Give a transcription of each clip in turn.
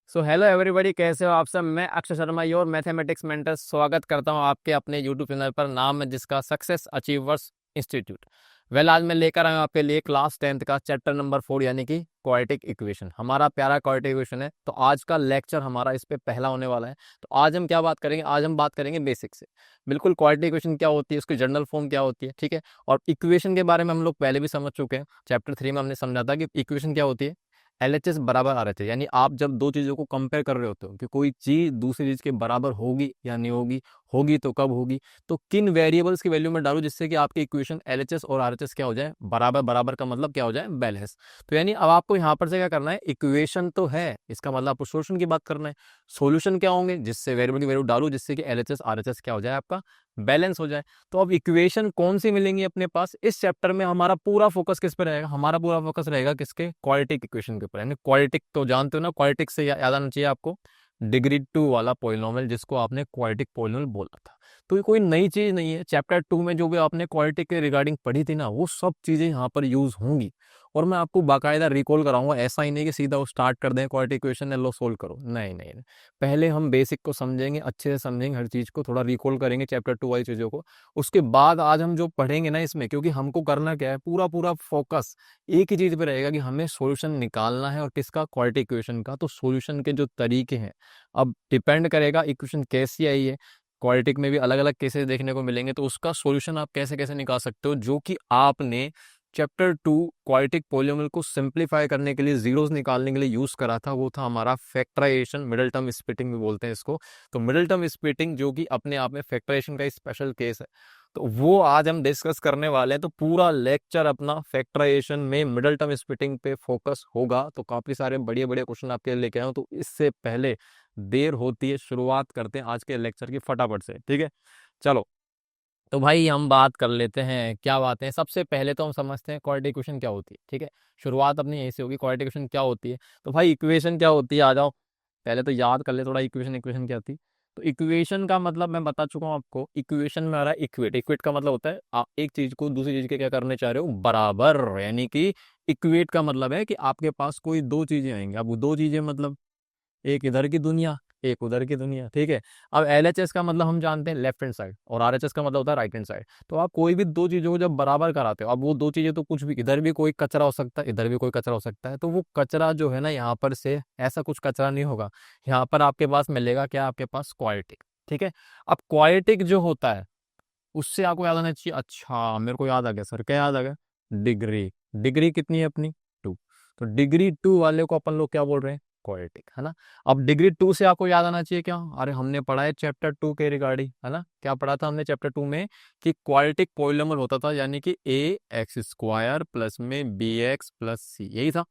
So hello everybody, कैसे हो आप सब। मैं Akshay Sharma, your mathematics mentor, स्वागत करता हूं आपके अपने यूट्यूब चैनल पर। नाम है जिसका सक्सेस अचीवर्स इंस्टीट्यूट। आज मैं लेकर आया हूं आपके लिए क्लास 10th का चैप्टर नंबर 4 यानी कि क्वाड्रेटिक इक्वेशन। हमारा प्यारा क्वाड्रेटिक इक्वेशन है, तो आज का लेक्चर हमारा इस पे पहला होने वाला है। तो आज हम क्या बात करेंगे, आज हम बात करेंगे बेसिक से। बिल्कुल क्वाड्रेटिक इक्वेशन क्या होती है, उसकी जनरल फॉर्म क्या होती है, ठीक है। और इक्वेशन के बारे में हम लोग पहले भी समझ चुके हैं। चैप्टर 3 में हमने समझा था कि इक्वेशन क्या होती है, LHS बराबर RHS। यानी आप जब दो चीज़ों को कंपेयर कर रहे होते हो कि कोई चीज़ दूसरी चीज़ के बराबर होगी या नहीं होगी, होगी तो कब होगी, तो किन वेरिएबल्स की वैल्यू में डालो जिससे कि आपकी इक्वेशन LHS और RHS क्या हो जाए, बराबर। बराबर का मतलब क्या हो जाए, बैलेंस। तो यानी अब आपको यहाँ पर से क्या करना है, इक्वेशन तो है, इसका मतलब आपको सोल्यूशन की बात करना है। सोल्यूशन क्या होंगे, जिससे वेरिएबल की वैल्यू डालो जिससे कि LHS RHS क्या हो जाए, आपका बैलेंस हो जाए। तो अब इक्वेशन कौन सी मिलेंगी अपने पास इस चैप्टर में, हमारा पूरा फोकस किस पे रहेगा, हमारा पूरा फोकस रहेगा किसके, क्वाड्रेटिक इक्वेशन के ऊपर। यानी क्वाड्रेटिक तो जानते हो ना, क्वाड्रेटिक से याद आना चाहिए आपको डिग्री 2 वाला पॉलिनोमियल, जिसको आपने क्वाड्रेटिक पॉलिनोमियल बोला था। तो ये कोई नई चीज नहीं है। चैप्टर 2 में जो भी आपने क्वाड्रेटिक के रिगार्डिंग पढ़ी थी ना, वो सब चीजें यहाँ पर यूज होंगी। और मैं आपको बाकायदा रिकॉल कराऊंगा। ऐसा ही नहीं कि सीधा वो स्टार्ट कर दें क्वाड्रेटिक इक्वेशन लो सोल्व करो, नहीं नहीं नहीं। पहले हम बेसिक को समझेंगे, अच्छे से समझेंगे, हर चीज को थोड़ा रिकॉल करेंगे चैप्टर 2 वाली चीजों को। उसके बाद आज हम जो पढ़ेंगे ना इसमें, क्योंकि हमको करना क्या है, पूरा पूरा फोकस एक ही चीज पे रहेगा कि हमें सॉल्यूशन निकालना है। और किसका, क्वाड्रेटिक इक्वेशन का। तो सॉल्यूशन के जो तरीके हैं, अब डिपेंड करेगा इक्वेशन कैसी आई है। क्वाड्रेटिक में भी अलग अलग केसेस देखने को मिलेंगे, तो उसका सॉल्यूशन आप कैसे कैसे निकाल सकते हो, जो कि आपने चैप्टर 2 क्वाड्रेटिक पॉलिनोमियल को सिंप्लीफाई करने के लिए, जीरोस निकालने के लिए यूज करा था। वो था हमारा फैक्टराइजेशन, मिडिल टर्म स्प्लिटिंग भी बोलते हैं इसको। तो मिडिल टर्म स्प्लिटिंग जो कि अपने आप में फैक्टराइजेशन का स्पेशल केस है, तो वो आज हम डिस्कस करने वाले हैं। तो पूरा लेक्चर अपना फैक्टराइजेशन में मिडिल टर्म स्प्लिटिंग पे फोकस होगा। तो काफी सारे बढ़िया बढ़िया क्वेश्चन आपके लिए लेके आए हूं। तो इससे पहले देर होती है, शुरुआत करते हैं आज के लेक्चर की फटाफट से, ठीक है। चलो, तो भाई हम बात कर लेते हैं, क्या बातें हैं। सबसे पहले तो हम समझते हैं क्वाड्रेटिक इक्वेशन क्या होती है, ठीक है। शुरुआत अपनी यहीं से होगी, क्वाड्रेटिक इक्वेशन क्या होती है। तो भाई इक्वेशन क्या होती है, आ जाओ पहले तो याद कर ले थोड़ा, इक्वेशन इक्वेशन क्या होती है। तो इक्वेशन का मतलब मैं बता चुका हूँ आपको। इक्वेशन में आ रहा है इक्वेट। इक्वेट का मतलब होता है आप एक चीज को दूसरी चीज के क्या करने चाह रहे हो, बराबर। यानी कि इक्वेट का मतलब है कि आपके पास कोई दो चीजें आएंगी। अब वो दो चीजें मतलब एक इधर की दुनिया, एक उधर की दुनिया, ठीक है। अब LHS का मतलब हम जानते हैं लेफ्ट हैंड साइड, और RHS का मतलब होता है राइट हैंड साइड। तो आप कोई भी दो चीजों को जब बराबर कराते हो, अब वो दो चीजें तो कुछ भी, इधर भी कोई कचरा हो सकता है, इधर भी कोई कचरा हो सकता है। तो वो कचरा जो है ना, यहाँ पर से ऐसा कुछ कचरा नहीं होगा। यहाँ पर आपके पास मिलेगा क्या, आपके पास क्वाड्रेटिक, ठीक है। अब क्वाड्रेटिक जो होता है, उससे आपको याद आना चाहिए, अच्छा मेरे को याद आ गया सर, क्या याद आ गया, डिग्री। डिग्री कितनी है अपनी, 2। तो डिग्री 2 वाले को अपन लोग क्या बोल रहे हैं, क्वाड्रेटिक, है ना। अब डिग्री 2 से आपको याद आना चाहिए क्या, अरे हमने पढ़ा है चैप्टर 2 के रिगार्डिंग, है ना। क्या पढ़ा था हमने चैप्टर 2 में, कि क्वाड्रेटिक पॉलिनोमियल होता था, यानी कि ax² प्लस में bx प्लस सी, यही था।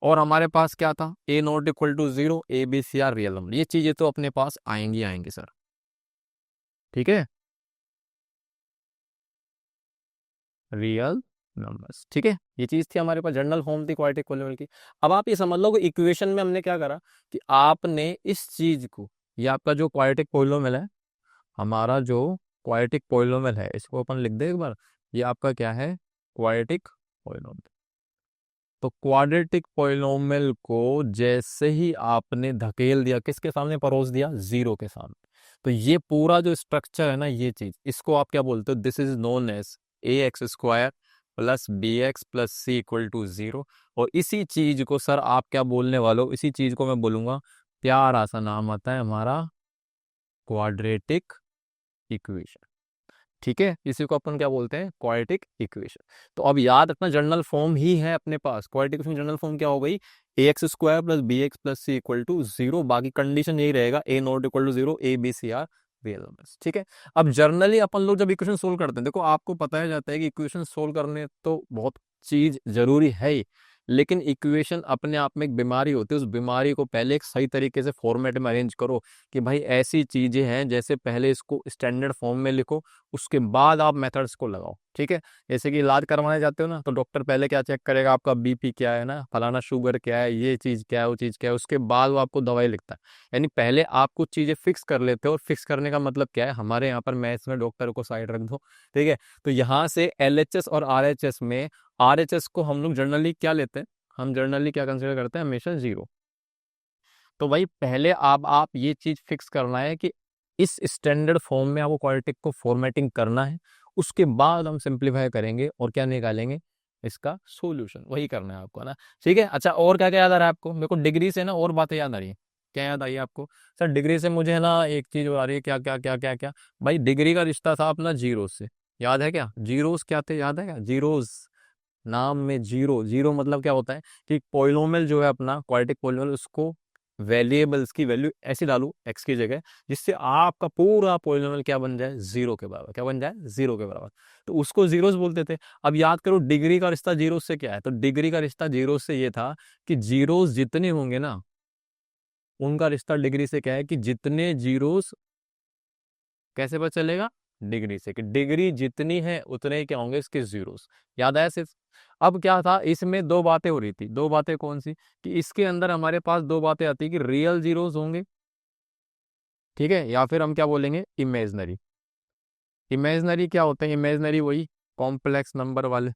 और हमारे पास क्या था, a ≠ 0, a b c are real number. ये चीजें तो अपने पास आएंगी आएंगी सर, ठीक है, रियल नंबर्स, ठीक है। ये चीज थी हमारे पास, जनरल फॉर्म थी क्वाड्रेटिक पॉलिनोमियल की। अब आप ये समझ लो कि इक्वेशन में हमने क्या करा, कि आपने इस चीज को, ये आपका जो क्वाड्रेटिक पॉलिनोमियल है, हमारा जो क्वाड्रेटिक पॉलिनोमियल है, इसको अपन लिख दे एक बार। ये आपका क्या है, क्वाड्रेटिक पॉलिनोमियल। तो क्वाड्रेटिक पॉलिनोमियल को जैसे ही आपने धकेल दिया, किसके सामने परोस दिया, जीरो के सामने, तो ये पूरा जो स्ट्रक्चर है ना, ये चीज, इसको आप क्या बोलते हो, this is known as ax² plus bx plus C equal to 0। और इसी चीज को सर आप क्या बोलने वाले हो, इसी चीज को मैं बोलूंगा, प्यारा सा नाम आता है हमारा, क्वाड्रेटिक इक्वेशन, ठीक है। इसी को अपन क्या बोलते हैं, क्वाड्रेटिक इक्वेशन। तो अब याद रखना, जनरल फॉर्म ही है अपने पास क्वाड्रेटिक इक्वेशन। जनरल फॉर्म क्या हो गई, ax² plus bx plus C equal to 0। बाकी कंडीशन यही रहेगा, a ≠ 0, a b c are real numbers, ठीक है। अब जर्नली अपन लोग जब इक्वेशन सोल्व करते हैं, देखो आपको पता है जाता है कि इक्वेशन सोल्व करने तो बहुत चीज जरूरी है ही, लेकिन इक्वेशन अपने आप में एक बीमारी होती है। उस बीमारी को पहले एक सही तरीके से फॉर्मेट में अरेंज करो, कि भाई ऐसी चीजें हैं, जैसे पहले इसको स्टैंडर्ड फॉर्म में लिखो, उसके बाद आप मेथड्स को लगाओ, ठीक है। जैसे कि इलाज करवाने जाते हो ना, तो डॉक्टर पहले क्या चेक करेगा, आपका BP क्या है ना, फलाना शुगर क्या है, ये चीज क्या है, वो चीज क्या है, उसके बाद वो आपको दवाई लिखता है। यानी पहले आप कुछ चीजें फिक्स कर लेते हो। और फिक्स करने का मतलब क्या है, हमारे यहाँ पर मैथ्स में डॉक्टर को साइड रख दो, ठीक है। तो यहाँ से LHS और RHS में, RHS को हम लोग जनरली क्या लेते हैं, हम जनरली क्या कंसिडर करते हैं, हमेशा 0। तो भाई पहले आप ये चीज फिक्स करना है कि इस स्टैंडर्ड फॉर्म में आपको क्वाड्रेटिक को फॉर्मेटिंग करना है, उसके बाद हम सिंप्लीफाई करेंगे और क्या निकालेंगे, इसका सॉल्यूशन। वही करना है आपको, है ना। ठीक है। अच्छा, और क्या क्या याद आ रहा है आपको? मेरे को डिग्री से ना और बातें याद आ रही है। क्या याद आई है आपको? सर डिग्री से मुझे है ना एक चीज आ रही है, क्या क्या क्या क्या क्या भाई, डिग्री का रिश्ता था अपना जीरो से, याद है क्या? जीरोस क्या थे, याद है क्या? जीरोस, नाम में जीरो, जीरो मतलब क्या होता है कि पॉलिनोमियल जो है अपना क्वाड्रेटिक पॉलिनोमियल, उसको वेरिएबल्स की वैल्यू ऐसी डालू एक्स की जगह, जिससे आपका पूरा पॉलिनोमियल क्या बन जाए, जीरो के बराबर। क्या बन जाए? जीरो के बराबर। तो उसको जीरोस बोलते थे। अब याद करो डिग्री का रिश्ता जीरो से क्या है, तो डिग्री का रिश्ता जीरो से ये था कि जीरोस जितने होंगे ना, उनका रिश्ता डिग्री से क्या है कि जितने जीरोस, कैसे पता चलेगा? डिग्री से, कि डिग्री जितनी है उतने ही क्या होंगे इसके जीरोस। याद आया सिर्फ? अब क्या था, इसमें दो बातें हो रही थी। दो बातें कौन सी? कि इसके अंदर हमारे पास दो बातें आती है कि रियल जीरोस होंगे, ठीक है, या फिर हम क्या बोलेंगे, इमेजनरी। इमेजनरी क्या होते हैं? इमेजनरी वही कॉम्प्लेक्स नंबर वाले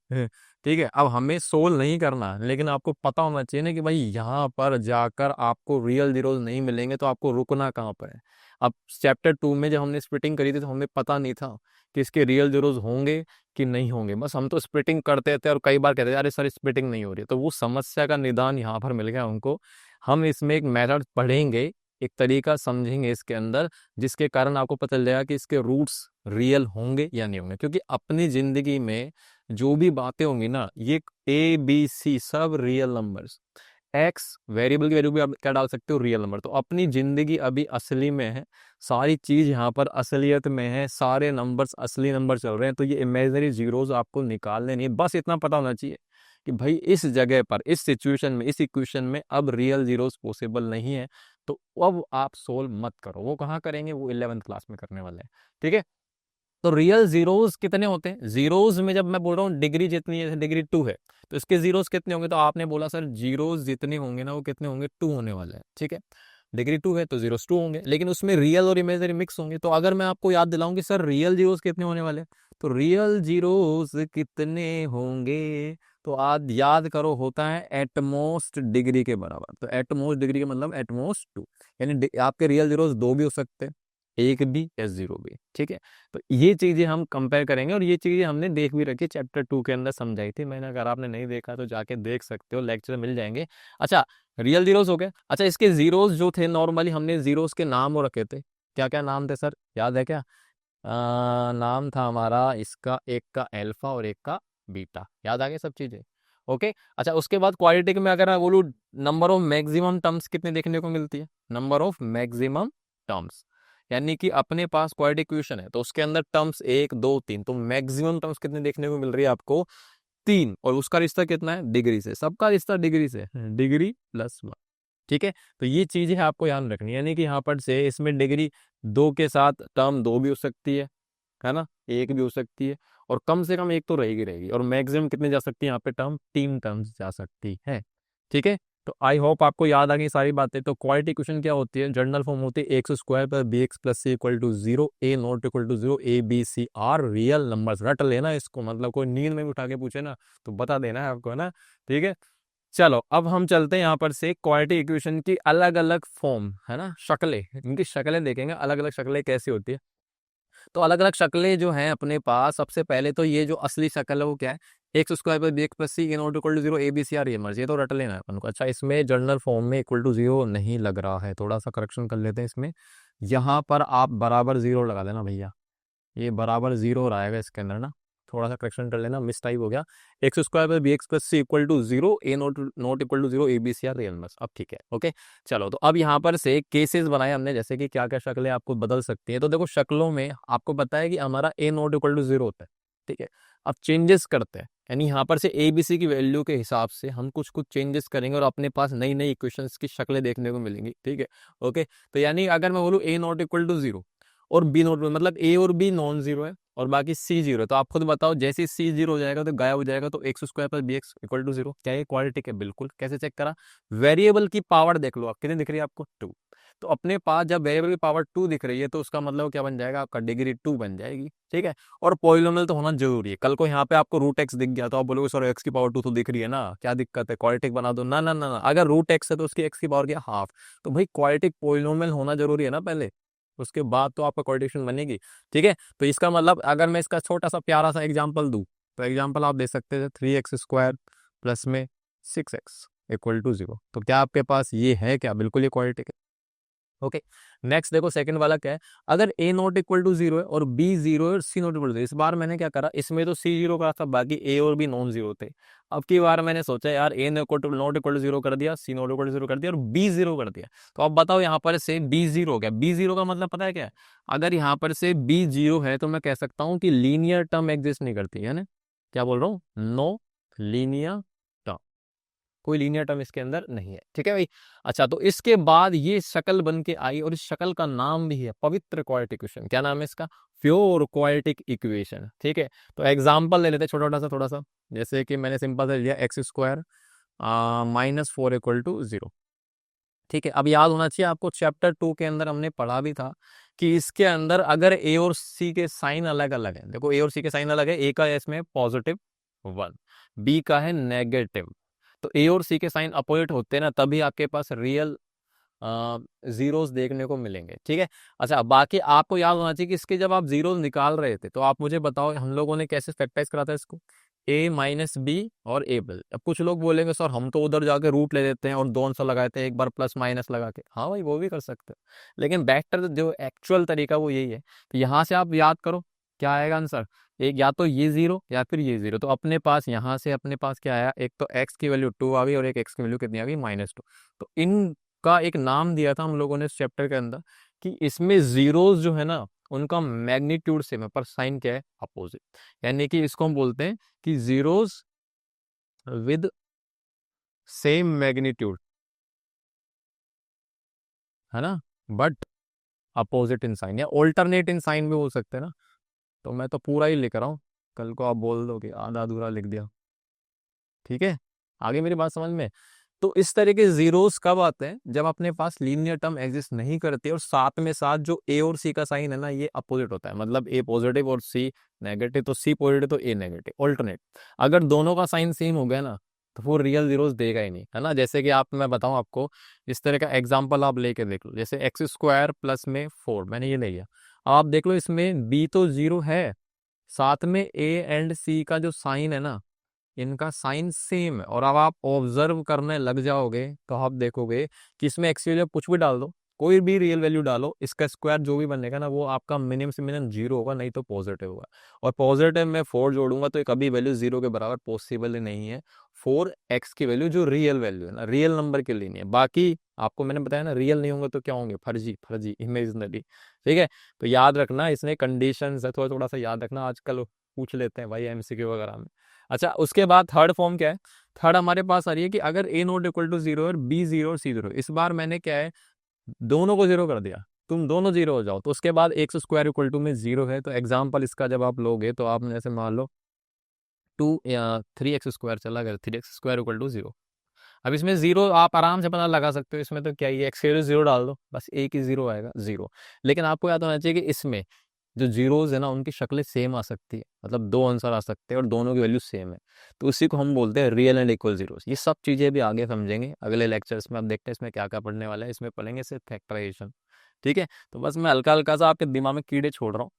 ठीक है। अब हमें सोल्व नहीं करना, लेकिन आपको पता होना चाहिए ना कि भाई यहाँ पर जाकर आपको रियल जीरोस नहीं मिलेंगे, तो आपको रुकना कहाँ पर है। अब चैप्टर 2 में जब हमने स्प्लिटिंग करी थी, तो हमें पता नहीं था कि इसके रियल जीरोस होंगे कि नहीं होंगे। बस हम तो स्प्लिटिंग करते थे और कई बार कहते थे अरे सर स्प्लिटिंग नहीं हो रही है। तो वो समस्या का निदान यहाँ पर मिल गया हमको। हम इसमें एक मेथड पढ़ेंगे, एक तरीका समझेंगे इसके अंदर, जिसके कारण आपको पता चल जाएगा कि इसके रूट्स रियल होंगे या नहीं होंगे। क्योंकि अपनी जिंदगी में जो भी बातें होंगी ना, ये ए बी सी सब रियल नंबर्स, एक्स वेरिएबल की वैल्यू भी आप क्या डाल सकते हो, रियल नंबर। तो अपनी जिंदगी अभी असली में है, सारी चीज यहाँ पर असलियत में है, सारे नंबर्स असली नंबर चल रहे हैं। तो ये इमेजिनरी जीरोस आपको निकालने नहीं है। बस इतना पता होना चाहिए कि भाई इस जगह पर, इस सिचुएशन में, इस इक्वेशन में अब रियल जीरोस पॉसिबल नहीं है। तो अब आप सोल्व मत करो। वो कहाँ करेंगे? वो 11th क्लास में करने वाले हैं। ठीक है। तो रियल जीरोस कितने होते हैं? जीरोस में जब मैं बोल रहा हूँ डिग्री जितनी है, डिग्री 2 है, तो इसके जीरोस कितने होंगे? तो आपने बोला सर जीरोस जितने होंगे ना वो कितने होंगे, 2 होने वाले हैं। ठीक है। डिग्री 2 है तो जीरोस 2 होंगे, लेकिन उसमें रियल और इमेजिनरी मिक्स होंगे। तो अगर मैं आपको याद दिलाऊं कि सर रियल जीरोस कितने होने वाले हैं, तो रियल जीरोस कितने होंगे, तो आज याद करो, होता है एटमोस्ट डिग्री के बराबर। तो एटमोस्ट डिग्री का मतलब एटमोस्ट 2, यानी आपके रियल जीरोस 2 भी हो सकते हैं, एक भी या जीरो भी। ठीक है। तो ये चीजें हम कंपेयर करेंगे, और ये चीजें हमने देख भी रखी, चैप्टर 2 के अंदर समझाई थी मैंने। अगर आपने नहीं देखा तो जाके देख सकते हो, लेक्चर मिल जाएंगे। अच्छा, रियल जीरोस हो गए। अच्छा, इसके जीरोस जो थे, नॉर्मली हमने जीरोस के नाम वो रखे थे। क्या क्या नाम थे सर, याद है क्या? नाम था हमारा इसका, एक का अल्फा और एक का बीटा। याद आ गया सब चीजें? ओके। अच्छा, उसके बाद क्वाड्रेटिक में अगर मैं बोलूँ, नंबर ऑफ मैक्सिमम टर्म्स कितने देखने को मिलती है? नंबर ऑफ मैक्सिमम टर्म्स, यानी कि अपने पास क्वाड्रेटिक इक्वेशन है तो उसके अंदर टर्म्स 1 2 3, तो मैक्सिमम टर्म्स कितने देखने को मिल रही है आपको? 3। और उसका रिश्ता कितना है? डिग्री से। सबका रिश्ता डिग्री से, डिग्री प्लस 1। ठीक है। तो ये चीजें आपको याद रखनी है, यानी कि यहाँ पर से इसमें डिग्री 2 के साथ टर्म 2 भी हो सकती है ना, एक भी हो सकती है, और कम से कम एक तो रहेगी रहेगी। और मैक्सिमम कितने जा सकती है यहाँ पे टर्म? 3 टर्म्स जा सकती है। ठीक है। तो आई होप आपको याद आ गई सारी बातें। तो क्वाड्रेटिक इक्वेशन क्या होती है? जनरल फॉर्म होती है एक्स स्क्वायर पर B X plus C equal to 0, A not equal to 0, A B C are real numbers. रट लेना इसको, मतलब कोई नींद में भी उठा के पूछे ना तो बता देना है आपको, है ना। ठीक है। चलो अब हम चलते हैं यहाँ पर से क्वाड्रेटिक इक्वेशन की अलग अलग फॉर्म, है ना, शक्लें, इनकी शक्लें देखेंगे, अलग अलग शक्लें कैसी होती है। तो अलग अलग शक्लें जो हैं अपने पास, सबसे पहले तो ये जो असली शक्ल है वो क्या है? एक्स स्क्वायर पर B X plus C A not equal to 0, A B C are ये मर्ज, ये तो रट लेना है अपन को। अच्छा, इसमें जनरल फॉर्म में इक्वल टू 0 नहीं लग रहा है, थोड़ा सा करेक्शन कर लेते हैं इसमें। यहाँ पर आप बराबर 0 लगा देना भैया, ये बराबर 0 रहेगा इसके अंदर ना, थोड़ा सा करेक्शन कर लेना, मिस टाइप हो गया। एक्स स्क्वायर पर B X plus C equal to 0, A not not equal to 0, A B C are real numbers. अब ठीक है, ओके। चलो, तो अब यहाँ पर से केसेस बनाए हमने, जैसे कि क्या क्या शक्लें आपको बदल सकती है। तो देखो, शक्लों में आपको पता है कि हमारा ए नॉट इक्वल टू 0 होता है। ठीक है। अब चेंजेस करते हैं, यानी यहाँ पर से ए बी सी की वैल्यू के हिसाब से हम कुछ कुछ चेंजेस करेंगे, और अपने पास नई नई इक्वेशंस की शक्लें देखने को मिलेंगी। ठीक है। ओके। तो यानी अगर मैं बोलूँ ए नॉट इक्वल टू 0 और बी नॉट, मतलब ए और बी नॉन जीरो है और बाकी सी जीरो है, तो आप खुद बताओ, जैसे सी जीरो हो जाएगा तो गायब हो जाएगा, तो एक्स स्क्वायर पर बी एक्स इक्वल टू 0। क्या ये क्वाड्रेटिक है? बिल्कुल। कैसे चेक करा? वेरिएबल की पावर देख लो आप, कितनी दिख रही है आपको? 2। तो अपने पास जब वेरिएबल की पावर 2 दिख रही है तो उसका मतलब क्या बन जाएगा, आपका डिग्री 2 बन जाएगी। ठीक है, और पॉलिनोमियल तो होना जरूरी है। कल को यहाँ पे आपको रूट एक्स दिख गया तो आप बोलोगे सर एक्स की पावर 2 तो दिख रही है ना, क्या दिक्कत है, क्वाड्रेटिक बना दो। ना ना ना ना, अगर रूट एक्स है तो उसकी एक्स की पावर क्या, हाफ। तो भाई क्वाड्रेटिक पॉलिनोमियल होना जरूरी है ना पहले, उसके बाद तो आपका क्वाड्रेटिक बनेगी। ठीक है, तो इसका मतलब अगर मैं इसका छोटा सा प्यारा सा एग्जाम्पल दूं, तो एग्जाम्पल आप दे सकते थे 3x² प्लस में 6x इक्वल टू 0। तो क्या आपके पास ये है क्या, बिल्कुल ये क्वाड्रेटिक है। ओके, नेक्स्ट देखो सेकंड वाला क्या है, अगर a नॉट इक्वल टू 0 है और b 0 है और c नॉट इक्वल टू 0। इस बार मैंने क्या करा, इसमें तो c 0 करा था, बाकी a और b नॉन जीरो थे। अब की बार मैंने सोचा यार a नॉट इक्वल टू 0 कर दिया, c नॉट इक्वल टू 0 कर दिया और b 0 कर दिया। तो अब बताओ यहाँ पर से b 0 हो गया। b 0 का मतलब पता है क्या है, अगर यहाँ पर से b 0 है तो मैं कह सकता हूँ कि लीनियर टर्म एग्जिस्ट नहीं करती है ना। क्या बोल रहा हूँ, नो लीनियर, कोई लीनियर टर्म इसके अंदर नहीं है। ठीक है भाई। अच्छा, तो इसके बाद ये शक्ल बन के आई और इस शक्ल का नाम भी है पवित्र क्वाड्रेटिक इक्वेशन। क्या नाम है इसका, प्योर क्वाड्रेटिक इक्वेशन। ठीक है, तो एग्जांपल ले लेते हैं छोटा छोटा सा थोड़ा सा। जैसे कि मैंने सिंपल से लिया x² -4 इक्वल टू 0। ठीक है, अब याद होना चाहिए आपको, चैप्टर 2 के अंदर हमने पढ़ा भी था कि इसके अंदर अगर ए और सी के साइन अलग अलग है, देखो ए और सी के साइन अलग है, ए का है इसमें +1, बी का है नेगेटिव, तो ए और सी के साइन अपोजिट होते हैं ना, तभी आपके पास रियल जीरोस देखने को मिलेंगे। ठीक है, अच्छा बाकी आपको याद होना चाहिए कि इसके जब आप जीरोस निकाल रहे थे तो आप मुझे बताओ हम लोगों ने कैसे फैक्टराइज करा था इसको, a माइनस बी और a प्लस। अब कुछ लोग बोलेंगे सर हम तो उधर जाके रूट ले लेते हैं और दो आंसर लगाते हैं एक बार प्लस माइनस लगा के। हाँ भाई, वो भी कर सकते हो, लेकिन बेटर जो एक्चुअल तरीका वो यही है। तो यहाँ से आप याद करो क्या आएगा आंसर, एक या तो ये 0 या फिर ये 0। तो अपने पास यहाँ से अपने पास क्या आया, एक तो x की वैल्यू 2 आ गई और एक x की वैल्यू कितनी आ गई, -2। तो इन का एक नाम दिया था हम लोगों ने इस चैप्टर के अंदर कि इसमें जीरोस जो है ना उनका मैग्नीट्यूड सेम है पर साइन क्या है, अपोजिट। यानी कि इसको हम बोलते हैं कि जीरोस विद सेम मैग्नीट्यूड, है ना, बट अपोजिट इन साइन या ऑल्टरनेट इन साइन भी बोल सकते हैं ना। तो मैं तो पूरा ही लिख रहा हूँ, कल को आप बोल दो कि आधा अधूरा लिख दिया। ठीक है, आगे मेरी बात समझ में। तो इस तरह के जीरोस कब आते हैं, जब अपने पास लीनियर टर्म एग्जिस्ट नहीं करती और साथ में साथ जो ए और सी का साइन है ना ये अपोजिट होता है, मतलब ए पॉजिटिव और सी नेगेटिव, तो सी पॉजिटिव तो ए नेगेटिव, ऑल्टरनेट। अगर दोनों का साइन सेम हो गया ना तो वो रियल जीरोस देगा ही नहीं, है ना। जैसे कि आप, मैं बताऊं आपको, इस तरह का एग्जाम्पल आप लेके देख लो, जैसे x² प्लस में 4 मैंने ये ले लिया। अब आप देख लो इसमें b तो 0 है, साथ में a एंड c का जो साइन है ना इनका साइन सेम है। और अब आप ऑब्जर्व करने लग जाओगे तो आप देखोगे कि इसमें एक्स की वैल्यू कुछ भी डाल दो, कोई भी रियल वैल्यू डालो, इसका स्क्वायर जो भी बनेगा ना वो आपका मिनिमम से मिनिमम 0 होगा, नहीं तो पॉजिटिव होगा। और पॉजिटिव में 4 जोड़ूंगा तो कभी वैल्यू 0 के बराबर पॉसिबल ही नहीं है। 4x की वैल्यू जो रियल वैल्यू है ना, रियल नंबर के लिए नहीं है। बाकी आपको मैंने बताया ना, रियल नहीं होंगे तो क्या होंगे, फर्जी, फर्जी, इमेजिनरी। ठीक है, तो याद रखना इसमें कंडीशन है, थोड़ा थोड़ा सा याद रखना, आजकल पूछ लेते हैं भाई एमसीक्यू वगैरह में। अच्छा, उसके बाद थर्ड फॉर्म क्या है, थर्ड हमारे पास आ रही है कि अगर a नॉट इक्वल टू 0 और b 0 और c 0। इस बार मैंने क्या है, दोनों को 0 कर दिया, तुम दोनों 0 हो जाओ। तो उसके बाद x² इक्वल टू में 0 है, तो एग्जाम्पल इसका जब आप लोगे तो आपने जैसे मान लो 3x² चला गया, 3x² इक्वल टू 0। अब इसमें 0 आप आराम से पता लगा सकते हो, इसमें तो क्या ही x के 0 डाल दो, बस एक ही 0 आएगा, 0। लेकिन आपको याद होना चाहिए कि इसमें जो जीरोज है ना उनकी शक्लें सेम आ सकती है, मतलब दो आंसर आ सकते हैं और दोनों की वैल्यू सेम है, तो उसी को हम बोलते हैं रियल एंड इक्वल जीरोस। ये सब चीजें भी आगे समझेंगे अगले लेक्चर्स में। अब देखते हैं इसमें क्या क्या पढ़ने वाला है, इसमें पढ़ेंगे सिर्फ फैक्टराइजेशन। ठीक है, तो बस मैं हल्का हल्का सा आपके दिमाग में कीड़े छोड़ रहा हूँ।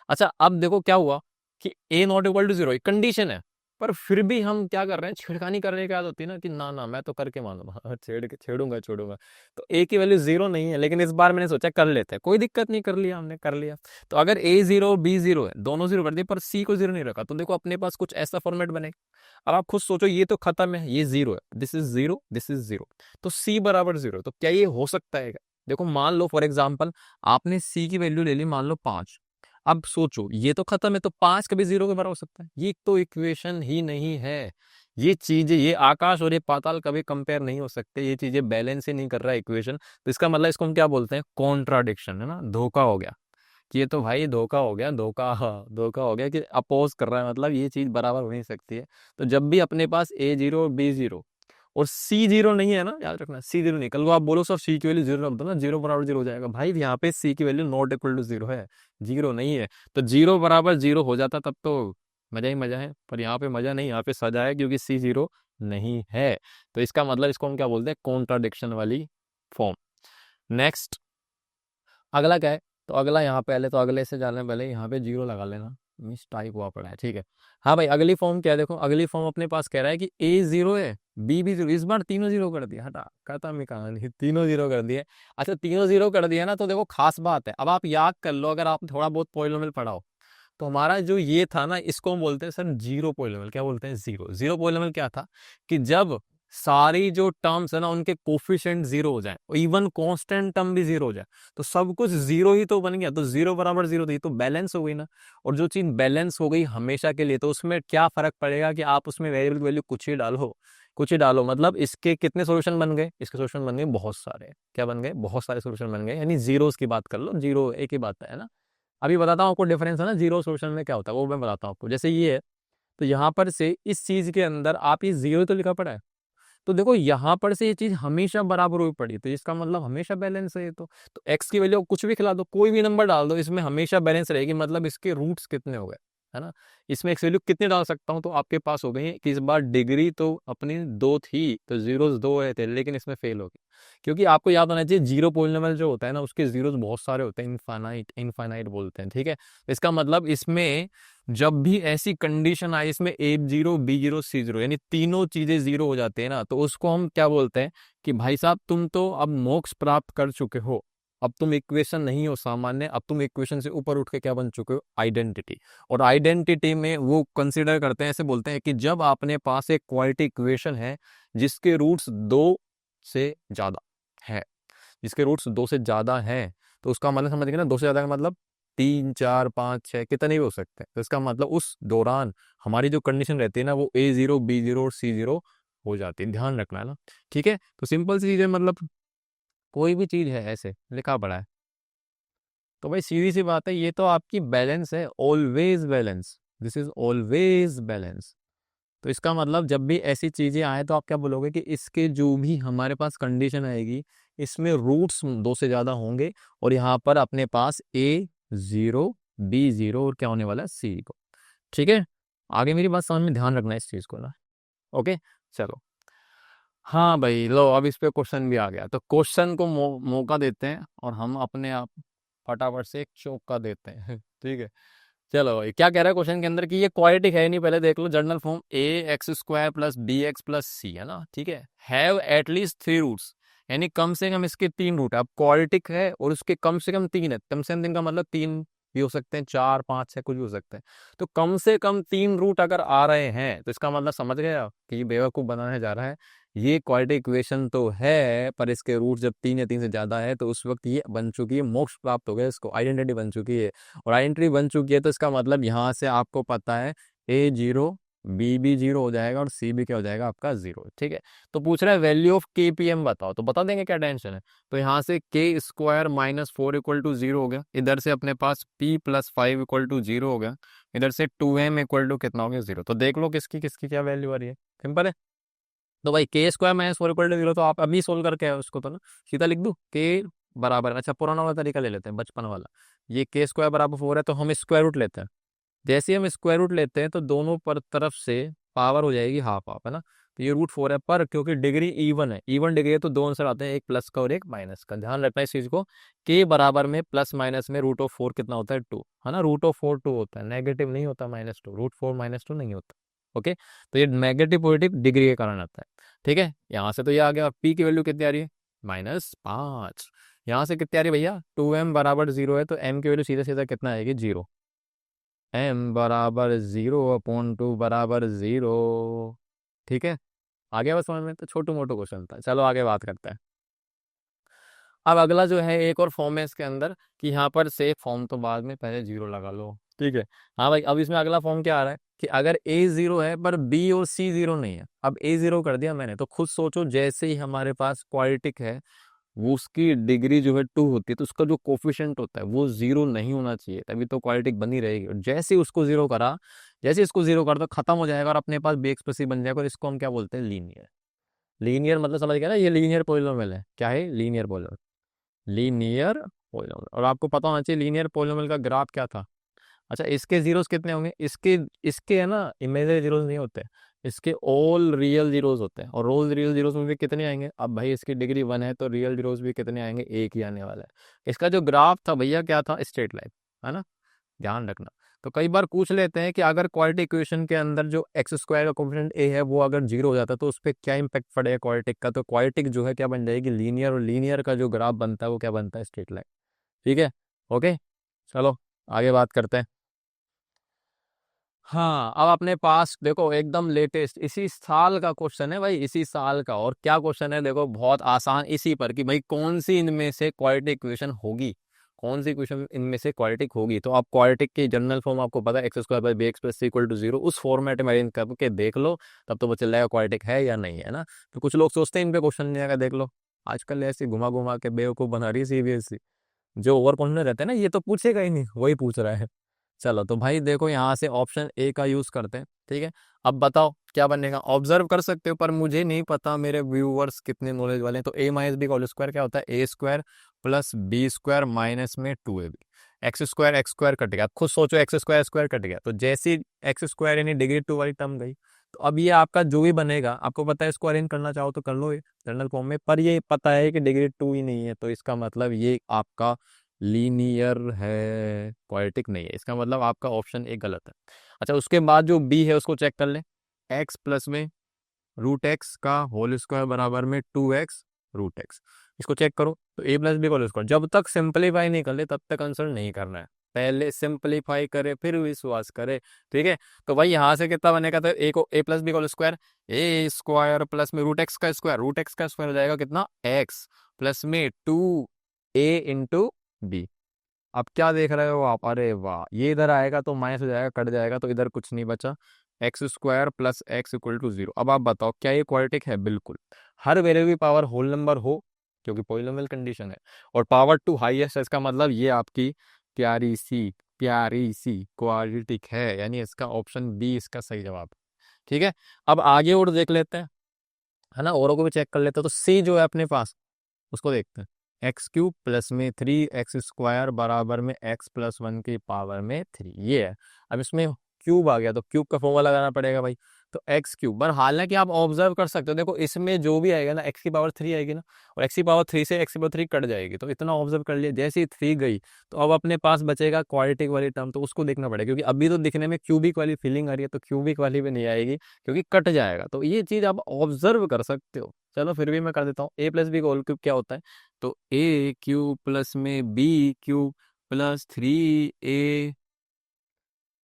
अच्छा, अब देखो क्या हुआ कि a नॉट इक्वल टू 0 एक कंडीशन है, पर फिर भी हम क्या कर रहे हैं, छेड़खानी करने की आदत होती है ना कि ना ना मैं तो करके मानूंगा, छेड़ूंगा छोड़ूंगा। तो a की वैल्यू 0 नहीं है, लेकिन इस बार मैंने सोचा कर लेते हैं, कोई दिक्कत नहीं, कर लिया, हमने कर लिया। तो अगर a 0 और b 0 है, दोनों 0 कर दिए पर c को 0 नहीं रखा, तो देखो अपने पास कुछ ऐसा फॉर्मेट बनेगा। अब आप खुद सोचो, ये तो खत्म है, ये 0 है, दिस इज 0, दिस इज 0, तो c बराबर 0। तो क्या ये हो सकता है क्या? देखो मान लो फॉर एग्जाम्पल आपने c की वैल्यू ले ली मान लो 5। अब सोचो ये तो खत्म है, तो 5 कभी 0 के बराबर हो सकता है? ये तो इक्वेशन ही नहीं है। ये चीजें, ये आकाश और ये पाताल कभी कंपेयर नहीं हो सकते, ये चीजें बैलेंस ही नहीं कर रहा है इक्वेशन। तो इसका मतलब इसको हम क्या बोलते हैं, कॉन्ट्राडिक्शन, है ना, धोखा हो गया। कि ये तो भाई धोखा हो गया, धोखा, हाँ धोखा हो गया कि अपोज कर रहा है, मतलब ये चीज बराबर हो नहीं सकती है। तो जब भी अपने पास a 0 और b 0 और सी जीरो नहीं है ना, याद रखना सी जीरो नहीं। कल को आप बोलो सर सी की वैल्यू जीरो रख दो ना, जीरो बराबर जीरो हो जाएगा। भाई यहाँ पे सी की value not equal to zero है, जीरो नहीं है। तो जीरो बराबर जीरो हो जाता तब तो मजा ही मजा है, पर यहाँ पे मजा नहीं, यहाँ पे सजा है क्योंकि सी जीरो नहीं है। तो इसका मतलब इसको हम क्या बोलते हैं, कॉन्ट्राडिक्शन वाली फॉर्म। नेक्स्ट अगला क्या है, तो अगला यहाँ पहले तो अगले से जाने पहले यहाँ पे जीरो लगा लेना, मिस टाइप हुआ पड़ा है, ठीक है। हाँ भाई अगली फॉर्म क्या है, देखो अगली फॉर्म अपने पास कह रहा है कि ए जीरो है बी भी जीरो, इस बार तीनों जीरो कर दिया, हटा खत्म ही कहानी, तीनों जीरो कर दिए। अच्छा तीनों जीरो कर दिया ना, तो देखो खास बात है, अब आप याद कर लो, अगर आप थोड़ा बहुत पॉलिनोमियल पढ़ाओ, तो हमारा जो ये था ना, इसको हम बोलते हैं सर जीरो पॉलिनोमियल। क्या बोलते हैं, जीरो। जीरो पॉलिनोमियल क्या था कि जब सारी जो टर्म्स है ना उनके कोफिशिएंट जीरो हो जाए, इवन कांस्टेंट टर्म भी जीरो हो जाए, तो सब कुछ जीरो ही तो बन गया, तो जीरो बराबर जीरो, तो बैलेंस हो गई ना। और जो चीज बैलेंस हो गई हमेशा के लिए, तो उसमें क्या फर्क पड़ेगा कि आप उसमें वेरिएबल वैल्यू कुछ ही डालो, कुछ ही डालो। मतलब इसके कितने सोल्यूशन बन गए, इसके सोल्यूशन बन गए बहुत सारे। क्या बन गए, बहुत सारे सोल्यूशन बन गए, यानी जीरोस की बात कर लो, जीरो एक ही बात है ना। अभी बताता हूँ आपको डिफरेंस है ना, जीरो सोल्यूशन में क्या होता है वो मैं बताता हूँ आपको। जैसे ये है, तो यहाँ पर से इस चीज के अंदर आप ये जीरो तो लिखा पड़ा है, तो देखो यहाँ पर से ये चीज हमेशा बराबर हुई पड़ी, तो इसका मतलब हमेशा बैलेंस है ये तो एक्स की वैल्यू कुछ भी खिला दो, कोई भी नंबर डाल दो, इसमें हमेशा बैलेंस रहेगी। मतलब इसके रूट्स कितने हो गए, है ना, इसमें एक्स वैल्यू कितने डाल सकता हूँ, तो आपके पास हो गई है कि इस बार डिग्री तो अपनी दो थी, तो जीरोस दो रहे थे, लेकिन इसमें फेल हो गई। क्योंकि आपको याद होना चाहिए जीरो पॉलिनोमियल जो होता है ना, उसके जीरोस बहुत सारे होते हैं, इनफाइनाइट, इनफाइनाइट बोलते हैं, ठीक है। इसका मतलब इसमें जब भी ऐसी कंडीशन आए, इसमें ए जीरो बी जीरो सी जीरो, यानी तीनों चीजें जीरो हो जाते हैं ना, तो उसको हम क्या बोलते हैं कि भाई साहब तुम तो अब मोक्ष प्राप्त कर चुके हो, अब तुम इक्वेशन नहीं हो सामान्य, अब तुम इक्वेशन से ऊपर उठ के क्या बन चुके हो, आइडेंटिटी। और आइडेंटिटी में वो कंसिडर करते हैं, ऐसे बोलते हैं कि जब आपने पास एक क्वालिटी इक्वेशन है जिसके रूट्स दो से ज्यादा है, जिसके रूट्स दो से ज्यादा है, तो उसका मतलब समझ गए ना, दो से ज्यादा का मतलब तीन चार पाँच छः कितने भी हो सकते हैं। तो इसका मतलब उस दौरान हमारी जो कंडीशन रहती है ना, वो ए जीरो बी जीरो और सी जीरो हो जाती है, ध्यान रखना है ना, ठीक है। तो सिंपल सी चीज है, मतलब कोई भी चीज है ऐसे लिखा पड़ा है, तो भाई सीधी सी बात है, ये तो आपकी बैलेंस है, always balance, this is always balance. तो इसका मतलब जब भी ऐसी चीजें आए, तो आप क्या बोलोगे कि इसके जो भी हमारे पास कंडीशन आएगी, इसमें रूट्स दो से ज्यादा होंगे, और यहाँ पर अपने पास ए जीरो बी जीरो और क्या होने वाला है, सी को, ठीक है। आगे मेरी बात समझ में, ध्यान रखना है इस चीज को ना, ओके। चलो हाँ भाई लो, अब इस पे क्वेश्चन भी आ गया, तो क्वेश्चन को मौका देते हैं और हम अपने आप फटाफट से एक चौका देते हैं ठीक है। चलो भाई क्या कह रहा है क्वेश्चन के अंदर कि ये क्वाड्रेटिक है नहीं, पहले देख लो general form, A X square plus B X plus C, है ना, ठीक है, हैव एटलीस्ट थ्री रूट्स, यानी कम से कम इसके तीन रूट है। अब क्वाड्रेटिक है और उसके कम से कम तीन है, कम से कम तीन का मतलब तीन भी हो सकते हैं, चार पांच छह कुछ भी हो सकते हैं। तो कम से कम तीन रूट अगर आ रहे हैं, तो इसका मतलब समझ गए आप कि ये बेवकूफ बनाने जा रहा है। ये क्वाड्रेटिक इक्वेशन तो है, पर इसके रूट जब तीन या तीन से ज्यादा है, तो उस वक्त ये बन चुकी है, मोक्ष प्राप्त हो गया, इसको आइडेंटिटी बन चुकी है। और आइडेंटिटी बन चुकी है, तो इसका मतलब यहाँ से आपको पता है ए जीरो बी भी जीरो हो जाएगा और सी भी क्या हो जाएगा आपका जीरो, ठीक है। तो पूछ रहा है वैल्यू ऑफ के पी एम बताओ, तो बता देंगे, क्या टेंशन है। तो यहाँ से K square minus four equal to zero हो गया, इधर से अपने पास P plus five equal to zero हो गया, इधर से टू एम इक्वल टू कितना हो गया, जीरो। तो देख लो किसकी किसकी क्या वैल्यू आ रही है, सिंपल है। तो भाई के square minus four equal to zero, तो आप अभी सोल्व करके आए उसको, तो ना सीधा लिख दूं के बराबर, अच्छा पुराना वाला तरीका ले लेते हैं, बचपन वाला। ये के स्क्वायर बराबर फोर है, तो हम स्क्वायर रूट लेते हैं। जैसे ही हम स्क्वायर रूट लेते हैं, तो दोनों पर तरफ से पावर हो जाएगी हाफ हाफ, है ना। तो ये रूट फोर है, पर क्योंकि डिग्री इवन है, इवन डिग्री है, तो दो आंसर आते हैं, एक प्लस का और एक माइनस का, ध्यान रखना इस चीज को। के बराबर में प्लस माइनस में रूट ऑफ फोर कितना होता है, टू, है ना, रूट ऑफ फोर टू होता है, नेगेटिव नहीं होता minus two, root four minus two नहीं होता, ओके। तो ये नेगेटिव पॉजिटिव डिग्री के कारण आता है, ठीक है। यहाँ से तो ये आ गया, पी की वैल्यू कितनी आ रही है, -5। यहाँ से कितनी आ रही है भैया, टू एम बराबर जीरो है, तो एम की वैल्यू सीधा सीधा कितना आएगी, जीरो। एम बराबर जीरो अपॉन टू बराबर जीरो, ठीक है। आगे बस समझ में, तो छोटू मोटू क्वेश्चन था, चलो आगे बात करते हैं। अब अगला जो है एक और फॉर्म है इसके अंदर, कि यहाँ पर से फॉर्म तो बाद में, पहले जीरो लगा लो, ठीक है। हाँ भाई, अब इसमें अगला फॉर्म क्या आ रहा है कि अगर ए जीरो है पर बी और सी जीरो नहीं है, अब ए जीरो कर दिया मैंने, तो खुद सोचो, जैसे ही हमारे पास क्वाड्रेटिक है, वो उसकी डिग्री जो है टू होती है, तो उसका जो कोफिशिएंट होता है वो जीरो नहीं होना चाहिए, तभी तो क्वाड्रेटिक बनी रहेगी। और जैसे ही उसको जीरो करा, जैसे इसको जीरो कर दो, खत्म हो जाएगा और अपने पास बी एक्स प्लस सी बन जाएगा, और इसको हम क्या बोलते हैं, लीनियर। लीनियर मतलब समझ गया ना, ये लीनियर पॉलिनोमियल है। क्या है? Linear polynomial, linear polynomial. और आपको पता होना चाहिए लीनियर पॉलिनोमियल का ग्राफ क्या था। अच्छा, इसके जीरोस कितने होंगे? इसके इसके है ना इमेजिनरी जीरोस नहीं होते, इसके ऑल रियल जीरोस होते हैं। और ऑल रियल जीरोस में भी कितने आएंगे? अब भाई इसकी डिग्री 1 है तो रियल जीरोस भी कितने आएंगे? एक ही आने वाला है। इसका जो ग्राफ था भैया क्या था? स्ट्रेट लाइन, है ना, ध्यान रखना। तो कई बार पूछ लेते हैं कि अगर क्वाड्रेटिक इक्वेशन के अंदर जो एक्स स्क्वायर का कोफिशिएंट ए है वो अगर जीरो हो जाता है तो उस पर क्या इंपैक्ट पड़ेगा क्वाड्रेटिक का? तो क्वाड्रेटिक जो है क्या बन जाएगी? लीनियर। और लीनियर का जो ग्राफ बनता है वो क्या बनता है? Straight line. ठीक है, ओके, चलो आगे बात करते हैं। हाँ, अब अपने पास देखो एकदम लेटेस्ट इसी साल का क्वेश्चन है भाई, इसी साल का। और क्या क्वेश्चन है देखो, बहुत आसान, इसी पर कि भाई कौन सी इनमें से क्वाड्रेटिक इक्वेशन होगी, कौन सी इक्वेशन इनमें से क्वाड्रेटिक होगी। तो आप क्वाड्रेटिक की जनरल फॉर्म आपको पता है, X square by B X plus C equal to zero, उस फॉर्मेट में अरेंज करके देख लो, तब तो पता चल जाएगा क्वाड्रेटिक है या नहीं है ना। तो कुछ लोग सोचते हैं इन पे क्वेश्चन नहीं आएगा, देख लो आजकल ऐसे घुमा घुमा के बेवकूफ बना रही है सीबीएसई। जो ओवर कॉन्फिडेंट रहते हैं ना, ये तो पूछेगा ही नहीं, वही पूछ रहा है। चलो तो भाई देखो यहाँ से ऑप्शन ए का यूज करते हैं, ठीक है। अब बताओ क्या बनेगा, ऑब्जर्व कर सकते हो, पर मुझे नहीं पता मेरे व्यूअर्स कितने नॉलेज वाले हैं। तो ए माइनस बी का होल स्क्वायर क्या होता है? A square plus B square minus में 2ab। एक्स स्क्वायर कट गया, खुद सोचो, एक्स स्क्वायर स्क्वायर कट गया, तो जैसी एक्स स्क्वायर यानी डिग्री 2 वाली टर्म गई। तो अब ये आपका जो भी बनेगा, आपको पता है इसको अरेंज करना चाहो तो कर लो ये जनरल फॉर्म में, पर ये पता है कि डिग्री 2 ही नहीं है, तो इसका मतलब ये आपका लीनियर है, क्वाड्रेटिक नहीं है। इसका मतलब आपका ऑप्शन ए गलत है। अच्छा, उसके बाद जो बी है उसको चेक कर ले। एक्स प्लस में रूट एक्स का होल स्क्वायर बराबर में 2x रूट एक्स, इसको चेक करो। तो ए प्लस बी का होल स्क्वायर, जब तक सिंपलीफाई नहीं कर ले तब तक आंसर नहीं करना है, पहले सिंपलीफाई करे फिर विश्वास करे, ठीक है। तो भाई यहाँ से कितना बनेगा? तो ए को ए प्लस बी का होल स्क्वायर, ए स्क्वायर प्लस में रूट एक्स का स्क्वायर, रूट एक्स का स्क्वायर हो जाएगा कितना? एक्स प्लस में 2a इंटू बी। अब क्या देख रहे हो आप? अरे वाह, ये इधर आएगा तो माइनस हो जाएगा, कट जाएगा, तो इधर कुछ नहीं बचा। X square plus X equal to zero. अब आप बताओ क्या ये क्वाड्रेटिक है? बिल्कुल। हर वेरिएबल की पावर होल नंबर हो, क्योंकि पॉलिनोमियल कंडीशन है, और पावर टू हाईएस्ट है, इसका मतलब ये आपकी प्यारी सी क्वाड्रेटिक है, यानी इसका ऑप्शन बी इसका सही जवाब। ठीक है, अब आगे और देख लेते हैं, है ना, औरों को भी चेक कर लेते हैं। तो सी जो है अपने पास, उसको देखते हैं। एक्स क्यूब प्लस में 3x स्क्वायर बराबर में x प्लस 1 की पावर में 3, ये है। अब इसमें क्यूब आ गया तो क्यूब का फॉर्मूला लगाना पड़ेगा भाई। तो एक्स क्यूब, पर हालांकि आप ऑब्जर्व कर सकते हो, देखो इसमें जो भी आएगा ना x की पावर 3 आएगी ना, और x की पावर 3 से x की पावर 3 कट जाएगी, तो इतना ऑब्जर्व कर लिया। जैसे ही 3 गई तो अब अपने पास बचेगा क्वाड्रेटिक वाली टर्म, तो उसको देखना पड़ेगा, क्योंकि अभी तो दिखने में क्यूबिक वाली फीलिंग आ रही है, तो क्यूबिक वाली भी नहीं आएगी क्योंकि कट जाएगा। तो ये चीज आप ऑब्जर्व कर सकते हो। चलो फिर भी मैं कर देता हूँ। ए प्लस बी का होल क्यूब क्या होता है? तो ए क्यूब प्लस में B cube plus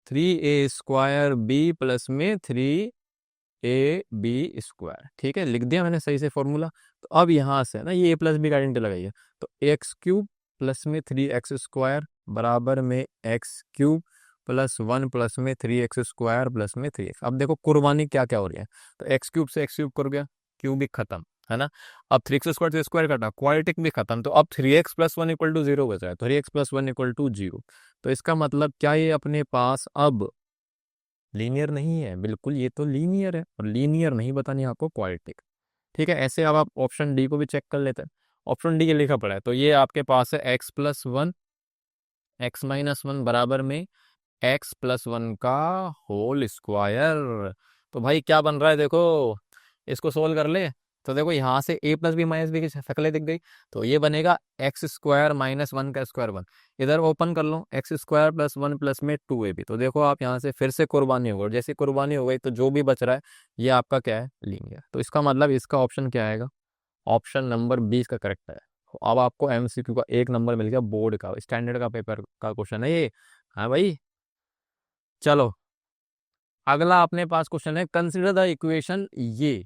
3a square B plus में 3ab स्क्वायर। ठीक है, लिख दिया मैंने सही से फॉर्मूला। तो अब यहाँ से ना ये ए प्लस बी का आइडेंटिटी लगाइए। तो एक्स क्यूब प्लस में 3x स्क्वायर बराबर में एक्स क्यूब प्लस 1 प्लस में 3x स्क्वायर प्लस में 3x। अब देखो कुर्बानी क्या क्या हो रही है। तो एक्स क्यूब से एक्स क्यूब कर गया, क्यूबिक खत्म, है ना। अब 3x स्क्वायर से स्क्वायर कटा, क्वाड्रेटिक भी खत्म। तो अब 3x प्लस 1 इक्वल टू 0 बचा है, 3x प्लस 1 इक्वल टू 0। तो इसका मतलब क्या ये अपने पास अब लीनियर नहीं है? बिल्कुल ये तो लीनियर है, और लीनियर नहीं बतानी आपको क्वाड्रेटिक। ठीक है, ऐसे अब आप ऑप्शन डी को भी चेक कर लेते हैं। ऑप्शन डी ये लिखा पड़ा है, तो ये आपके पास है एक्स प्लस 1 एक्स माइनस 1 बराबर में एक्स प्लस 1 का होल स्क्वायर। तो भाई क्या बन रहा है देखो, इसको सोल्व कर ले। तो देखो यहाँ से ए प्लस बी माइनस बी की शक्लें दिख गई, तो ये बनेगा एक्स स्क्वायर माइनस 1 का स्क्वायर 1। इधर ओपन कर लो, एक्स स्क्वायर प्लस 1 प्लस में 2ab। तो देखो आप यहाँ से फिर से कुर्बानी हो गई, जैसे कुर्बानी हो गई तो जो भी बच रहा है ये आपका क्या है? लीनियर। तो इसका मतलब इसका ऑप्शन क्या आएगा? ऑप्शन नंबर 20 का करेक्ट है। अब आपको एमसीक्यू का 1 नंबर मिल गया, बोर्ड का स्टैंडर्ड का पेपर का क्वेश्चन है ये। हाँ भाई, चलो अगला अपने पास क्वेश्चन है, कंसिडर द इक्वेशन ये।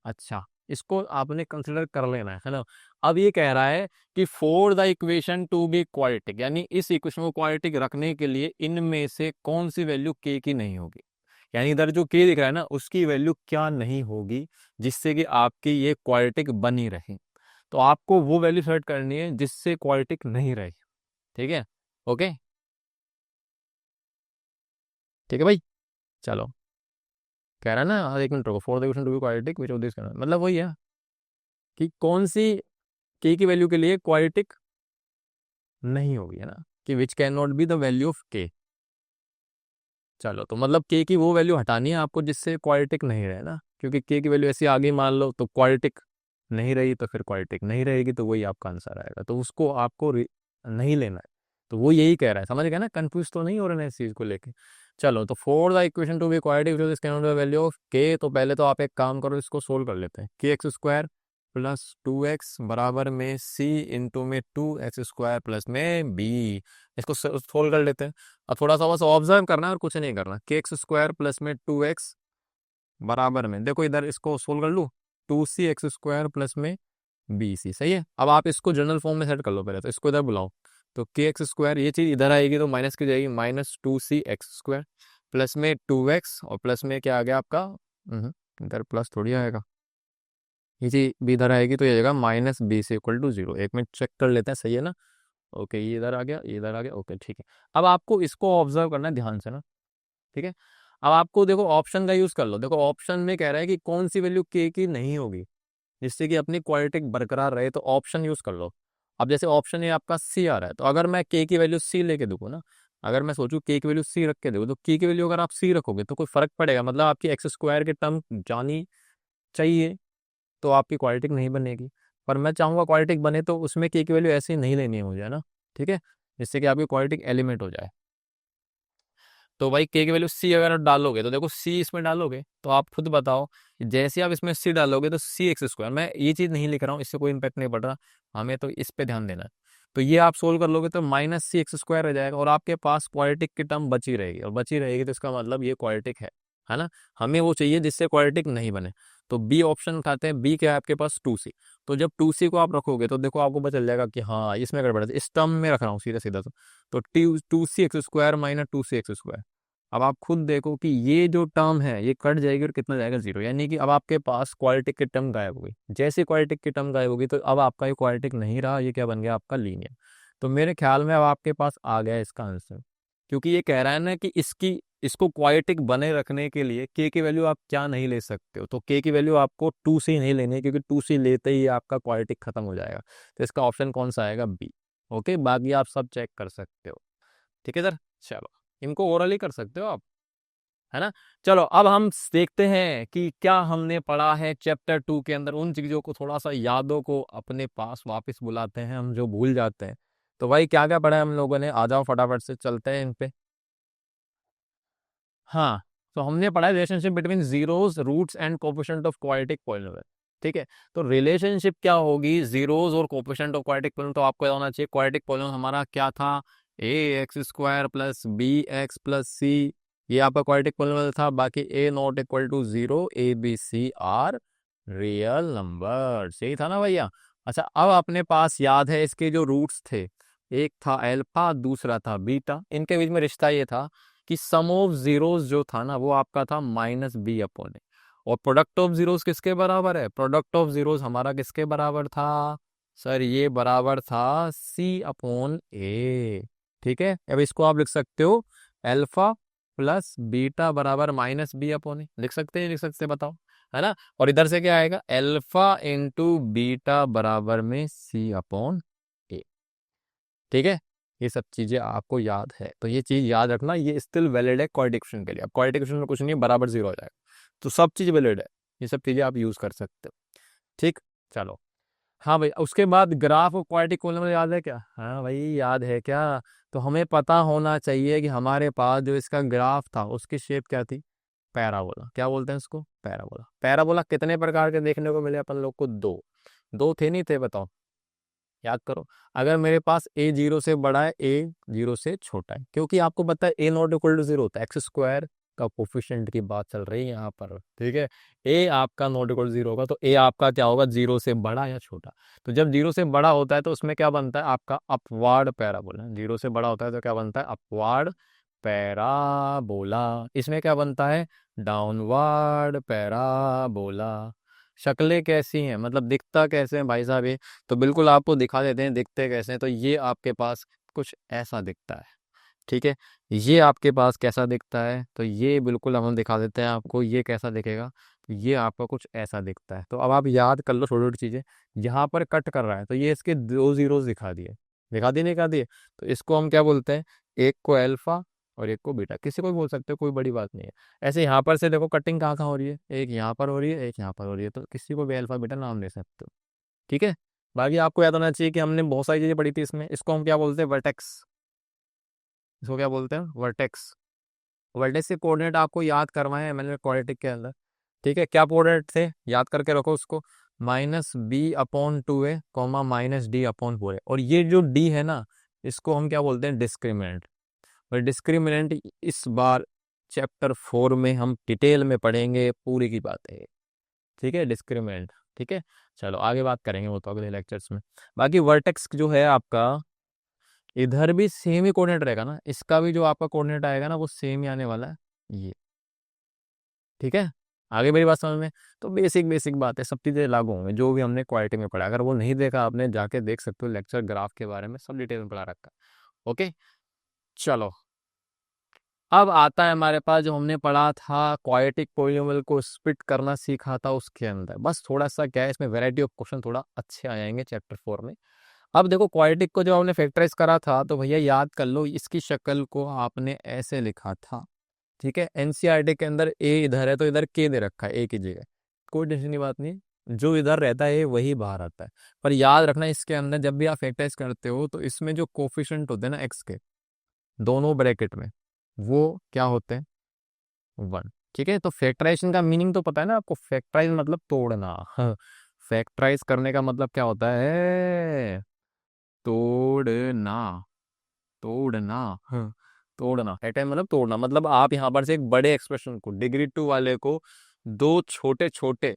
अच्छा, इसको आपने कंसिडर कर लेना है ना। अब ये कह रहा है कि for the equation to be quadratic, यानी इस इक्वेशन को क्वाड्रेटिक रखने के लिए इनमें से कौन सी वैल्यू k की नहीं होगी, यानी इधर जो k दिख रहा है ना उसकी वैल्यू क्या नहीं होगी, जिससे कि आपकी ये क्वाड्रेटिक बनी रहे। तो आपको वो वैल्यू सेलेक्ट करनी है जिससे क्वाड्रेटिक नहीं रहे। ठीक है, ओके, ठीक है भाई, चलो कह रहा है ना, एक मिनट रुको, for the equation to be quadratic which of this, मतलब वही है कि कौन सी के की वैल्यू के लिए क्वाड्रेटिक नहीं होगी, है ना, कि which can not be the value of के। चलो, तो मतलब के की वो वैल्यू हटानी है आपको जिससे क्वाड्रेटिक नहीं रहे ना, क्योंकि के की वैल्यू ऐसी आगे मान लो तो क्वाड्रेटिक नहीं रही, तो फिर क्वाड्रेटिक नहीं रहेगी, तो वही आपका आंसर आएगा, तो उसको आपको नहीं लेना है। तो वो यही कह रहा है, समझ गया ना, कंफ्यूज तो नहीं हो रहे हैं इस चीज को लेके। चलो, तो for the equation to be quadratic this can not be value of K, तो पहले तो आप एक काम करो, इसको सोल्व कर लेते हैं। के एक्स स्क्वायर प्लस 2x बराबर में सी इंटू में 2x² प्लस में बी, इसको सोल्व कर लेते हैं। अब थोड़ा सा बस ऑब्जर्व करना है और कुछ नहीं करना। के एक्स स्क्वायर प्लस में 2x बराबर में, देखो इधर इसको सोल्व कर लूँ, 2c x² प्लस में bc, सही है। अब आप इसको जनरल फॉर्म में सेट कर लो पहले, तो इसको इधर बुलाओ, तो के एक्स स्क्वायर ये चीज़ इधर आएगी तो माइनस की जाएगी, -2c x² प्लस में 2x और प्लस में क्या आ गया आपका, इधर प्लस थोड़ी आएगा, ये चीज़ भी इधर आएगी तो ये आएगा -b=0। एक मिनट चेक कर लेते हैं, सही है ना। ओके, ये इधर आ गया, ये इधर आ गया, ओके ठीक है। अब आपको इसको ऑब्जर्व करना है ध्यान से ना, ठीक है। अब आपको देखो ऑप्शन का यूज कर लो, देखो ऑप्शन में कह रहा है कि कौन सी वैल्यू के की नहीं होगी जिससे कि अपनी क्वाड्रेटिक बरकरार रहे, तो ऑप्शन यूज कर लो। अब जैसे ऑप्शन ये आपका सी आ रहा है, तो अगर मैं के की वैल्यू सी लेके देखूँ ना, अगर मैं सोचूं के की वैल्यू सी रख के देखो, तो के की वैल्यू अगर आप सी रखोगे तो कोई फर्क पड़ेगा, मतलब आपकी x² के टर्म जानी चाहिए, तो आपकी क्वाड्रेटिक नहीं बनेगी। पर मैं चाहूंगा क्वाड्रेटिक बने तो उसमें के की वैल्यू ऐसे नहीं लेनी है मुझे, है ना, ठीक है, जिससे कि आपकी क्वाड्रेटिक एलिमेंट हो जाए। तो भाई के की वैल्यू सी अगर आप डालोगे, तो देखो सी इसमें डालोगे तो आप खुद बताओ, जैसे आप इसमें सी डालोगे तो c x², मैं ये चीज़ नहीं लिख रहा हूँ, इससे कोई इंपैक्ट नहीं पड़ रहा, हमें तो इस पे ध्यान देना है। तो ये आप सोल्व कर लोगे तो -c x² रह जाएगा और आपके पास क्वाड्रेटिक की टर्म बची रहेगी, और बची रहेगी तो इसका मतलब ये क्वाड्रेटिक है ना। हमें वो चाहिए जिससे क्वाड्रेटिक नहीं बने, तो बी ऑप्शन उठाते हैं। बी क्या है आपके पास, 2c। तो जब 2c को आप रखोगे तो देखो आपको पता चल जाएगा कि हाँ इसमें गड़बड़ है, इस टर्म में रख रहा हूँ सीधा सीधा, तो 2c x² minus 2c x²। अब आप खुद देखो कि ये जो टर्म है ये कट जाएगी और कितना जाएगा, 0, यानी कि अब आपके पास क्वाड्रेटिक की टर्म गायब हो गई। जैसे क्वाड्रेटिक की टर्म गायब होगी तो अब आपका ये क्वाड्रेटिक नहीं रहा, ये क्या बन गया आपका, लीनियर। तो मेरे ख्याल में अब आपके पास आ गया इसका आंसर, क्योंकि ये कह रहा है ना कि इसको क्वाड्रेटिक बने रखने के लिए के की वैल्यू आप क्या नहीं ले सकते हो, तो के की वैल्यू आपको 2c ही नहीं लेनी है, क्योंकि 2c लेते ही आपका क्वाड्रेटिक खत्म हो जाएगा। तो इसका ऑप्शन कौन सा आएगा, बी। ओके, बाकी आप सब चेक कर सकते हो, ठीक है सर। चलो, इनको ओरली कर सकते हो आप, है ना। चलो, अब हम देखते हैं कि क्या हमने पढ़ा है चैप्टर 2 के अंदर, उन चीजों को थोड़ा सा यादों को अपने पास वापस बुलाते हैं हम जो भूल जाते हैं। तो भाई क्या क्या पढ़ा है हम लोगों ने, आ जाओ फटाफट से चलते हैं इन पे। हाँ, तो हमने पढ़ा है relationship between zeros, roots and coefficient of quadratic polynomial, ठीक है। तो रिलेशनशिप क्या होगी जीरोस और कोफिशिएंट ऑफ क्वाड्रेटिक पॉलिनोमियल, तो आपको याद होना चाहिए क्वाड्रेटिक पॉलिनोमियल हमारा क्या था, ax² plus bx plus c, ये आपका क्वाड्रेटिक पॉलिनोमियल था। बाकी a ≠ 0, a b c are real number, यही था ना भैया। अच्छा, अब अपने पास याद है इसके जो रूट्स थे, एक था अल्फा, दूसरा था बीटा, इनके बीच में रिश्ता ये था कि सम ऑफ जीरोस जो था ना वो आपका था -b/a, और प्रोडक्ट ऑफ जीरोस किसके बराबर है, प्रोडक्ट ऑफ जीरोस हमारा किसके बराबर था सर, ये बराबर था c/a, ठीक है। अब इसको आप लिख सकते हो अल्फा प्लस बीटा बराबर -b/a, लिख सकते हैं, लिख सकते हैं, बताओ, है ना। और इधर से क्या आएगा, अल्फा इंटू बीटा बराबर में c/a, ठीक है। ये सब चीजें आपको याद है, तो ये चीज याद रखना, ये स्टिल वैलिड है क्वाड्रेटिक के लिए। अब क्वाड्रेटिक में कुछ नहीं है, बराबर 0 हो जाएगा, तो सब चीज वैलिड है, ये सब चीजें आप यूज कर सकते हो, ठीक। चलो, हाँ भाई, उसके बाद ग्राफ ऑफ क्वाड्रेटिक पॉलिनोमियल याद है क्या, हाँ भाई याद है क्या। तो हमें पता होना चाहिए कि हमारे पास जो इसका ग्राफ था उसकी शेप क्या थी, पैराबोला, क्या बोलते हैं उसको, पैराबोला। पैराबोला कितने प्रकार के देखने को मिले अपन लोग को, दो, दो थे नहीं थे, बताओ, याद करो। अगर मेरे पास a 0 से बड़ा है, a 0 से छोटा है, क्योंकि आपको पता है a ≠ 0 होता है, x² का कोफिशिएंट की बात चल रही है यहाँ पर, ठीक है। a आपका ≠0 होगा तो a आपका क्या होगा, 0 से बड़ा या छोटा। तो जब 0 से बड़ा होता है तो उसमें क्या बनता है आपका अपवार्ड पैराबोला, 0 से बड़ा होता है तो क्या बनता है, अपवार्ड पैराबोला। इसमें क्या बनता है, डाउनवर्ड पैराबोला। शक्लें कैसी हैं, मतलब दिखता कैसे हैं भाई साहब ये, तो बिल्कुल आपको दिखा देते हैं दिखते कैसे हैं। तो ये आपके पास कुछ ऐसा दिखता है, ठीक है, ये आपके पास कैसा दिखता है, तो ये बिल्कुल हम दिखा देते हैं आपको, ये कैसा दिखेगा, तो ये आपका कुछ ऐसा दिखता है। तो अब आप याद कर लो छोटी छोटी चीज़ें, यहाँ पर कट कर रहा है तो ये इसके दो जीरोस दिखा दिए, दिखा दिए नहीं दिखा दिए, तो इसको हम क्या बोलते हैं, एक को अल्फा और एक को बीटा, किसी को भी बोल सकते हो, कोई बड़ी बात नहीं है। ऐसे यहाँ पर से देखो कटिंग कहाँ कहाँ हो रही है, एक यहाँ पर हो रही है, एक यहाँ पर हो रही है, तो किसी को भी अल्फा बीटा नाम दे सकते हो। ठीक है, बाकी आपको याद होना चाहिए कि हमने बहुत सारी चीज़ें पढ़ी थी इसमें, इसको हम क्या बोलते हैं, वर्टेक्स, इसको क्या बोलते हैं, वर्टेक्स। वर्टेक्स के कोऑर्डिनेट आपको याद करवाए हैं मैंने क्वाड्रेटिक के अंदर। ठीक है, क्या कोऑर्डिनेट थे, याद करके रखो उसको, -b/2a, -d/4a, और ये जो d है ना, इसको हम क्या बोलते हैं, डिस्क्रिमिनेंट। और डिस्क्रिमिनेंट इस बार चैप्टर 4 में हम डिटेल में पढ़ेंगे, पूरी की बात है। ठीक है, डिस्क्रिमिनेंट। ठीक है, चलो आगे बात करेंगे वो तो अगले लेक्चर्स में। बाकी वर्टेक्स जो है आपका, इधर भी सेम ही कोऑर्डिनेट रहेगा ना, इसका भी जो आपका कोऑर्डिनेट आएगा ना वो सेम ही आने वाला है ये। ठीक है, आगे मेरी बात समझ में, तो बेसिक बेसिक बात है, सब चीज़ें लागू होंगे जो भी हमने क्वालिटी में पढ़ा। अगर वो नहीं देखा आपने, जाके देख सकते हो, लेक्चर ग्राफ के बारे में सब डिटेल में पढ़ा रखा। ओके, चलो अब आता है हमारे पास जो हमने पढ़ा था, क्वाड्रेटिक पॉलिनोमियल को स्प्लिट करना सीखा था, उसके अंदर बस थोड़ा सा क्या है, इसमें वैरायटी ऑफ क्वेश्चन थोड़ा अच्छे आ जाएंगे चैप्टर 4 में। अब देखो क्वाड्रेटिक को जब हमने फैक्टराइज करा था, तो भैया याद कर लो, इसकी शक्ल को आपने ऐसे लिखा था। ठीक है, एनसीईआरटी के अंदर ए इधर है तो इधर के दे रखा है, ए की जगह, कोई टेंशन की बात नहीं, जो इधर रहता है वही बाहर आता है। पर याद रखना, इसके अंदर जब भी आप फैक्टराइज करते हो तो इसमें जो कोफिशिएंट होते हैं ना एक्स के, दोनों ब्रैकेट में, वो क्या होते हैं, 1। ठीक है, तो फैक्टराइजेशन का मीनिंग तो पता है ना आपको, फैक्टराइज मतलब तोड़ना। फैक्टराइज करने का मतलब क्या होता है, तोड़ना, तोड़ना। हाँ, तोड़ना, फैक्टराइज मतलब तोड़ना, मतलब आप यहाँ पर से एक बड़े एक्सप्रेशन को, डिग्री 2 वाले को दो छोटे छोटे,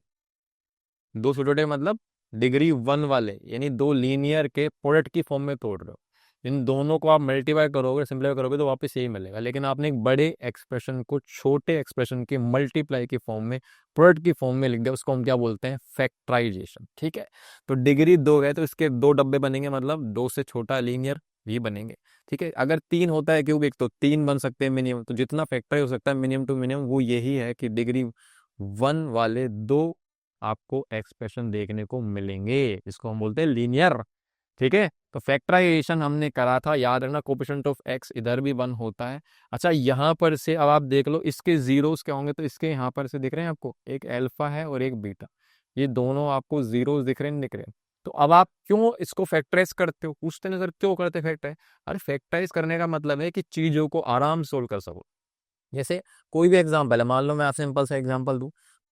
दो छोटे छोटे मतलब डिग्री 1 वाले, यानी दो लीनियर के प्रोडक्ट की फॉर्म में तोड़ रहे हो। इन दोनों को आप मल्टीप्लाई करोगे, सिंप्लीफाई करोगे तो वापस यही मिलेगा, लेकिन आपने एक बड़े एक्सप्रेशन को छोटे एक्सप्रेशन के मल्टीप्लाई की फॉर्म में, प्रोडक्ट की फॉर्म में लिख दिया, उसको हम क्या बोलते हैं, फैक्टराइजेशन। ठीक है, तो डिग्री 2 है तो इसके दो डब्बे बनेंगे, मतलब दो से छोटा लीनियर भी बनेंगे। ठीक है, अगर 3 होता है क्यूबिक तो 3 बन सकते हैं मिनिमम, तो जितना फैक्टराइज हो सकता है मिनिमम टू मिनिमम वो यही है कि डिग्री 1 वाले दो आपको एक्सप्रेशन देखने को मिलेंगे, इसको हम बोलते हैं लीनियर। ठीक है, तो फैक्टराइजेशन हमने करा था, याद रखना, कोफिशिएंट ऑफ एक्स इधर भी 1 होता है। अच्छा, यहाँ पर से अब आप देख लो इसके जीरोस क्या होंगे, तो इसके यहाँ पर से दिख रहे हैं आपको, एक अल्फा है और एक बीटा, ये दोनों आपको जीरोस दिख रहे हैं, दिख रहे हैं। तो अब आप क्यों इसको फैक्टराइज करते हो, पूछते नहीं सर क्यों करते फैक्टराइज, अरे फैक्टराइज करने का मतलब है कि चीजों को आराम सोल्व कर सको। जैसे कोई भी एग्जाम्पल है, मान लो मैं आपसे सिंपल सा एग्जाम्पल दूं,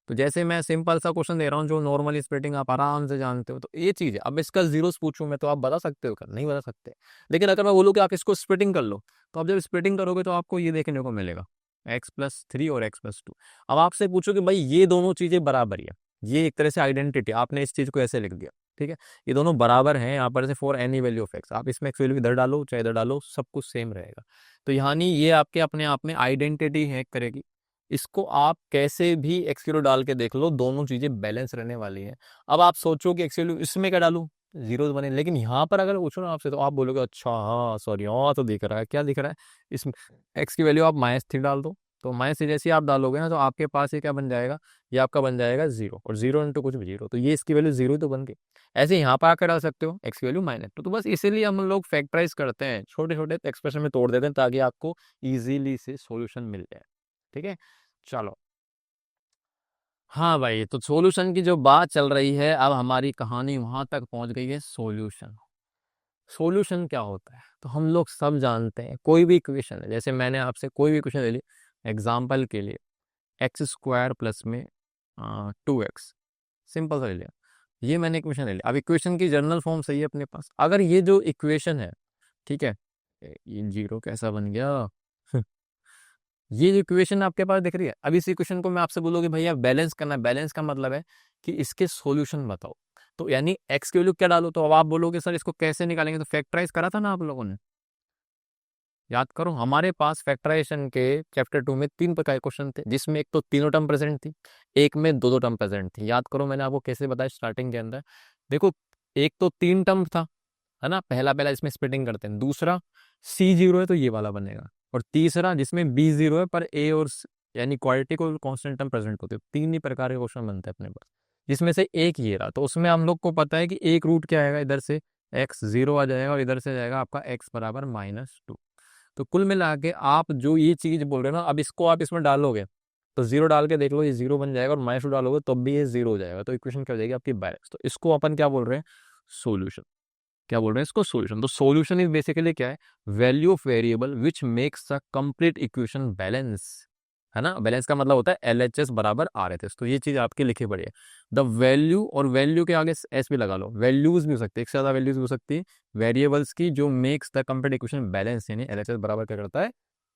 तो जैसे मैं सिंपल सा क्वेश्चन दे रहा हूँ जो नॉर्मली स्प्लिटिंग आप आराम से जानते हो, तो ये चीज़ है। अब इसका जीरोस पूछूं मैं तो आप बता सकते हो क्या, नहीं बता सकते। लेकिन अगर मैं बोलूँ कि आप इसको स्प्लिटिंग कर लो, तो आप जब स्प्लिटिंग करोगे तो आपको ये देखने को मिलेगा, x+3 और x+2। अब आपसे पूछो कि भाई ये दोनों चीज़ें बराबर ही है, ये एक तरह से आइडेंटिटी, आपने इस चीज़ को ऐसे लिख दिया। ठीक है, ये दोनों बराबर हैं, यहाँ पर से for any value of x, आप इसमें एक्स वैल्यू इधर डालो चाहे इधर डालो, सब कुछ सेम रहेगा। तो यानी ये आपके अपने आप में आइडेंटिटी है करेगी। इसको आप कैसे भी एक्स वैल्यू डाल के देख लो, दोनों चीजें बैलेंस रहने वाली हैं। अब आप सोचो कि एक्स वैल्यू इसमें क्या डालूं, जीरो बने, लेकिन यहाँ पर अगर पूछो ना आपसे तो आप बोलोगे अच्छा हाँ सॉरी, हाँ तो दिख रहा है, क्या दिख रहा है, इसमें एक्स की वैल्यू आप -3 डाल दो, तो -3 जैसे ही आप डालोगे ना तो आपके पास ये क्या बन जाएगा, ये आपका बन जाएगा 0, और 0 इंटू कुछ भी 0, तो ये इसकी वैल्यू 0 ही तो बन गई। ऐसे यहाँ पर आकर डाल सकते हो एक्स की वैल्यू -2, तो बस इसीलिए हम लोग फैक्टराइज करते हैं, छोटे छोटे एक्सप्रेशन में तोड़ देते हैं ताकि आपको इजीली से सॉल्यूशन मिल जाए। ठीक है, चलो हाँ भाई, तो सॉल्यूशन की जो बात चल रही है, अब हमारी कहानी वहां तक पहुंच गई है, सॉल्यूशन। सॉल्यूशन क्या होता है, तो हम लोग सब जानते हैं, कोई भी इक्वेशन है, जैसे मैंने आपसे कोई भी इक्वेशन ले ली एग्जाम्पल के लिए, x² प्लस में 2x, सिंपल सा ले लिया, ये मैंने इक्वेशन ले लिया। अब इक्वेशन की जनरल फॉर्म सही है अपने पास, अगर ये जो इक्वेशन है, ठीक है, ये जीरो कैसा बन गया, ये जो इक्वेशन आपके पास दिख रही है, अब इस इक्वेशन को मैं आपसे बोलूँगी भैया बैलेंस करना है, बैलेंस का मतलब है कि इसके सॉल्यूशन बताओ, तो यानी एक्स की वैल्यू क्या डालो, तो अब आप बोलोगे सर इसको कैसे निकालेंगे, तो फैक्टराइज करा था ना आप लोगों ने, याद करो, हमारे पास फैक्टराइजेशन के चैप्टर 2 में 3 प्रकार के क्वेश्चन थे, जिसमें एक तो तीनों टर्म प्रेजेंट थी, एक में दो दो टर्म प्रेजेंट थी। याद करो मैंने आपको कैसे बताया स्टार्टिंग के अंदर, देखो एक तो 3 टर्म था, है ना, पहला पहला इसमें स्प्लिटिंग करते हैं, दूसरा सी जीरो है तो ये वाला बनेगा, और तीसरा जिसमें बी जीरो है पर ए और यानी क्वालिटी को कांस्टेंट टर्म प्रेजेंट होते हैं। तीन ही प्रकार के क्वेश्चन बनते हैं अपने पास, जिसमें से एक ये रहा। तो उसमें हम लोग को पता है कि एक रूट क्या आएगा, इधर से एक्स जीरो आ जाएगा और इधर से जाएगा आपका एक्स बराबर -2। तो कुल मिला के आप जो ये चीज बोल रहे हो ना, अब इसको आप इसमें डालोगे तो जीरो डाल के देख लो, ये जीरो बन जाएगा, और -2 डालोगे तब भी ये जीरो हो जाएगा। तो इक्वेशन क्या हो जाएगी आपकी बैलेंस। तो इसको अपन क्या बोल रहे हैं, सोल्यूशन। क्या बोल रहे हैं इसको, सोल्यूशन। तो सोल्यूशन इज बेसिकली क्या है, value of variable which makes the complete equation balance, है ना। बैलेंस का मतलब होता है LHS बराबर RHS। तो ये चीज आपकी लिखी पड़ी है, द वैल्यू, और वैल्यू के आगे एस भी लगा लो, वैल्यूज भी हो सकती है, एक से ज्यादा वैल्यूज भी हो सकती है वेरिएबल्स की, जो makes the complete equation balance, यानी LHS बराबर क्या करता है,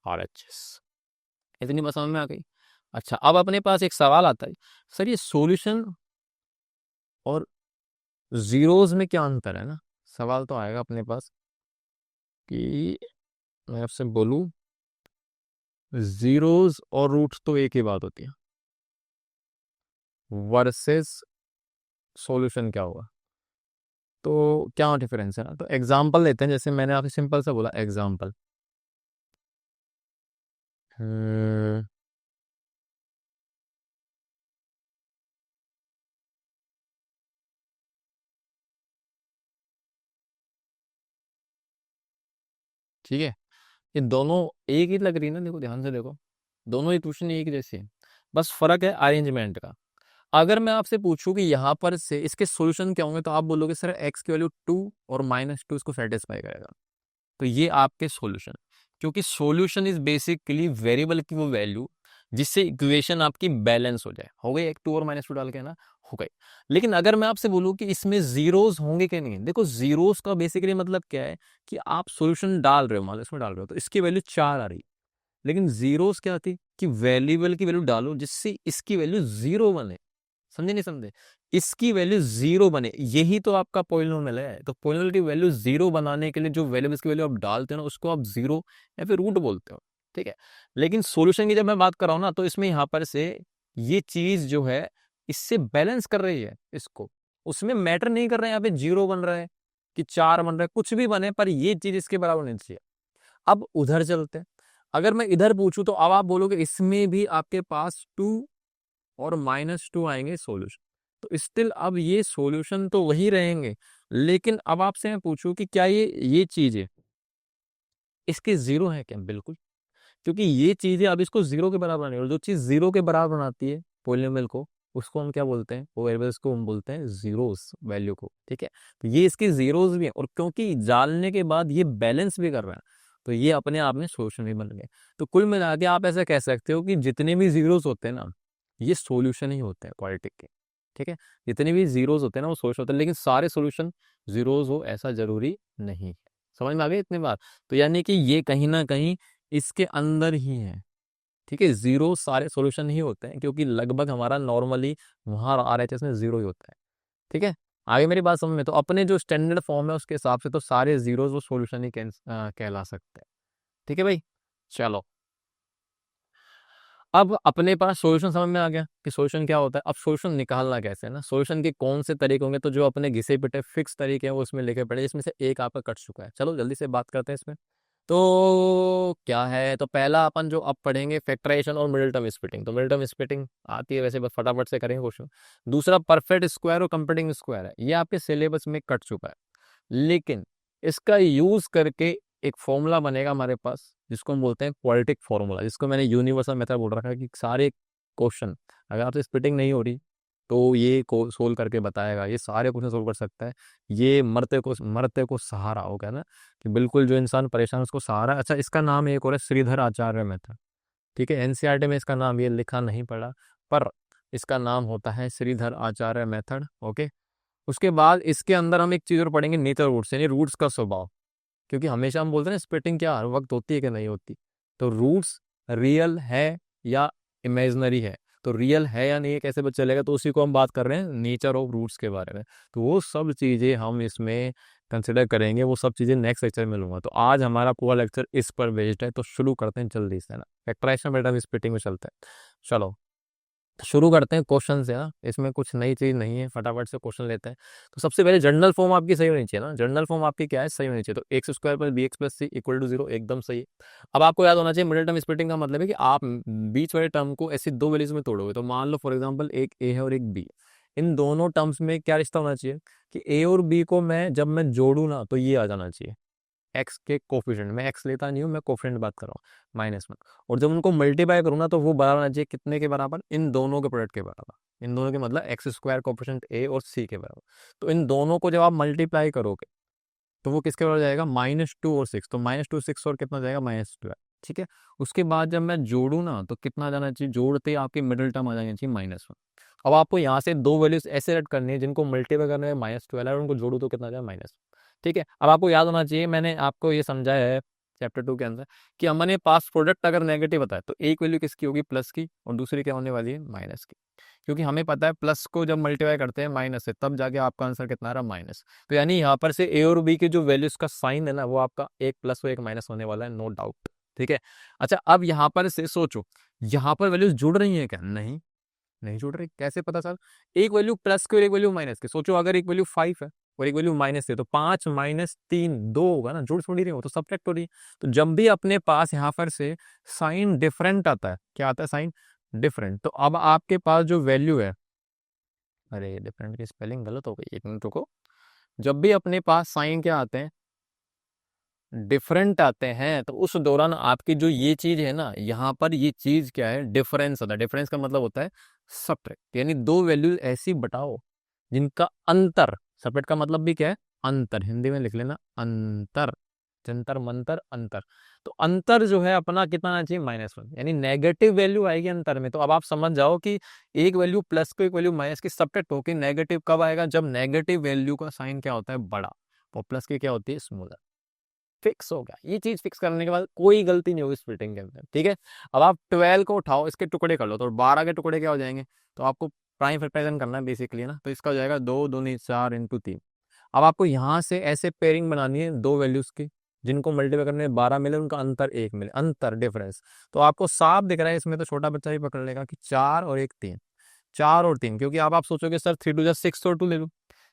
RHS। इतनी बात समझ में आ गई। अच्छा, अब अपने पास एक सवाल आता है, सर ये सॉल्यूशन और जीरोस में क्या अंतर है ना। सवाल तो आएगा अपने पास कि मैं आपसे बोलूं, जीरोस और रूट्स तो एक ही बात होती है, वर्सेस सॉल्यूशन क्या होगा। तो क्या डिफरेंस है ना, तो एग्जांपल लेते हैं। जैसे मैंने आपसे सिंपल सा बोला एग्जांपल, ठीक है। ये दोनों एक ही लग रही है ना, देखो ध्यान से देखो, दोनों इक्वेशन एक जैसी है, बस फर्क है अरेंजमेंट का। अगर मैं आपसे पूछूं कि यहाँ पर से इसके सॉल्यूशन क्या होंगे, तो आप बोलोगे सर एक्स की वैल्यू 2 और -2 इसको सेटिस्फाई करेगा। तो ये आपके सॉल्यूशन, क्योंकि सॉल्यूशन इज बेसिकली वेरिएबल की वो वैल्यू जिससे इक्वेशन आपकी बैलेंस हो जाए। हो गई, एक 2 और -2 डाल के ना, हो गई। लेकिन अगर मैं आपसे बोलूं कि इसमें जीरोस होंगे कि नहीं, देखो जीरोस का बेसिकली मतलब क्या है कि आप सॉल्यूशन डाल रहे हो, मान लो इसमें डाल रहे हो तो इसकी वैल्यू 4 आ रही, लेकिन जीरोस क्या आती कि वेरिएबल की वैल्यू डालो जिससे इसकी वैल्यू जीरो बने। समझे नहीं समझे, इसकी वैल्यू जीरो बने, यही तो आपका पॉलिनोमियल है। तो पॉलिनोमियल की वैल्यू जीरो बनाने के लिए जो वेरिएबल्स की वैल्यू आप डालते हो ना, उसको आप जीरो या फिर रूट बोलते हो, ठीक है। लेकिन सॉल्यूशन की जब मैं बात कर रहा हूं ना, तो इसमें यहां पर से ये चीज जो है इससे बैलेंस कर रही है इसको, उसमें मैटर नहीं कर रहा है यहाँ पे जीरो बन रहा है कि 4 बन रहा है, कुछ भी बने पर ये चीज इसके बराबर नहीं चाहिए। अब उधर चलते हैं, अगर मैं इधर पूछूं तो अब आप बोलोगे इसमें भी आपके पास 2 और -2 आएंगे सॉल्यूशन। तो स्टिल अब ये सॉल्यूशन तो वही रहेंगे, लेकिन अब आपसे मैं पूछूं कि क्या ये चीजें इसके जीरो है क्या, बिल्कुल। क्योंकि ये चीजें अब इसको जीरो के बराबर नहीं, और जो चीज जीरो के बराबर बनाती है पोलिनोमियल को, उसको हम क्या बोलते हैं, वो वेरिएबल्स को हम बोलते हैं जीरोस, वैल्यू को, ठीक है। तो ये इसके जीरोस भी हैं, और क्योंकि डालने के बाद ये बैलेंस भी कर रहा है, तो ये अपने आप में सॉल्यूशन भी बन गए। तो कुल मिला के आप ऐसा कह सकते हो कि जितने भी जीरोस होते हैं ना, ये सॉल्यूशन ही होते हैं क्वाड्रेटिक के, ठीक है। जितने भी जीरोस होते हैं ना, वो सॉल्यूशन होते हैं, लेकिन सारे सॉल्यूशन जीरोस हो ऐसा जरूरी नहीं है। समझ में आ गई इतनी बार। तो यानी कि ये कहीं ना कहीं इसके अंदर ही है, ठीक है। जीरो सारे सॉल्यूशन ही होते हैं, क्योंकि लगभग हमारा नॉर्मली वहां RHS में जीरो ही होता है, ठीक है। आगे मेरी बात समझ में, तो अपने जो स्टैंडर्ड फॉर्म है उसके हिसाब से तो सारे जीरोस वो सॉल्यूशन ही कहला सकते हैं, ठीक है भाई। चलो, अब अपने पास सॉल्यूशन समझ में आ गया कि सॉल्यूशन क्या होता है। अब सॉल्यूशन निकालना कैसे है ना, सॉल्यूशन के कौन से तरीके होंगे, तो जो अपने घिसे पिटे फिक्स तरीके हैं वो उसमें लिखे पड़े, इसमें से एक आपका कट चुका है। चलो जल्दी से बात करते हैं इसमें। तो क्या है, तो पहला अपन जो अब पढ़ेंगे फैक्टराइजेशन और मिडिल टर्म स्प्लिटिंग। तो मिडिल टर्म स्प्लिटिंग आती है वैसे, बस फटाफट से करेंगे क्वेश्चन। दूसरा परफेक्ट स्क्वायर और कंप्लीटिंग स्क्वायर है, ये आपके सिलेबस में कट चुका है, लेकिन इसका यूज करके एक फॉर्मूला बनेगा हमारे पास जिसको हम बोलते हैं क्वाड्रेटिक फॉर्मूला, जिसको मैंने यूनिवर्सल मेथड बोल रखा है कि सारे क्वेश्चन अगर आपसे स्प्लिटिंग नहीं हो रही तो ये को सोल्व करके बताएगा, ये सारे क्वेश्चन सोल्व कर सकता है। ये मरते को सहारा हो गया ना, कि बिल्कुल जो इंसान परेशान है, उसको सहारा। अच्छा, इसका नाम एक और है श्रीधर आचार्य मेथड, ठीक है। एनसीईआरटी में इसका नाम ये लिखा नहीं पड़ा, पर इसका नाम होता है श्रीधर आचार्य मेथड, ओके। उसके बाद इसके अंदर हम एक चीज और पढ़ेंगे, नेचर रूट्स, यानी रूट्स का स्वभाव। क्योंकि हमेशा हम बोलते हैं ना स्प्लिटिंग क्या हर वक्त होती है कि नहीं होती, तो रूट्स रियल है या इमेजिनरी है, तो रियल है या नहीं है कैसे पता चलेगा, तो उसी को हम बात कर रहे हैं नेचर ऑफ रूट्स के बारे में। तो वो सब चीज़ें हम इसमें कंसिडर करेंगे, वो सब चीज़ें नेक्स्ट लेक्चर में लूंगा। तो आज हमारा पूरा लेक्चर इस पर बेस्ड है, तो शुरू करते हैं जल्दी से, है ना। फैक्टराइजेशन बेटा स्प्लिटिंग में चलते हैं, चलो। तो शुरू करते हैं क्वेश्चन से। हाँ, इसमें कुछ नई चीज नहीं है, फटाफट से क्वेश्चन लेते हैं। तो सबसे पहले जनरल फॉर्म आपकी सही होनी चाहिए ना। जनरल फॉर्म आपकी क्या है, सही होनी चाहिए। तो X square plus B X plus C equal to 0 एकदम सही है। अब आपको याद होना चाहिए मिडिल टर्म स्प्लिटिंग का मतलब है कि आप बीच वाले टर्म को ऐसी दो वैल्यूज में तोड़ोगे। तो मान लो फॉर एग्जाम्पल एक ए है और एक बी, इन दोनों टर्म्स में क्या रिश्ता होना चाहिए कि ए और बी को मैं जब मैं जोड़ू ना तो ये आ जाना चाहिए एक्स के कोफिशिएंट। मैं एक्स लेता नहीं हूँ, मैं कोफिशिएंट बात कर रहा हूँ, -1। और जब उनको मल्टीप्लाई करूँ ना तो वो बराबर आना चाहिए कितने के बराबर, इन दोनों के प्रोडक्ट के बराबर। इन दोनों के मतलब एक्स स्क्वायर कोफिशिएंट ए और सी के बराबर। तो इन दोनों को जब आप मल्टीप्लाई करोगे तो वो किसके बराबर जाएगा, -2 और 6। तो -2 6 और कितना जाएगा, -12। ठीक है। उसके बाद जब मैं जोड़ू ना तो कितना जाना चाहिए, जोड़ते ही आपकी मिडिल टर्म आ जानी चाहिए -1। अब आपको यहाँ से दो वैल्यूज ऐसे रेड करनी है जिनको मल्टीप्लाई करने में -12 है, और उनको जोड़ू तो कितना जाए, -। ठीक है। अब आपको याद होना चाहिए, मैंने आपको ये समझाया है चैप्टर 2 के अंदर कि हमने पास प्रोडक्ट अगर नेगेटिव बताया तो एक वैल्यू किसकी होगी, प्लस की, और दूसरी क्या होने वाली है, माइनस की। क्योंकि हमें पता है प्लस को जब मल्टीप्लाई करते हैं माइनस से तब जाके आपका आंसर कितना आ रहा, माइनस। तो यानी यहाँ पर से ए और बी के जो वैल्यूज का साइन है ना वो आपका एक प्लस और एक माइनस होने वाला है, नो डाउट। ठीक है। अच्छा, अब यहाँ पर से सोचो, यहाँ पर वैल्यूज जुड़ रही है क्या, नहीं, नहीं जुड़ रही। कैसे पता सर, एक वैल्यू प्लस की और एक वैल्यू माइनस की। सोचो अगर एक वैल्यू 5 है और एक वैल्यू माइनस है तो 5 - 3 2 होगा ना, जुड़ थोड़ी रही हो, तो सब्ट्रैक्ट हो रही है। तो जब भी अपने पास यहाँ पर से साइन डिफरेंट आता है, क्या आता है, साइन डिफरेंट, तो अब आपके पास जो वैल्यू है, अरे डिफरेंट की स्पेलिंग गलत हो गई, एक मिनट रुको। जब भी अपने पास साइन क्या आते हैं, डिफरेंट आते हैं, तो उस दौरान आपकी जो ये चीज है ना, यहाँ पर ये चीज क्या है, डिफरेंस होता है। डिफरेंस का मतलब होता है सब्ट्रैक्ट, यानी दो वैल्यू ऐसी बताओ जिनका अंतर, सब्ट्रैक्ट का मतलब भी क्या है, अंतर। हिंदी में लिख लेना अंतर, जंतर मंतर अंतर। तो अंतर जो है अपना कितना आना चाहिए, -1, यानी नेगेटिव वैल्यू आएगी अंतर में। तो अब आप समझ जाओ कि एक वैल्यू प्लस को एक वैल्यू माइनस की सब्ट्रैक्ट होकर नेगेटिव कब आएगा, जब नेगेटिव वैल्यू का साइन क्या होता है, बड़ा, और प्लस की क्या होती है, स्मॉलर। फिक्स हो गया। ये चीज फिक्स करने के बाद कोई गलती नहीं होगी स्प्लिटिंग के अंदर। ठीक है। अब आप 12 को उठाओ, इसके टुकड़े कर लो, तो 12 के टुकड़े क्या हो जाएंगे, तो आपको प्राइम फैक्टराइजेशन करना है बेसिकली ना। तो इसका हो जाएगा 2 दूनी 4 × 3। अब आपको यहाँ से ऐसे पेयरिंग बनानी है दो वैल्यूज की जिनको मल्टीप्लाई करने में 12 मिले, उनका अंतर 1 मिले, अंतर डिफरेंस। तो आपको साफ दिख रहा है इसमें, तो छोटा बच्चा भी पकड़ लेगा कि 4 और 1 3, 4 और 3। क्योंकि अब आप सोचोगे सर 3 2 6 और 2 ले लो,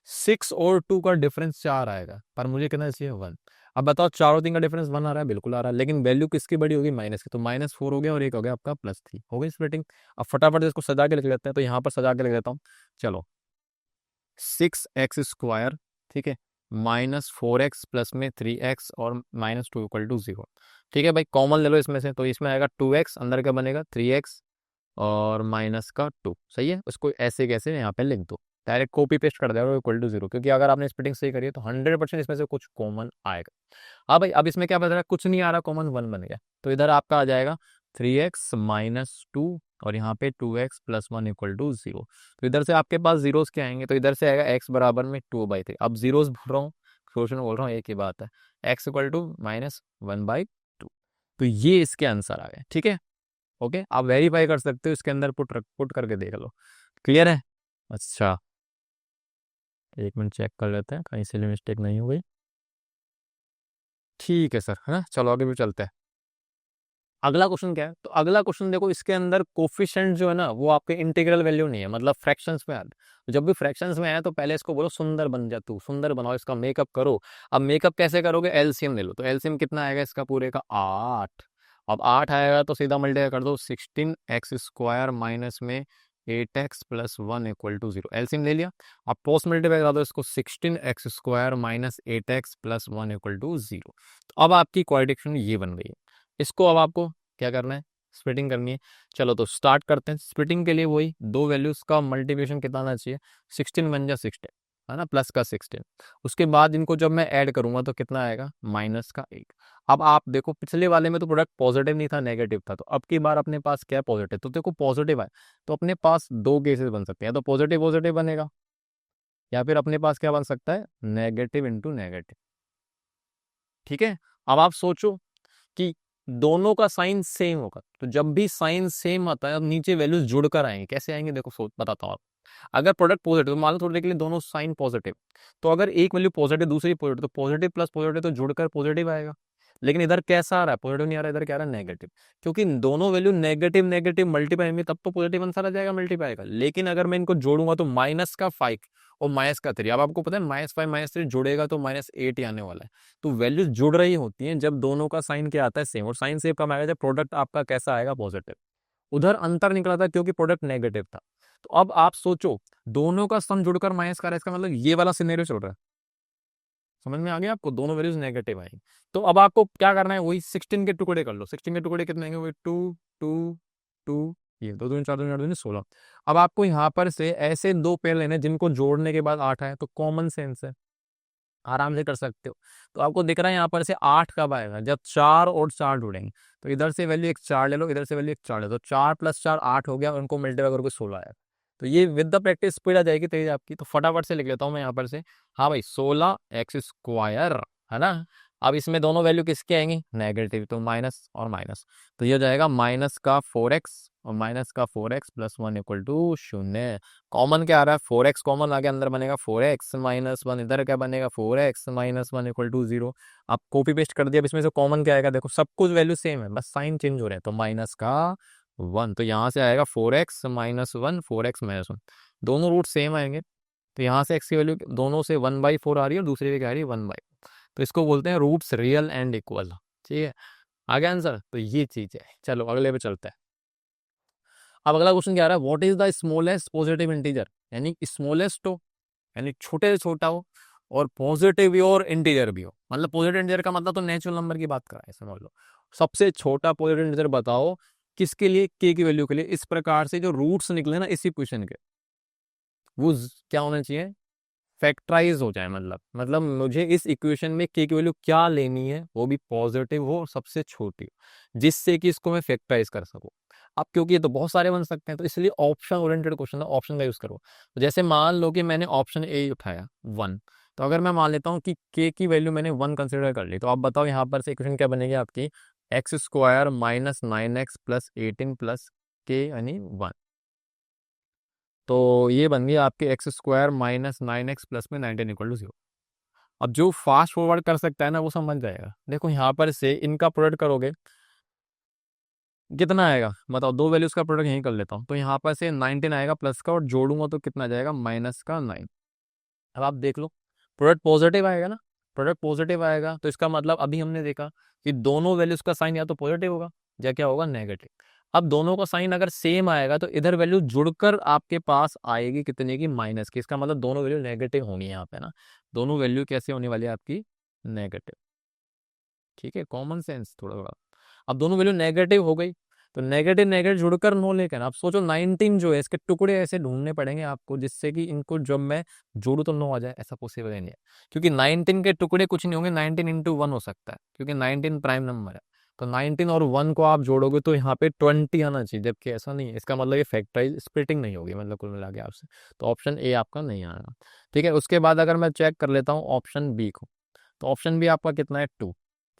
6 और 2 का डिफरेंस 4 आएगा, पर मुझे कितना चाहिए, 1। अब बताओ 4 और 3 का डिफरेंस 1 आ रहा है, बिल्कुल आ रहा है, लेकिन वैल्यू किसकी बड़ी होगी, माइनस की। तो -4 हो गया और एक हो गया आपका +3, हो गई स्प्लिटिंग। अब फटाफट से इसको सजा के लिख लेते हैं। तो यहाँ पर सजा के लिख लेता हूँ, चलो 6x², ठीक है, -4x प्लस में 3x और -2 = 0। ठीक है भाई, कॉमन ले लो इसमें से, तो इसमें आएगा 2x, अंदर का बनेगा 3x और माइनस का 2। सही है, उसको ऐसे कैसे यहाँ पे लिख दो, डायरेक्ट कॉपी पेस्ट कर दे और =0, क्योंकि अगर आपने स्प्लिटिंग सही करी है तो 100% इसमें से कुछ कॉमन आएगा। हाँ भाई, अब इसमें क्या बता रहा है, कुछ नहीं आ रहा, कॉमन 1 बन गया। तो इधर आपका आ जाएगा 3x - 2 और यहाँ पे 2x + 1 = 0। तो इधर से आपके पास जीरोस क्या आएंगे, तो इधर से आएगा x बराबर में 2/3। अब जीरोस बोल रहा हूँ, क्वेश्चन बोल रहा हूँ, एक ही बात है, x = -1/2। तो ये इसके आंसर आ गए। ठीक है, ओके, आप वेरीफाई कर सकते हो, इसके अंदर पुट करके देख लो। क्लियर है। अच्छा, एक मिनट चेक कर लेते हैं कहीं से मिस्टेक नहीं हो गई। ठीक है सर, है ना, चलो आगे भी चलते हैं। अगला क्वेश्चन क्या है, तो अगला क्वेश्चन देखो, इसके अंदर कोफिशिएंट जो है ना वो आपके इंटीग्रल वैल्यू नहीं है, मतलब फ्रैक्शंस में आते। तो जब भी फ्रैक्शंस में आए तो पहले इसको बोलो सुंदर बन जा तू, सुंदर बनाओ, इसका मेकअप करो। अब मेकअप कैसे करोगे, एलसीएम ले लो। तो एलसीएम कितना आएगा इसका, पूरे का 8। अब 8 आएगा तो सीधा मल्टीप्लाई कर दो, 16x² माइनस में 8x + 1 = 0। एलसीएम ले लिया। अब पोस्ट मल्टीप्लाई करा दो इसको, 16x² माइनस 8x + 1 = 0। तो अब आपकी क्वाड्रेटिक ये बन गई है। इसको अब आपको क्या करना है, स्प्लिटिंग करनी है। चलो तो स्टार्ट करते हैं। स्प्लिटिंग के लिए वही दो वैल्यूज का मल्टीप्लिकेशन कितना आना चाहिए, 16 बन जा 16, है ना, प्लस का 16। उसके बाद इनको जब मैं ऐड करूंगा तो कितना आएगा, -1। अब आप देखो पिछले वाले में तो प्रोडक्ट पॉजिटिव नहीं था, नेगेटिव था, तो अब की बार अपने पास क्या है, पॉजिटिव। तो देखो पॉजिटिव आए तो अपने पास दो केसेस बन सकते हैं, तो पॉजिटिव पॉजिटिव बनेगा, या फिर अपने पास क्या बन सकता है, नेगेटिव इंटू नेगेटिव। ठीक है। अब आप सोचो कि दोनों का साइन सेम होगा, तो जब भी साइन सेम आता है अब नीचे वैल्यूज जुड़कर आएंगे। कैसे आएंगे, देखो सोच बताता हूँ आप। अगर प्रोडक्ट पॉजिटिव, तो मान लो थोड़ी देर के लिए दोनों साइन पॉजिटिव, तो अगर एक वैल्यू पॉजिटिव दूसरी पॉजिटिव, तो पॉजिटिव प्लस पॉजिटिव तो जुड़कर पॉजिटिव आएगा। लेकिन इधर कैसा आ रहा है, पॉजिटिव नहीं आ रहा, इधर क्या आ रहा है, नेगेटिव। क्योंकि दोनों वैल्यू नेगेटिव नेगेटिव मल्टीप्लाई होंगे तब तो पॉजिटिव आंसर आ जाएगा मल्टीप्लाई का। लेकिन अगर मैं इनको जोड़ूंगा तो माइनस का 5 और माइनस का 3, अब आपको पता है -5 -3 जुड़ेगा तो -8 ही आने वाला है। तो वैल्यू जुड़ रही होती है जब दोनों का साइन क्या आता है, सेम। और साइन सेम कब आएगा, जब प्रोडक्ट आपका कैसा आएगा, पॉजिटिव। उधर अंतर निकला था क्योंकि प्रोडक्ट नेगेटिव था। तो अब आप सोचो, दोनों का सम जुड़कर माइनस का रहा है, इसका मतलब ये वाला सिनेरियो चल रहा है। समझ में आ गया आपको, दोनों वैल्यूज नेगेटिव आएंगी। तो अब आपको क्या करना है, वही 16 के टुकड़े कर लो। 16 के टुकड़े कितने आएंगे, वही 2 2 2, ये 2 2 4 2 4 2 16। अब आपको यहाँ पर से ऐसे दो पेयर लेने जिनको जोड़ने के बाद 8 आए, तो कॉमन सेंस है, आराम से कर सकते हो। तो आपको दिख रहा है यहाँ पर से 8 कब आएगा, जब 4 और 4 जुड़ेंगे। तो इधर से वैल्यू एक 4 ले लो, इधर से वैल्यू एक 4 ले लो, तो 4 + 4 8 हो गया, और उनको मल्टीप्लाई करके 16 आएगा। तो ये विद द प्रैक्टिस स्पीड आ जाएगी तेज आपकी। तो फटाफट से लिख लेता हूँ मैं यहाँ पर से। हाँ भाई, 16x², है ना। अब इसमें दोनों वैल्यू किसकी आएंगी, नेगेटिव, तो माइनस और माइनस। तो ये हो जाएगा माइनस का 4x और माइनस का 4x + 1 = 0। कॉमन क्या आ रहा है, 4x कॉमन आ गया, अंदर बनेगा 4x - 1, इधर क्या बनेगा 4x - 1 = 0। आप कॉपी पेस्ट कर दिया, अब इसमें से कॉमन क्या आएगा, देखो सब कुछ वैल्यू सेम है, बस साइन चेंज हो रहे हैं। तो माइनस का 1, तो यहाँ से आएगा 4x - 1, 4x - 1, दोनों रूट सेम आएंगे। तो यहाँ से x की वैल्यू दोनों से 1/4 आ रही है और दूसरी भी क्या आ रही है, 1/4। तो इसको बोलते हैं रूट्स रियल एंड इक्वल। ठीक है, आ गया आंसर। तो ये चीज है। चलो अगले पे चलते हैं। अब अगला क्वेश्चन क्या आ रहा है, what is the smallest positive integer, यानी स्मॉलेस्ट हो यानी छोटे से छोटा हो, और पॉजिटिव भी हो और इंटीजर भी हो। मतलब पॉजिटिव इंटीजर का मतलब तो नेचुरल नंबर की बात कर रहा है, समझ लो। सबसे छोटा पॉजिटिव इंटीजर बताओ किसके लिए, के की वैल्यू के लिए। इस प्रकार से जो रूट्स निकले ना इस इक्वेशन के, वो क्या होना चाहिए, फैक्टराइज हो जाए। मतलब मुझे इस इक्वेशन में के की वैल्यू क्या लेनी है, वो भी पॉजिटिव हो और सबसे छोटी हो, जिससे कि इसको मैं फैक्टराइज कर सकूं। अब क्योंकि ये तो बहुत सारे बन सकते हैं, तो इसलिए ऑप्शन ओरिएंटेड क्वेश्चन है, ऑप्शन का यूज करो। तो जैसे मान लो कि मैंने ऑप्शन ए उठाया 1, तो अगर मैं मान लेता हूँ कि के की वैल्यू मैंने 1 कंसिडर कर ली, तो आप बताओ यहाँ पर से इक्वेशन क्या बनेगी आपकी, x² - 9x + 18 + k यानी 1। तो ये बन गई आपकी x² - 9x + में 19 = 0। अब जो फास्ट फॉरवर्ड कर सकता है ना वो समझ जाएगा। देखो यहाँ पर से इनका प्रोडक्ट करोगे कितना आएगा, बताओ। दो वैल्यूज का प्रोडक्ट यहीं कर लेता हूँ। तो यहाँ पर से 19 आएगा प्लस का, और जोड़ूंगा तो कितना आ जाएगा, माइनस का 9। अब आप देख लो, प्रोडक्ट पॉजिटिव आएगा ना, प्रोडक्ट पॉजिटिव आएगा, तो इसका मतलब अभी हमने देखा कि दोनों वैल्यूज का साइन या तो पॉजिटिव होगा या क्या होगा, नेगेटिव। अब दोनों का साइन अगर सेम आएगा तो इधर वैल्यू जुड़कर आपके पास आएगी कितने की, माइनस की। इसका मतलब दोनों वैल्यू नेगेटिव होंगी यहाँ पे ना। दोनों वैल्यू कैसे होने वाली है आपकी, नेगेटिव। ठीक है, कॉमन सेंस थोड़ा थोड़ा। अब दोनों वैल्यू नेगेटिव हो गई, तो नेगेटिव नेगेटिव जुड़कर नो लेकर, आप सोचो 19 जो है इसके टुकड़े ऐसे ढूंढने पड़ेंगे आपको जिससे कि इनको जब मैं जोड़ू तो नो आ जाए। ऐसा पॉसिबल नहीं है, क्योंकि 19 के टुकड़े कुछ नहीं होंगे, 19 × 1 हो सकता है, क्योंकि 19 प्राइम नंबर है। तो 19 और 1 को आप जोड़ोगे तो यहाँ पे 20 आना चाहिए, जबकि ऐसा नहीं है। इसका मतलब ये फैक्टराइज स्प्लिटिंग नहीं होगी, मतलब कुल मिला के आपसे। तो ऑप्शन ए आपका नहीं आएगा। ठीक है, उसके बाद अगर मैं चेक कर लेता हूँ ऑप्शन बी को, तो ऑप्शन बी आपका कितना है, 2।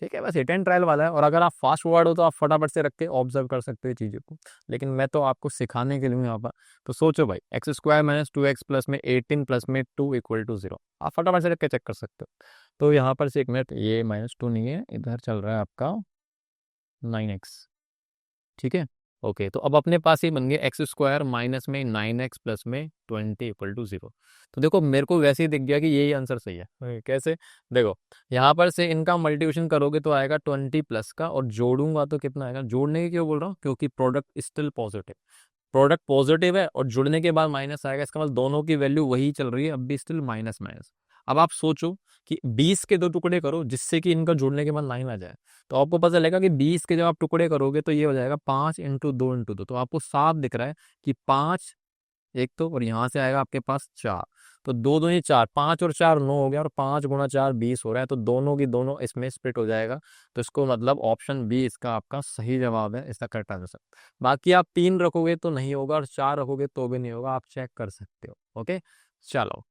ठीक है, बस हिट एंड ट्रायल वाला है। और अगर आप फास्ट फॉरवर्ड हो तो आप फटाफट से रख के ऑब्जर्व कर सकते हो चीज़ों को, लेकिन मैं तो आपको सिखाने के लिए हूँ यहाँ पर। तो सोचो भाई, x² - 2x + में 18 + में 2 = 0, आप फटाफट से रख के चेक कर सकते हो। तो यहाँ पर से एक मिनट, ये -2 नहीं है, इधर चल रहा है आपका 9x। ठीक है, ओके। तो अब अपने पास ही बन गया x² माइनस में 9x + में 20 = 0। तो देखो मेरे को वैसे ही दिख गया कि यही आंसर सही है। कैसे, देखो यहाँ पर से इनका मल्टीप्लिकेशन करोगे तो आएगा 20 प्लस का, और जोड़ूंगा तो कितना आएगा। जोड़ने की क्यों बोल रहा हूँ, क्योंकि product still positive, product positive है और जुड़ने के बाद माइनस आएगा। इसका मतलब दोनों की वैल्यू वही चल रही है, अब भी स्टिल माइनस माइनस। अब आप सोचो कि 20 के 2 टुकड़े करो जिससे कि इनका जुड़ने के बाद 9 आ जाए। तो आपको पता चलेगा कि 20 के जब आप टुकड़े करोगे तो ये हो जाएगा 5 × 2 × 2। तो आपको साफ दिख रहा है कि 5 एक तो, और यहाँ से आएगा आपके पास 4। तो 2 2 4, 5 और 4 9 हो गया, और 5 × 4 20 हो रहा है। तो दोनों की दोनों इसमें स्प्लिट हो जाएगा। तो इसको मतलब ऑप्शन बी इसका आपका सही जवाब है, इसका करेक्ट आंसर। बाकी आप 3 रखोगे तो नहीं होगा, और 4 रखोगे तो भी नहीं होगा, आप चेक कर सकते हो। ओके, चलो।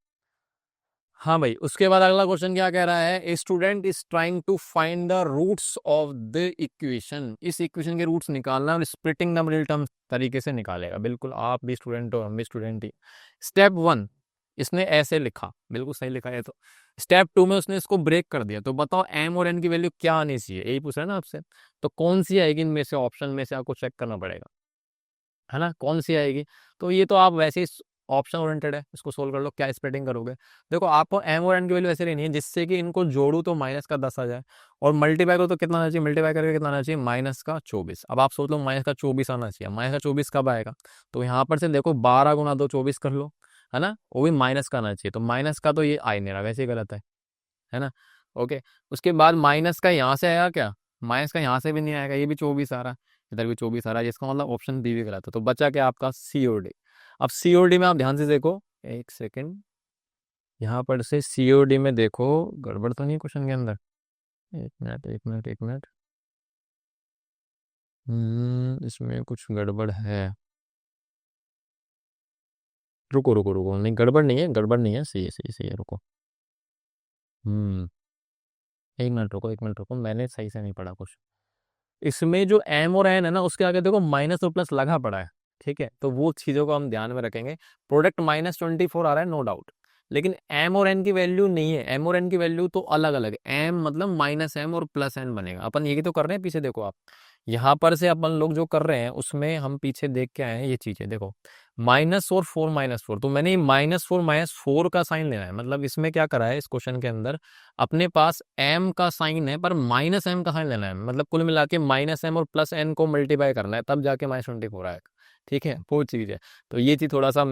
हाँ भाई, उसके बाद अगला क्वेश्चन क्या कह रहा है, A student is trying to find the roots of the equation. इस इक्वेशन के रूट्स निकालना, और स्प्लिटिंग द मिडिल टर्म तरीके से निकालेगा। बिल्कुल, आप भी स्टूडेंट हो, हम भी स्टूडेंट ही। स्टेप 1, इसने ऐसे लिखा, बिल्कुल सही लिखा है। तो स्टेप 2 में उसने इसको ब्रेक कर दिया। तो बताओ m और n की वैल्यू क्या आनी चाहिए, यही पूछ रहा है ना आपसे। तो कौन सी आएगी इनमें से, ऑप्शन में से आपको चेक करना पड़ेगा, है ना, कौन सी आएगी। तो ये तो आप वैसे ही ऑप्शन ओरिएंटेड है, इसको सोल्व कर लो, क्या स्प्लिटिंग करोगे। देखो आपको m और n की वैल्यू ऐसे लेनी है जिससे कि इनको जोड़ू तो माइनस का 10 आ जाए, और मल्टीप्लाई करो तो कितना आना चाहिए, मल्टीप्लाई करके कितना आना चाहिए, माइनस का 24। अब आप सोच लो माइनस का 24 आना चाहिए, माइनस का 24 कब आएगा। तो यहाँ पर से देखो 12 गुना 2 24 कर लो, है ना, वो भी माइनस का आना चाहिए। तो माइनस का तो ये आ ही नहीं रहा, वैसे ही गलत है ना। ओके, उसके बाद माइनस का यहाँ से आएगा क्या, माइनस का यहाँ से भी नहीं आएगा, ये भी 24 आ रहा है, इधर भी 24 आ रहा है, जिसका मतलब ऑप्शन बी भी गलत है। तो बचा क्या आपका सी और डी। अब सी और डी में आप ध्यान से देखो, एक सेकेंड, यहाँ पर से सी और डी में देखो, गड़बड़ तो नहीं क्वेश्चन के अंदर। एक मिनट एक मिनट एक मिनट, इसमें कुछ गड़बड़ है। रुको रुको रुको, नहीं गड़बड़ नहीं है, गड़बड़ नहीं है, सही है सही है सही है, रुको। हम्म एक मिनट रुको, मैंने सही से नहीं पढ़ा कुछ। इसमें जो एम और एन है ना, उसके आगे देखो माइनस और प्लस लगा पड़ा है, ठीक है, तो वो चीजों को हम ध्यान में रखेंगे। प्रोडक्ट -24 आ रहा है, नो डाउट, लेकिन एम और एन की वैल्यू नहीं है, एम और एन की वैल्यू तो अलग अलग है। एम मतलब -m और +n बनेगा। अपन ये तो कर रहे हैं, पीछे देखो आप, यहाँ पर से अपन लोग जो कर रहे हैं उसमें हम पीछे देख के आए हैं, ये चीजें देखो, माइनस और 4 -4, तो मैंने -4 -4 का साइन लेना है। मतलब इसमें क्या करा है, इस क्वेश्चन के अंदर अपने पास m का साइन है पर -m का साइन लेना है, मतलब कुल मिला के -m और +n को मल्टीप्लाई करना है, तब जाके -24 आएगा, ठीक है, वो चीज़ है। तो ये चीज़ थोड़ा सा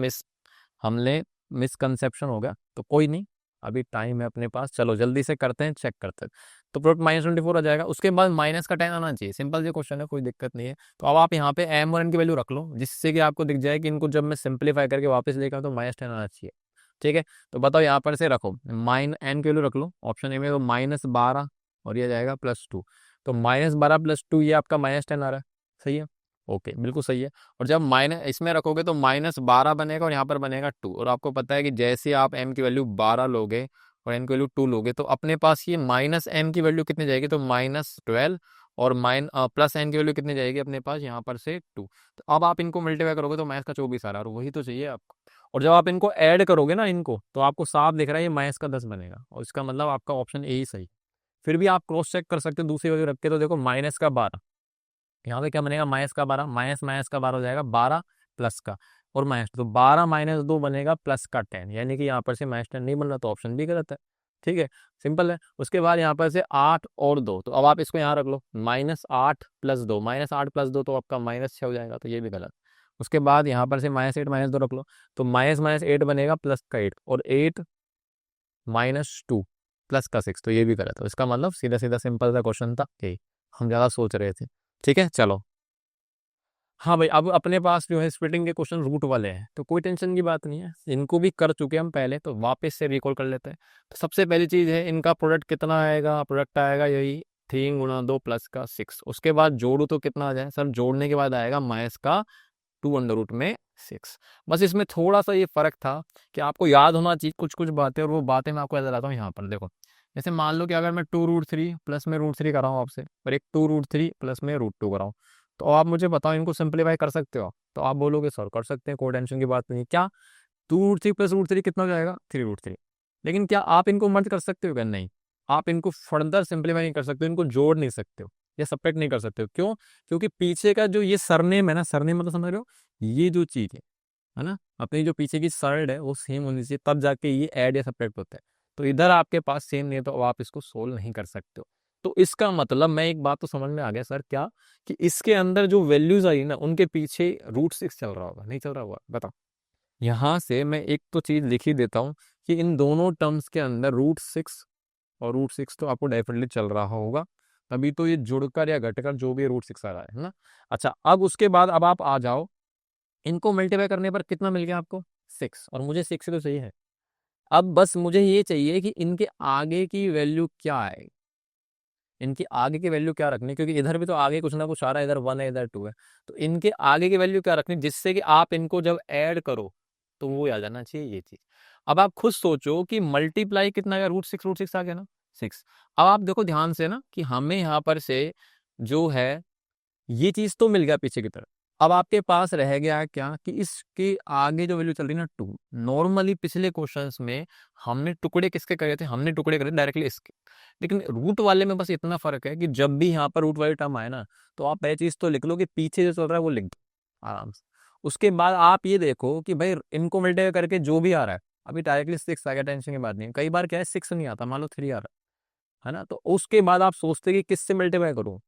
हमने मिसकंसेप्शन हो गया, तो कोई नहीं, अभी टाइम है अपने पास, चलो जल्दी से करते हैं, चेक करते हैं। तो प्रोडक्ट -24 आ जाएगा, उसके बाद माइनस का 10 आना चाहिए, सिंपल ये क्वेश्चन है, कोई दिक्कत नहीं है। तो अब आप यहाँ पे m और n की वैल्यू रख लो, जिससे कि आपको दिख जाए कि इनको जब मैं सिंप्लीफाई करके वापस लेकर तो -10 आना चाहिए, ठीक है। तो बताओ यहाँ पर से रखो, n की वैल्यू रख लो ऑप्शन ए में, तो -12 और ये जाएगा +2, तो -12 +2 ये आपका -10 आ रहा है, सही है, ओके बिल्कुल सही है। और जब माइनस इसमें रखोगे तो -12 बनेगा और यहाँ पर बनेगा 2, और आपको पता है कि जैसे आप m की वैल्यू 12 लोगे और n की वैल्यू 2 लोगे तो अपने पास ये -m की वैल्यू कितनी जाएगी, तो -12, और +n की वैल्यू कितनी जाएगी अपने पास यहाँ पर से 2। तो अब आप इनको मल्टीप्लाई करोगे तो माइनस का 24 आ रहा है, और वही तो चाहिए आपको। और जब आप इनको ऐड करोगे ना इनको, तो आपको साफ दिख रहा है ये माइनस का 10 बनेगा, और इसका मतलब आपका ऑप्शन ए ही सही। फिर भी आप क्रॉस चेक कर सकते हो दूसरी वैल्यू रख के, तो देखो -12, यहाँ पे क्या बनेगा, -12, माइनस का 12 हो जाएगा 12 प्लस का, और माइनस, तो 12 -2 बनेगा +10, यानी कि यहाँ पर से -10 नहीं बन रहा, तो ऑप्शन भी गलत है, ठीक है, सिंपल है। उसके बाद यहाँ पर से 8 और 2, तो अब आप इसको यहाँ रख लो, -8 + 2, -8 + 2 तो आपका -6 हो जाएगा, तो ये भी गलत। उसके बाद यहाँ पर से -8 -2 रख लो, तो -8 बनेगा प्लस का 8, और 8 -2 प्लस का 6, तो ये भी गलत है। इसका मतलब सीधा सीधा सिंपल सा क्वेश्चन था, ए, हम ज़्यादा सोच रहे थे, ठीक है, चलो। हाँ भाई, अब अपने पास जो है स्प्लिटिंग के क्वेश्चन रूट वाले हैं, तो कोई टेंशन की बात नहीं है, इनको भी कर चुके हम पहले, तो वापस से रिकॉल कर लेते हैं। तो सबसे पहली चीज़ है, इनका प्रोडक्ट कितना आएगा, प्रोडक्ट आएगा यही 3 गुना 2 प्लस का 6, उसके बाद जोड़ू तो कितना आ जाए सर, जोड़ने के बाद आएगा माइनस का 2√6। बस इसमें थोड़ा सा ये फर्क था कि आपको याद होना चाहिए कुछ कुछ बातें, और वो बातें मैं आपको याद दिलाता हूँ यहाँ पर देखो। जैसे मान लो कि अगर मैं 2√3 प्लस में √3 कर रहा हूँ आपसे, और एक 2√3 प्लस में √2 कर रहा हूँ, तो आप मुझे बताओ इनको सिंप्लीफाई कर सकते हो, तो आप बोलोगे सर कर सकते हैं, कोई टेंशन की बात नहीं। क्या 2√3 प्लस √3 कितना हो जाएगा, 3√3। लेकिन क्या आप इनको मर्ज कर सकते हो, क्या नहीं, आप इनको फर्दर सिंप्लीफाई नहीं कर सकते हो, इनको जोड़ नहीं सकते हो या सब्ट्रैक्ट नहीं कर सकते हो, क्यों, क्योंकि पीछे का जो ये सरनेम है ना, सरनेम मतलब समझ रहे हो, ये जो चीज है ना, अपनी जो पीछे की सर्ड है वो सेम होनी चाहिए, तब जाके ये ऐड या सब्ट्रैक्ट होता है। तो इधर आपके पास सेम नहीं है, तो आप इसको सोल्व नहीं कर सकते हो। तो इसका मतलब मैं एक बात तो समझ में आ गया सर, क्या कि इसके अंदर जो वैल्यूज आई ना, उनके पीछे √6 चल रहा होगा, नहीं चल रहा होगा, बताओ। यहाँ से मैं एक तो चीज लिख ही देता हूँ कि इन दोनों टर्म्स के अंदर √6 और √6 तो आपको डेफिनेटली चल रहा होगा, तभी तो ये जुड़कर या घटकर जो भी √6 आ रहा है ना। अच्छा, अब उसके बाद अब आप आ जाओ, इनको मल्टीप्लाई करने पर कितना मिल गया आपको, 6, और मुझे 6 तो सही है। अब बस मुझे ये चाहिए कि इनके आगे की वैल्यू क्या है, इनकी आगे की वैल्यू क्या रखनी, क्योंकि इधर भी तो आगे कुछ ना कुछ आ रहा है, इधर 1 है इधर 2 है, तो इनके आगे की वैल्यू क्या रखनी, जिससे कि आप इनको जब ऐड करो तो वो आ जाना चाहिए ये चीज। अब आप खुद सोचो कि मल्टीप्लाई कितना आया, √6 आ गया ना, 6। अब आप देखो ध्यान से ना कि हमें यहाँ पर से जो है ये चीज तो मिल गया पीछे की तरफ, अब आपके पास रह गया क्या कि इसके आगे जो वैल्यू चल रही है ना 2, नॉर्मली पिछले क्वेश्चंस में हमने टुकड़े किसके करे थे, हमने टुकड़े करे डायरेक्टली इसके, लेकिन रूट वाले में बस इतना फर्क है कि जब भी यहाँ पर रूट वाली टर्म आए ना, तो आप पहली चीज तो लिख लो कि पीछे जो चल रहा है वो लिख दो आराम से। उसके बाद आप ये देखो कि भाई इनको मल्टीप्लाई करके जो भी आ रहा है, अभी डायरेक्टली 6 आ गया, टेंशन की बात नहीं है। कई बार क्या है 6 नहीं आता, मान लो 3 आ रहा है ना, तो उसके बाद आप सोचते कि किससे मल्टीप्लाई करूँ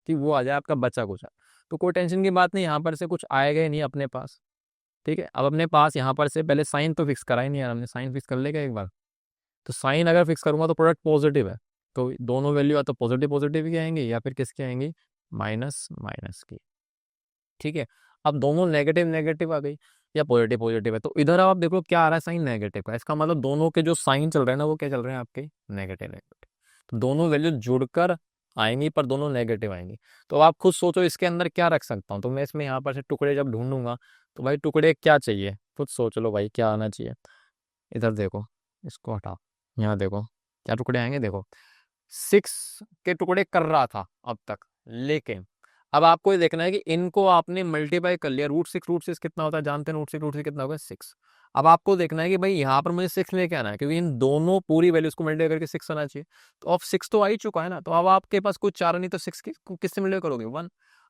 कि वो आ जाए आपका बचा कुछ। तो कोई टेंशन की बात नहीं, यहाँ पर से कुछ आएगा ही नहीं अपने पास। ठीक है, अब अपने पास यहाँ पर से पहले साइन तो फिक्स करा ही नहीं यार हमने, साइन फिक्स कर लेगा एक बार। तो साइन अगर फिक्स करूंगा तो प्रोडक्ट पॉजिटिव है, तो दोनों वैल्यू या तो पॉजिटिव पॉजिटिव की आएंगी या फिर किसकी आएंगी, माइनस माइनस की। ठीक है, अब दोनों नेगेटिव नेगेटिव आ गई या पॉजिटिव पॉजिटिव है, तो इधर आप देखो क्या आ रहा है, साइन नेगेटिव का, इसका मतलब दोनों के जो साइन चल रहे हैं ना वो क्या चल रहे हैं आपके, नेगेटिव नेगेटिव। तो दोनों वैल्यू जुड़कर आएंगी पर दोनों नेगेटिव आएंगी। तो आप खुद सोचो इसके अंदर क्या रख सकता हूँ, तो मैं इसमें यहाँ पर से टुकड़े जब ढूंढूंगा तो भाई टुकड़े क्या चाहिए, खुद सोच लो भाई क्या आना चाहिए। इधर देखो, इसको हटाओ, यहाँ देखो क्या टुकड़े आएंगे, देखो 6 के टुकड़े कर रहा था अब तक, लेकिन अब आपको ये देखना है कि इनको आपने मल्टीप्लाई कर लिया, रूट सिक्स कितना होता है जानते हैं, रूट सिक्स कितना होगा 6। अब आपको देखना है कि भाई यहाँ पर मुझे 6 लेके आना है, क्योंकि इन दोनों पूरी वैल्यूज को मल्टीप्लाई करके 6 आना चाहिए। तो अब 6 तो आ ही चुका है ना, तो अब आपके पास कुछ चार नहीं, तो 6 की किससे मल्टीप्लाई करोगे, 1।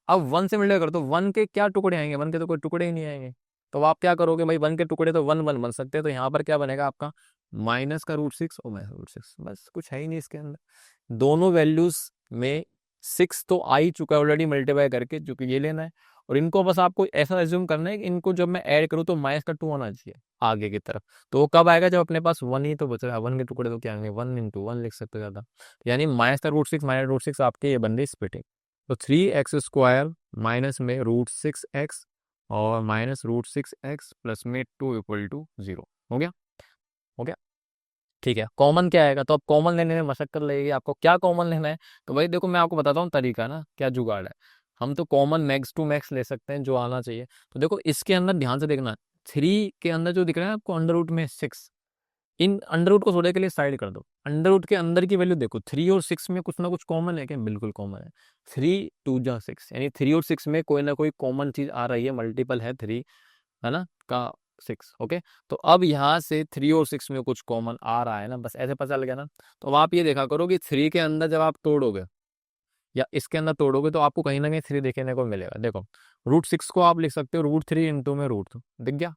अब 1 से मल्टीप्लाई करो तो 1 के क्या टुकड़े आएंगे, 1 के तो कोई टुकड़े ही नहीं आएंगे। तो आप क्या करोगे भाई, 1 के टुकड़े तो 1 1 बन सकते हैं, तो यहाँ पर क्या बनेगा आपका, माइनस का रूट 6 और माइनस रूट 6, बस कुछ है ही नहीं इसके अंदर। दोनों वैल्यूज में 6 तो आ ही चुका है ऑलरेडी मल्टीप्लाई करके, जो कि ये लेना है। और इनको बस आपको ऐसा एज्यूम करना है कि इनको जब मैं ऐड करूँ तो माइनस का 2 आना चाहिए आगे की तरफ। तो वो कब आएगा, जब अपने पास 1 ही तो बच रहा है, 1 के टुकड़े तो क्या आएंगे, 1 × 1 लिख सकते हो ज़्यादा, यानी माइनस का रूट 6 माइनस रूट 6 आपके ये बन रही स्प्लिटिंग। तो 3x² माइनस में रूट 6x और माइनस रूट 6x प्लस में 2 = 0 हो गया, हो गया। ठीक है, कॉमन क्या आएगा, तो अब कॉमन लेने में मशक्कत लगेगी आपको, क्या कॉमन लेना है। तो भाई देखो मैं आपको बताता हूँ तरीका ना, क्या जुगाड़ है। हम तो कॉमन मैक्स टू मैक्स ले सकते हैं जो आना चाहिए। तो देखो इसके अंदर ध्यान से देखना, 3 के अंदर जो दिख रहा है आपको अंडर रूट में 6, इन अंडर रूट को थोड़े के लिए साइड कर दो, अंडर रूट के अंदर की वैल्यू देखो, 3 और 6 में कुछ ना कुछ कॉमन है क्या, बिल्कुल कॉमन है। 3 × 2 = 6, यानी 3 और 6 में कोई ना कोई कॉमन चीज आ रही है, मल्टीपल है 3 है ना का 6। ओके, तो अब यहाँ से 3 और 6 में कुछ कॉमन आ रहा है ना, बस ऐसे पता चल गया ना। तो अब आप ये देखा करो कि 3 के अंदर जब आप तोड़ोगे या इसके अंदर तोड़ोगे तो आपको कहीं ना कहीं 3 देखने को मिलेगा। देखो रूट 6 को आप लिख सकते हो रूट 3 इंटू में रूट 2, दिख गया,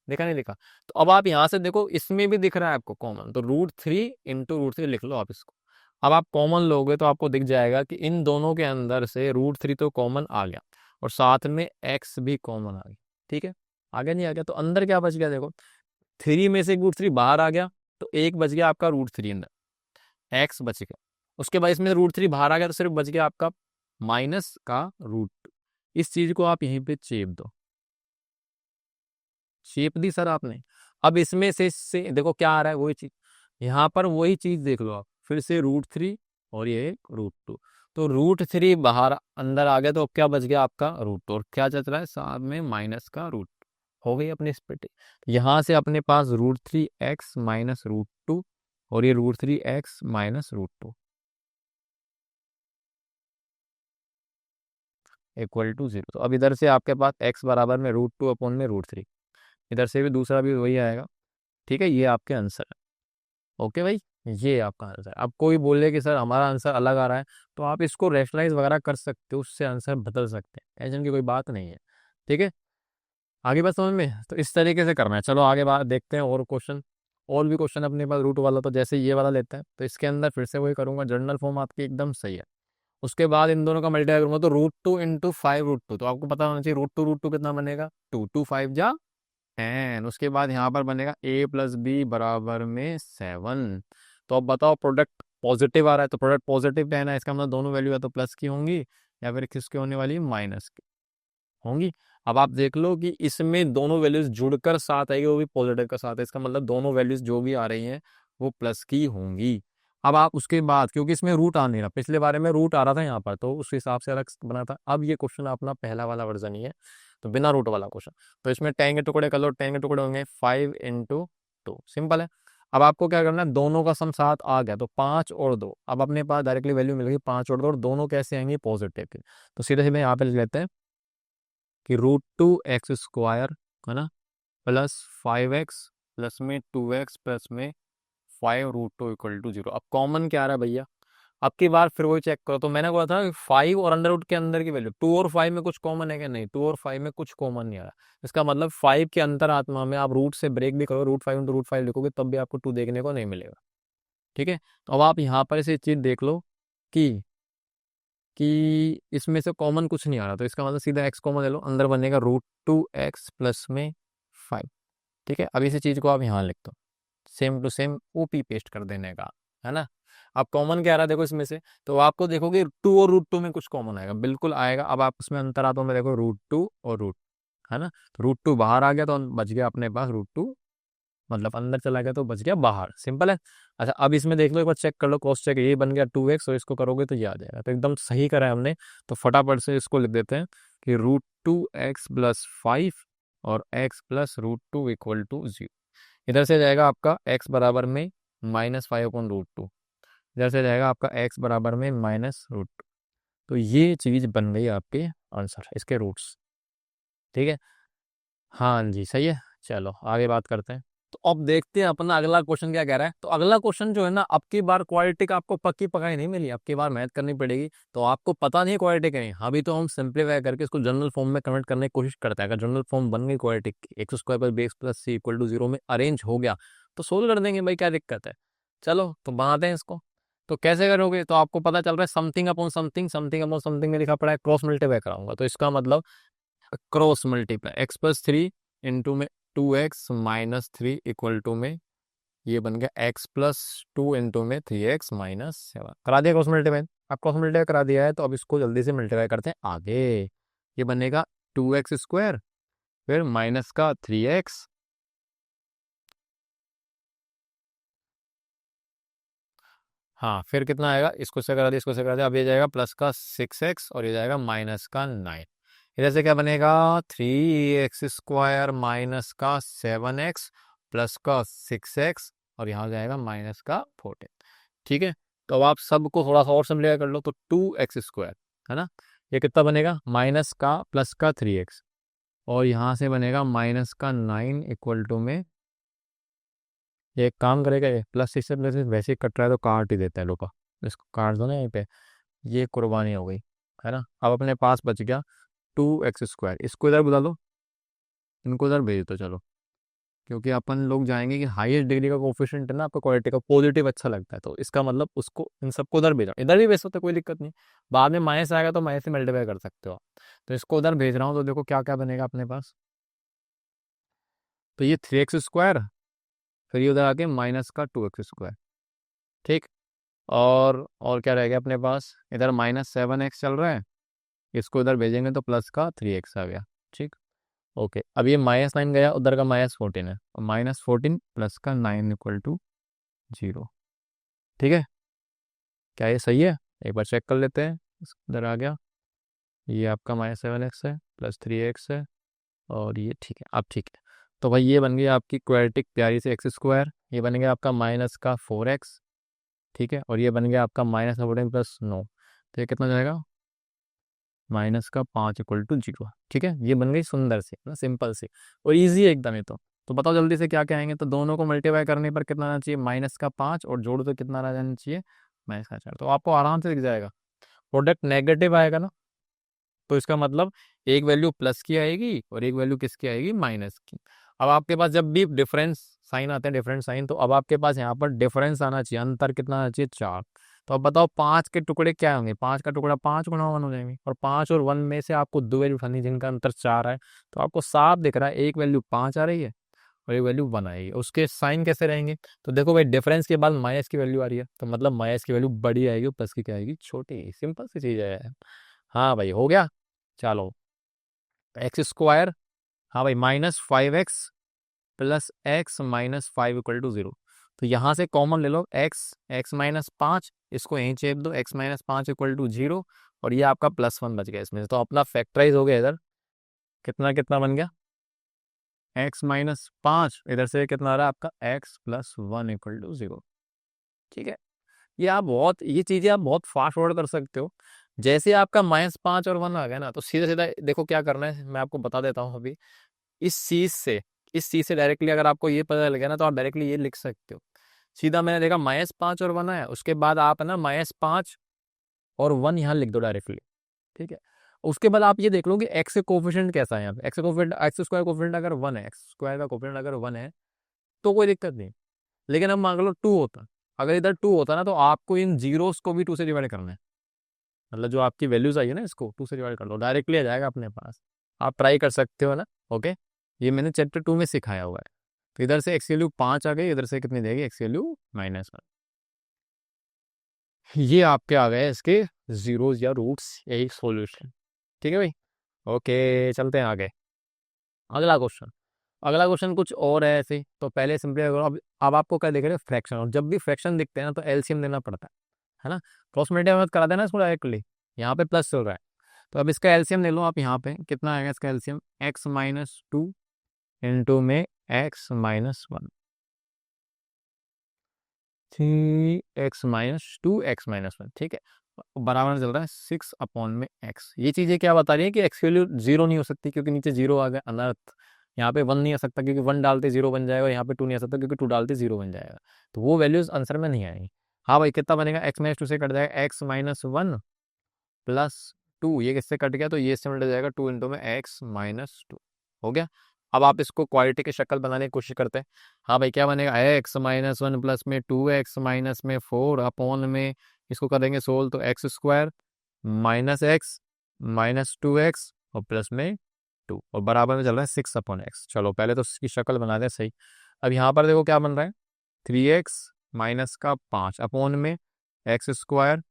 देखा नहीं दिखा। तो अब आप यहाँ से देखो इसमें भी दिख रहा है आपको कॉमन, तो रूट 3 × रूट 3 लिख लो आप इसको। अब आप कॉमन लोगे तो आपको दिख जाएगा कि इन दोनों के अंदर से रूट 3 तो कॉमन आ गया और साथ में एक्स भी कॉमन आ गया। ठीक है, आगे नहीं आ गया, तो अंदर क्या बच गया देखो, 3 में से रूट 3 बाहर आ गया, तो एक बच गया आपका रूट 3 अंदर, एक्स बच गया। उसके बाद इसमें रूट 3 बाहर आ गया तो सिर्फ बच गया आपका माइनस का रूट। इस चीज को आप यहीं पे चेप दो, शेप दी सर आपने। अब इसमें से देखो क्या आ रहा है, वही चीज यहाँ पर, वही चीज देख लो आप फिर से रूट 3 और ये रूट 2। तो रूट 3 बाहर अंदर आ गया तो अब क्या बच गया आपका रूट 2, और क्या चल रहा है साथ में माइनस का रूट। हो गई अपनी स्प्लिट। यहाँ से अपने पास रूट 3x माइनस रूट 2 और ये रूट 3x माइनस रूट 2 = 0। तो अब इधर से आपके पास x बराबर में रूट 2 अपॉन में रूट 3, इधर से भी दूसरा भी वही आएगा। ठीक है, ये आपके आंसर है। ओके भाई, ये आपका आंसर है। अब कोई बोले कि सर हमारा आंसर अलग आ रहा है, तो आप इसको रैशनलाइज वगैरह कर सकते हो, उससे आंसर बदल सकते हैं, टेंशन की कोई बात नहीं है। ठीक है, आगे बात समझ में, तो इस तरीके से करना है। चलो आगे बात देखते हैं और क्वेश्चन, और भी क्वेश्चन अपने पास रूट वाला, तो जैसे ये वाला लेते हैं तो इसके अंदर फिर से वही करूंगा, जनरल फॉर्म आपकी एकदम सही है। उसके बाद इन दोनों का मल्टीप्लाई करूंगा तो रूट 2 × 5 √2, तो आपको पता होना चाहिए रूट 2 कितना बनेगा, 2 2 5 = 10। उसके बाद यहाँ पर बनेगा a + b बराबर में 7। तो अब बताओ प्रोडक्ट पॉजिटिव आ रहा है, तो प्रोडक्ट पॉजिटिव है ना, इसका मतलब दोनों वैल्यू या तो प्लस की होंगी या फिर किसकी होने वाली है, माइनस की होंगी। अब आप देख लो कि इसमें दोनों वैल्यूज जुड़कर साथ आएगी, वो भी पॉजिटिव का साथ है, इसका मतलब दोनों वैल्यूज जो भी आ रही हैं वो प्लस की होंगी। अब आप उसके बाद, क्योंकि इसमें रूट आ नहीं रहा, पिछले बारे में रूट आ रहा था यहाँ पर तो उस हिसाब से अलग बना था। अब ये क्वेश्चन अपना पहला वाला वर्जन ही है, तो बिना रूट वाला क्वेश्चन। तो इसमें 10 के टुकड़े कर लो, 10 के टुकड़े होंगे 5 × 2, सिंपल है। अब आपको क्या करना है, दोनों का सम साथ आ गया तो 5 और 2, अब अपने पास डायरेक्टली वैल्यू मिल गई 5 और 2, और दोनों कैसे आएंगे पॉजिटिव के। तो सीधे सीधे यहाँ पे लिख लेते हैं कि √2x² है ना प्लस 5x प्लस में 2x प्लस में 5 √2 = 0। अब कॉमन क्या आ रहा है भैया, अब की बार फिर वही चेक करो। तो मैंने बोला था 5 और अंडर रूट के अंदर की वैल्यू 2 और 5 में कुछ कॉमन है क्या, नहीं 2 और 5 में कुछ कॉमन नहीं आ रहा। इसका मतलब 5 के अंतर आत्मा में आप रूट से ब्रेक भी करो, √5 × √5 लिखोगे तब भी आपको 2 देखने को नहीं मिलेगा। ठीक है, तो अब आप यहाँ पर से चीज देख लो कि इसमें से कॉमन कुछ नहीं आ रहा, तो इसका मतलब सीधा x कॉमन ले लो, अंदर बनेगा √2x प्लस में 5। ठीक है, अब इसी चीज को आप यहाँ लिख दो, सेम टू सेम ओपी पेस्ट कर देने का, है ना। अब कॉमन क्या आ रहा है देखो इसमें से, तो आपको देखोगे 2 और √2 में कुछ कॉमन आएगा, बिल्कुल आएगा। अब आप उसमें अंतरातों में देखो √2 और है ना, तो √2 बाहर आ गया तो बच गया अपने पास √2, मतलब अंदर चला गया तो बच गया बाहर, सिंपल है। अच्छा अब इसमें देख लो, एक बार चेक कर लो, क्रॉस चेक, ये बन गया 2x और इसको करोगे तो ये आ जाएगा, तो एकदम सही करा है हमने। तो फटाफट से इसको लिख देते हैं कि √2x प्लस 5 और x प्लस √2 = 0। इधर से जाएगा आपका x बराबर में -5/√2, इधर से जाएगा आपका x बराबर में -√2। तो ये चीज बन गई आपके आंसर, इसके रूट्स। ठीक है, हाँ जी सही है। चलो आगे बात करते हैं। तो अब देखते हैं अपना अगला क्वेश्चन क्या कह रहा है। तो अगला क्वेश्चन जो है ना, अब की बार क्वाड्रेटिक का आपको पक्की पकाई नहीं मिली, अब की बार मैथ करनी पड़ेगी। तो आपको पता नहीं है क्वाड्रेटिक है, अभी तो हम सिंप्लीफाई करके इसको जनरल फॉर्म में कन्वर्ट करने की कोशिश करते हैं। अगर जनरल फॉर्म बन गई क्वाड्रेटिक की, x² + bx + c = 0 में अरेंज हो गया तो सोल्व कर देंगे भाई, क्या दिक्कत है। चलो तो बनाते हैं इसको। तो कैसे करोगे, तो आपको पता चल रहा है something upon something, something upon something में लिखा पड़ा है, क्रॉस मल्टीप्लाई कराऊंगा। तो इसका मतलब क्रॉस मल्टीप्लाई x+3 इंटू में 2x - 3 = में ये बन गया x+2 इंटू में 3x - 7 करा दिया क्रॉस मल्टीप्लाई। अब क्रॉस मल्टीप्लाई करा दिया है तो अब इसको जल्दी से मल्टीप्लाई करते हैं आगे। ये बनेगा 2x² फिर माइनस का 3x, हाँ फिर कितना आएगा, इसको से करा दिया, इसको से करा दिया, अब ये जाएगा प्लस का 6x और ये जाएगा माइनस का 9। इधर से क्या बनेगा 3x² माइनस का 7x प्लस का 6x और यहाँ जाएगा माइनस का 14। ठीक है, तो अब आप सबको थोड़ा सा और सिम्प्लीफाई कर लो, तो 2x² है ना, ये कितना बनेगा माइनस का प्लस का 3x और यहाँ से बनेगा माइनस का 9 = में, ये एक काम करेगा, ये +6 से +6 वैसे ही कट रहा है तो काट ही देता है, लो का इसको काट दो ना यहीं पे, ये कुर्बानी हो गई, है ना। अब अपने पास बच गया 2x², इसको इधर बुला लो, इनको इधर भेज दो चलो, क्योंकि अपन लोग जाएंगे कि हाईएस्ट डिग्री का कोफिशिएंट है ना आपका क्वालिटी का पॉजिटिव अच्छा लगता है, तो इसका मतलब उसको इन सबको उधर भेजा, इधर भी भेज सकते हो कोई दिक्कत नहीं, बाद में माइनस आएगा तो माइनस से मल्टीप्लाई कर सकते हो आप। तो इसको उधर भेज रहा हूँ, तो देखो क्या क्या बनेगा अपने पास। तो ये 3x², फिर ये उधर आके माइनस का 2x²। ठीक, और क्या रह गया अपने पास, इधर -7x चल रहा है, इसको इधर भेजेंगे तो प्लस का 3x आ गया। ठीक, ओके, अब ये -9 गया, उधर का -14 है, -14 प्लस का 9 = 0। ठीक है, क्या ये सही है, एक बार चेक कर लेते हैं। इधर आ गया, ये आपका -7x है प्लस 3x है और ये ठीक है, अब ठीक है। तो भाई ये बन गई आपकी क्वाड्रेटिक प्यारी से x², ये बन गया आपका माइनस का 4x। ठीक है, और ये बन गया आपका -14 + 9, तो ये कितना जाएगा -5 = 0। ठीक है, ये बन गई सुंदर सी ना, सिंपल सी और इजी है एकदम। ये तो बताओ जल्दी से क्या क्या आएंगे, तो दोनों को मल्टीप्लाई करने पर कितना आना चाहिए -5 और जोड़ तो कितना आ जाना चाहिए -4, तो आपको आराम से दिख जाएगा। प्रोडक्ट नेगेटिव आएगा ना, तो इसका मतलब एक वैल्यू प्लस की आएगी और एक वैल्यू किसकी आएगी माइनस की। अब आपके पास जब भी डिफरेंस साइन आते हैं, डिफरेंट साइन, तो अब आपके पास यहाँ पर डिफरेंस आना चाहिए, अंतर कितना आना चाहिए 4। तो अब बताओ 5 के टुकड़े क्या होंगे, 5 का टुकड़ा 5 × 1 हो जाएंगे, और 5 और 1 में से आपको 2 वैल्यू उठानी जिनका अंतर 4 है। तो आपको साफ दिख रहा है एक वैल्यू 5 आ रही है और एक वैल्यू 1 आएगी, उसके साइन कैसे रहेंगे, तो देखो भाई डिफरेंस के बाद माइनस की वैल्यू आ रही है, तो मतलब माइनस की वैल्यू बड़ी आएगी, प्लस की क्या आएगी छोटी, सिंपल सी चीज़ है। हाँ भाई हो गया, चलो x², हाँ भाई -5x प्लस x -5 = 0। तो यहाँ से कॉमन ले लो x -5, इसको यहीं चेप दो, x -5 = 0 और ये आपका +1 बच गया इसमें से, तो अपना फैक्टराइज हो गया इधर, कितना कितना बन गया x -5, इधर से कितना आ रहा है आपका x + 1 = 0। ठीक है, ये चीज़ें आप बहुत फास्ट फॉरवर्ड कर सकते हो, जैसे आपका -5 और 1 आ गया ना, तो सीधा सीधा देखो क्या करना है, मैं आपको बता देता हूँ अभी। इस चीज से इस चीज से डायरेक्टली अगर आपको ये पता लग गया ना, तो आप डायरेक्टली ये लिख सकते हो। सीधा मैंने देखा -5 और 1 है, उसके बाद आप है ना -5 और 1 यहाँ लिख दो डायरेक्टली। ठीक है, उसके बाद आप ये देख लो कि एक्स का कोफिशिएंट कैसा है यहाँ पे। एक्स का कोफिशिएंट, एक्स स्क्वायर कोफिशिएंट अगर 1 है, एक्स स्क्वायर का कोफिशिएंट अगर 1 है तो कोई दिक्कत नहीं। लेकिन अब मान लो 2 होता, अगर इधर 2 होता ना, तो आपको इन जीरोस को भी 2 से डिवाइड करना है। मतलब जो आपकी वैल्यूज आई है ना, इसको 2 से डिवाइड कर लो, डायरेक्टली आ जाएगा अपने पास। आप ट्राई कर सकते हो ना। ओके, ये मैंने चैप्टर 2 में सिखाया हुआ है। तो इधर से एक्स वैल्यू 5 आ गई, इधर से कितनी देगी एक्स वैल्यू -1। ये आपके आ गए इसके जीरोस या रूट्स, यही सॉल्यूशन। ठीक है भाई। ओके, चलते हैं आगे। अगला क्वेश्चन, अगला क्वेश्चन कुछ और है ऐसे ही। तो पहले सिंपली अगर अब आपको क्या दिख रहा है, फ्रैक्शन। और जब भी फ्रैक्शन दिखते हैं ना, तो एलसीएम देना पड़ता है ना। क्रॉस मल्टीप्लाई मत करा देना इसको डायरेक्टली, यहाँ पे प्लस चल रहा है। तो अब इसका एलसीएम ले लो आप, यहाँ पे कितना आएगा इसका एलसीएम, x-2 इंटू में x-1, 3x-2 x-1। ठीक है, बराबर चल रहा है 6/x। ये चीजें क्या बता रही है कि एक्स वैल्यू जीरो नहीं हो सकती, क्योंकि नीचे जीरो आ गया अनर्थ। यहाँ पे 1 नहीं आ सकता, क्योंकि 1 डालते 0 बन जाएगा। यहाँ पे 2 नहीं आ सकता, क्योंकि 2 डालते 0 बन जाएगा। तो वो वैल्यूज आंसर में नहीं आएंगी। हाँ भाई, कितना बनेगा, x-2 से कट जाएगा x-1 प्लस 2। ये किससे कट गया, तो ये से मिल जाएगा 2 इंटू में x-2। हो गया। अब आप इसको क्वालिटी की शक्ल बनाने की कोशिश करते हैं। हाँ भाई, क्या बनेगा, x-1 प्लस में 2x माइनस में 4 अपॉन में, इसको करेंगे सोल्व तो x² minus x minus 2x और प्लस में 2, और बराबर में चल रहा है 6/x। चलो पहले तो इसकी शक्ल बना दें सही। अब यहाँ पर देखो क्या बन रहा है, 3x माइनस का 5 अपॉन में x²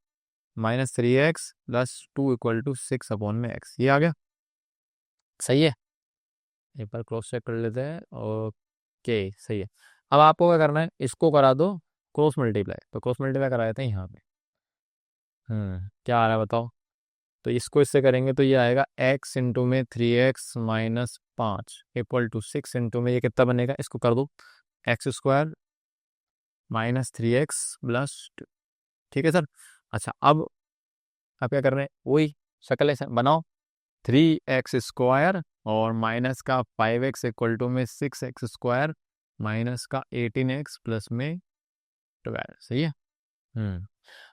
minus 3x plus 2 equal to 6/x। ये आ गया, सही है। एक बार क्रॉस चेक कर लेते हैं। ओके, सही है। अब आपको क्या करना है, इसको करा दो क्रॉस मल्टीप्लाई। तो क्रॉस मल्टीप्लाई करा देते हैं यहाँ पे। क्या आ रहा है बताओ। तो इसको इससे करेंगे तो ये आएगा x इंटू में 3x minus 5 equal to 6 into में ये कितना बनेगा, इसको कर दो x² माइनस 3x प्लस 2। ठीक है सर। अच्छा, अब आप क्या कर रहे हैं, वही शक्ल ऐसे बनाओ, 3x² और माइनस का 5x इक्वल टू में 6x² माइनस का 18x प्लस में 12। सही है।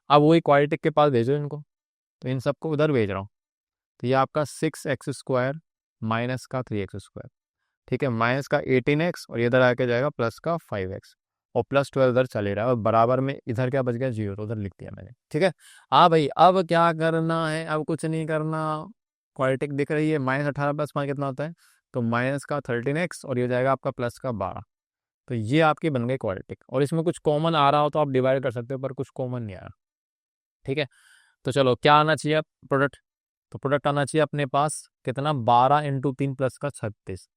अब वही क्वाड्रेटिक के पास भेजो इनको। तो इन सबको उधर भेज रहा हूँ। तो ये आपका 6x² माइनस का 3x²। ठीक है, माइनस का 18x और इधर आके जाएगा प्लस का 5x, और प्लस 12 इधर चले रहा है, और बराबर में इधर क्या बच गया, 0, उधर लिख दिया मैंने। ठीक है। हाँ भाई, अब क्या करना है, अब कुछ नहीं करना। क्वाड्रेटिक दिख रही है, -18 प्लस 5 कितना होता है, तो माइनस का 13x और ये जाएगा आपका प्लस का 12। तो ये आपकी बन गई क्वाड्रेटिक। और इसमें कुछ कॉमन आ रहा हो तो आप डिवाइड कर सकते हो, पर कुछ कॉमन नहीं आ रहा। ठीक है। तो चलो क्या आना चाहिए, प्रोडक्ट। तो प्रोडक्ट आना चाहिए अपने पास कितना, 12 इंटू 3 प्लस का 36,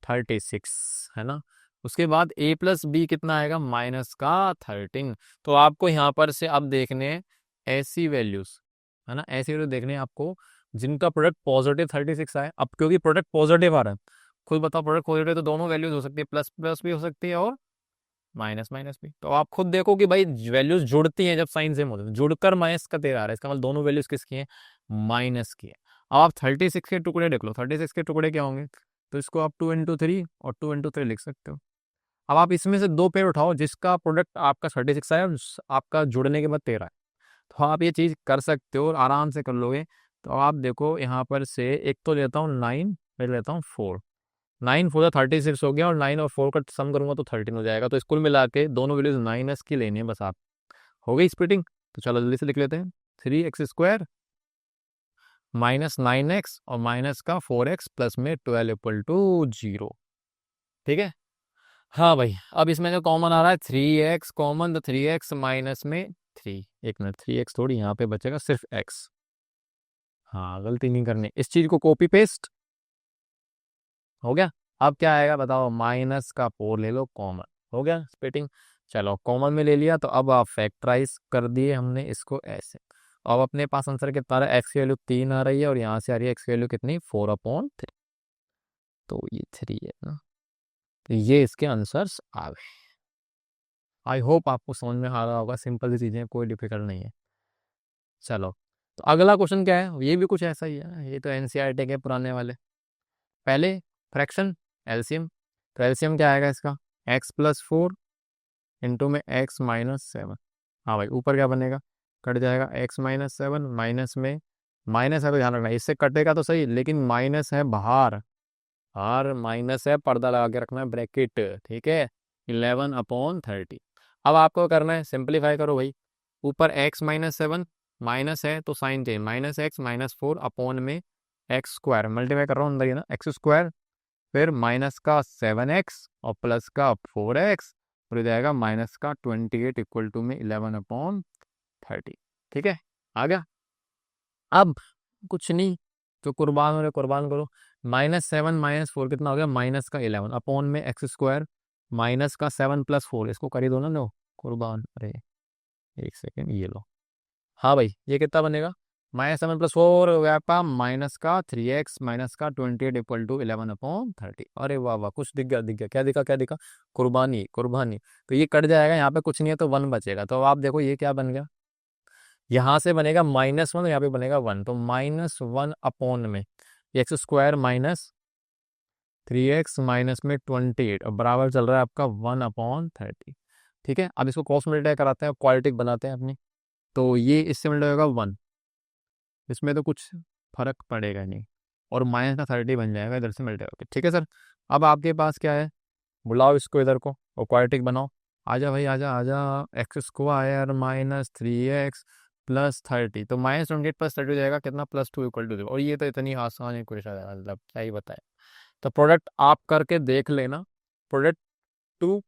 36 है ना। उसके बाद a प्लस बी कितना आएगा, माइनस का 13। तो आपको यहाँ पर से अब देखने हैं ऐसी वैल्यूज, है ना, ऐसी वैल्यू देखने हैं आपको जिनका प्रोडक्ट पॉजिटिव 36 आए। अब क्योंकि प्रोडक्ट पॉजिटिव आ रहा है, खुद बताओ, प्रोडक्ट पॉजिटिव तो दोनों वैल्यूज हो सकती है, प्लस प्लस भी हो सकती है और माइनस माइनस भी। तो आप खुद देखो कि भाई वैल्यूज जुड़ती हैं जब साइन सेम होते हैं, जुड़कर माइनस का 13 आ रहा है, इसका मतलब दोनों वैल्यूज किसकी हैं, माइनस की है। अब आप 36 के टुकड़े देख लो, 36 के टुकड़े क्या होंगे, तो इसको आप 2 इंटू 3 और 2 इंटू 3 लिख सकते हो। अब आप इसमें से दो पेयर उठाओ जिसका प्रोडक्ट आपका 36 है और आपका जुड़ने के बाद 13 है। तो आप ये चीज़ कर सकते हो और आराम से कर लोगे। तो आप देखो यहाँ पर से एक तो लेता हूँ 9, फिर लेता हूँ 4। 9 4 36 हो गया, और 9 और 4 का सम करूंगा तो 13 हो जाएगा। तो इसकुल मिला के दोनों वैल्यूज माइनस की लेनी है बस आप। हो गई स्प्लिटिंग। तो चलो जल्दी से लिख लेते हैं, 3x² माइनस 9x और माइनस का 4x प्लस में 12 इक्वल टू 0। ठीक है। हाँ भाई, अब इसमें जो कॉमन आ रहा है 3x कॉमन, तो 3x माइनस में 3, एक मिनट, 3x थोड़ी, यहाँ पे बचेगा सिर्फ x। हाँ, गलती नहीं करनी, इस चीज को कॉपी पेस्ट हो गया। अब क्या आएगा बताओ, माइनस का 4 ले लो कॉमन। हो गया स्प्लिटिंग। चलो कॉमन में ले लिया, तो अब आप फैक्टराइज कर दिए हमने इसको ऐसे। अब अपने पास आंसर कितना आ रहा है, एक्स की वैल्यू 3 आ रही है, और यहाँ से आ रही है एक्स की वैल्यू कितनी, 4/3। तो ये 3 है ना। तो ये इसके आंसर्स आ गए। आई होप आपको समझ में आ रहा होगा, सिंपल सी चीज़ें, कोई डिफिकल्ट नहीं है। चलो, तो अगला क्वेश्चन क्या है, ये भी कुछ ऐसा ही है, ये तो एनसीईआरटी के पुराने वाले। पहले फ्रैक्शन, एलसीएम। तो एलसीएम क्या आएगा इसका, x+4 इंटू में x-7। हाँ भाई, ऊपर क्या बनेगा, कट जाएगा x-7, माइनस में माइनस है तो ध्यान रखना, इससे कटेगा तो सही, लेकिन माइनस है बाहर, और माइनस है, पर्दा लगा के रखना है, ब्रैकेट, ठीक है। 11/30। अब आपको करना है, सिंप्लीफाई करो भाई। ऊपर x-7 माइनस है तो साइन चेंज, -x-4 अपॉन में x², मल्टीप्लाई कर रहा हूँ अंदर ही ना, x², फिर माइनस का 7x और प्लस का 4x, और हो जाएगा माइनस का 28 इक्वल टू में 11/30। ठीक है, आ गया। अब कुछ नहीं, तो कुर्बान हो रहे कुर्बान करो। -7 -4 कितना हो गया, माइनस का 11 अपॉन में x², माइनस का 7 + 4, इसको कर ही दो ना, लो कुर्बान, अरे एक सेकेंड, ये लो। हाँ भाई, ये कितना बनेगा, -7 + 4 हो गया आपका माइनस का 3x माइनस का 28 इक्वल टू 11/30। अरे वाह वाह, कुछ दिख गया, दिख गया, क्या दिखा, क्या दिखा, कुर्बानी कुर्बानी। तो ये कट जाएगा, यहाँ पे कुछ नहीं है तो 1 बचेगा। तो आप देखो ये क्या बन गया, यहाँ से बनेगा -1, यहाँ पे बनेगा 1, तो -1 अपॉन में x² माइनस 3x माइनस में 28, और बराबर चल रहा है आपका 1/30। ठीक है, अब इसको क्रॉस मल्टीप्लाई कराते हैं, क्वाड्रेटिक बनाते हैं अपनी। तो ये इससे मल्टीप्लाई होगा 1, इसमें तो कुछ फर्क पड़ेगा नहीं, और -30 बन जाएगा इधर से मल्टीप्लाई होकर। ठीक है सर, अब आपके पास क्या है, बुलाओ इसको इधर को और क्वाड्रेटिक बनाओ। आजा भाई, आजा आजा, x² -3x प्लस 30, तो -28 + 30 हो जाएगा कितना, +2 इक्वल टू 0। और ये तो इतनी आसान इक्वेशन है, मतलब क्या ही बताए। तो प्रोडक्ट आप करके देख लेना, प्रोडक्ट 2,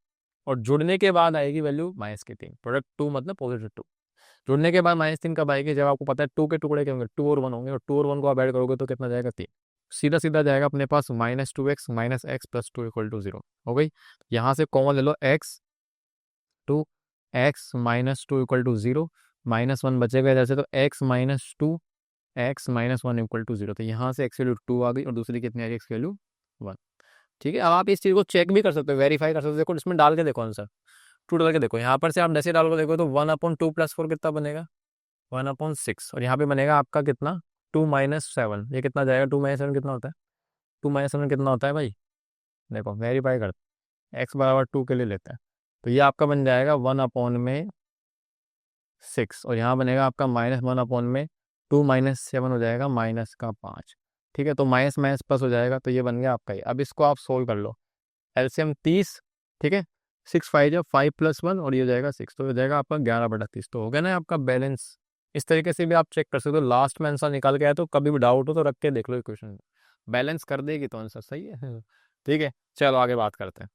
और जुड़ने के बाद आएगी वैल्यू -3, प्रोडक्ट 2 मतलब +2। जुड़ने के बाद -3 कब आएगी, जब आपको पता है 2 के टुकड़े क्या होंगे, 2 और 1 होंगे, और 2 और 1 को आप ऐड करोगे तो कितना जाएगा, 3। सीधा सीधा जाएगा अपने पास -2x -x + 2 इक्वल टू 0 हो गई। यहाँ से कॉमन ले लो, x -2 इक्वल टू 0, -1 बचेगा इधर से, तो x-2 x-1 इक्वल टू 0। तो यहाँ से x वैल्यू 2 आ गई, और दूसरी कितनी आ गई, x वैल्यू 1। ठीक है, अब आप इस चीज़ को चेक भी कर सकते हो, वेरीफाई कर सकते हो। देखो इसमें डाल के देखो आंसर, 2 डाल के देखो, यहाँ पर से आप जैसे डाल के देखो तो 1/2 + 4 कितना बनेगा, 1/6, और यहाँ पे बनेगा आपका कितना, 2 - 7, ये कितना जाएगा, 2 - 7 कितना होता है, 2 - 7 कितना होता है भाई, देखो वेरीफाई करते हैं, x बराबर 2 के लिए लेते हैं। तो ये आपका बन जाएगा 1/6, और यहाँ बनेगा आपका -1/में 2 - 7 हो जाएगा -5। ठीक है, तो माइनस माइनस प्लस हो जाएगा, तो ये बन गया आपका ये। अब इसको आप सोल्व कर लो, एलसीएम 30, ठीक है, 6 5 जब 5 + 1, और ये हो जाएगा 6, तो हो जाएगा आपका 11/30। तो हो गया ना आपका बैलेंस। इस तरीके से भी आप चेक कर सकते हो, लास्ट में आंसर निकाल के आए तो कभी भी डाउट हो तो रख के देख लो इक्वेशन, बैलेंस कर देगी तो आंसर सही है। ठीक है, चलो आगे बात करते हैं।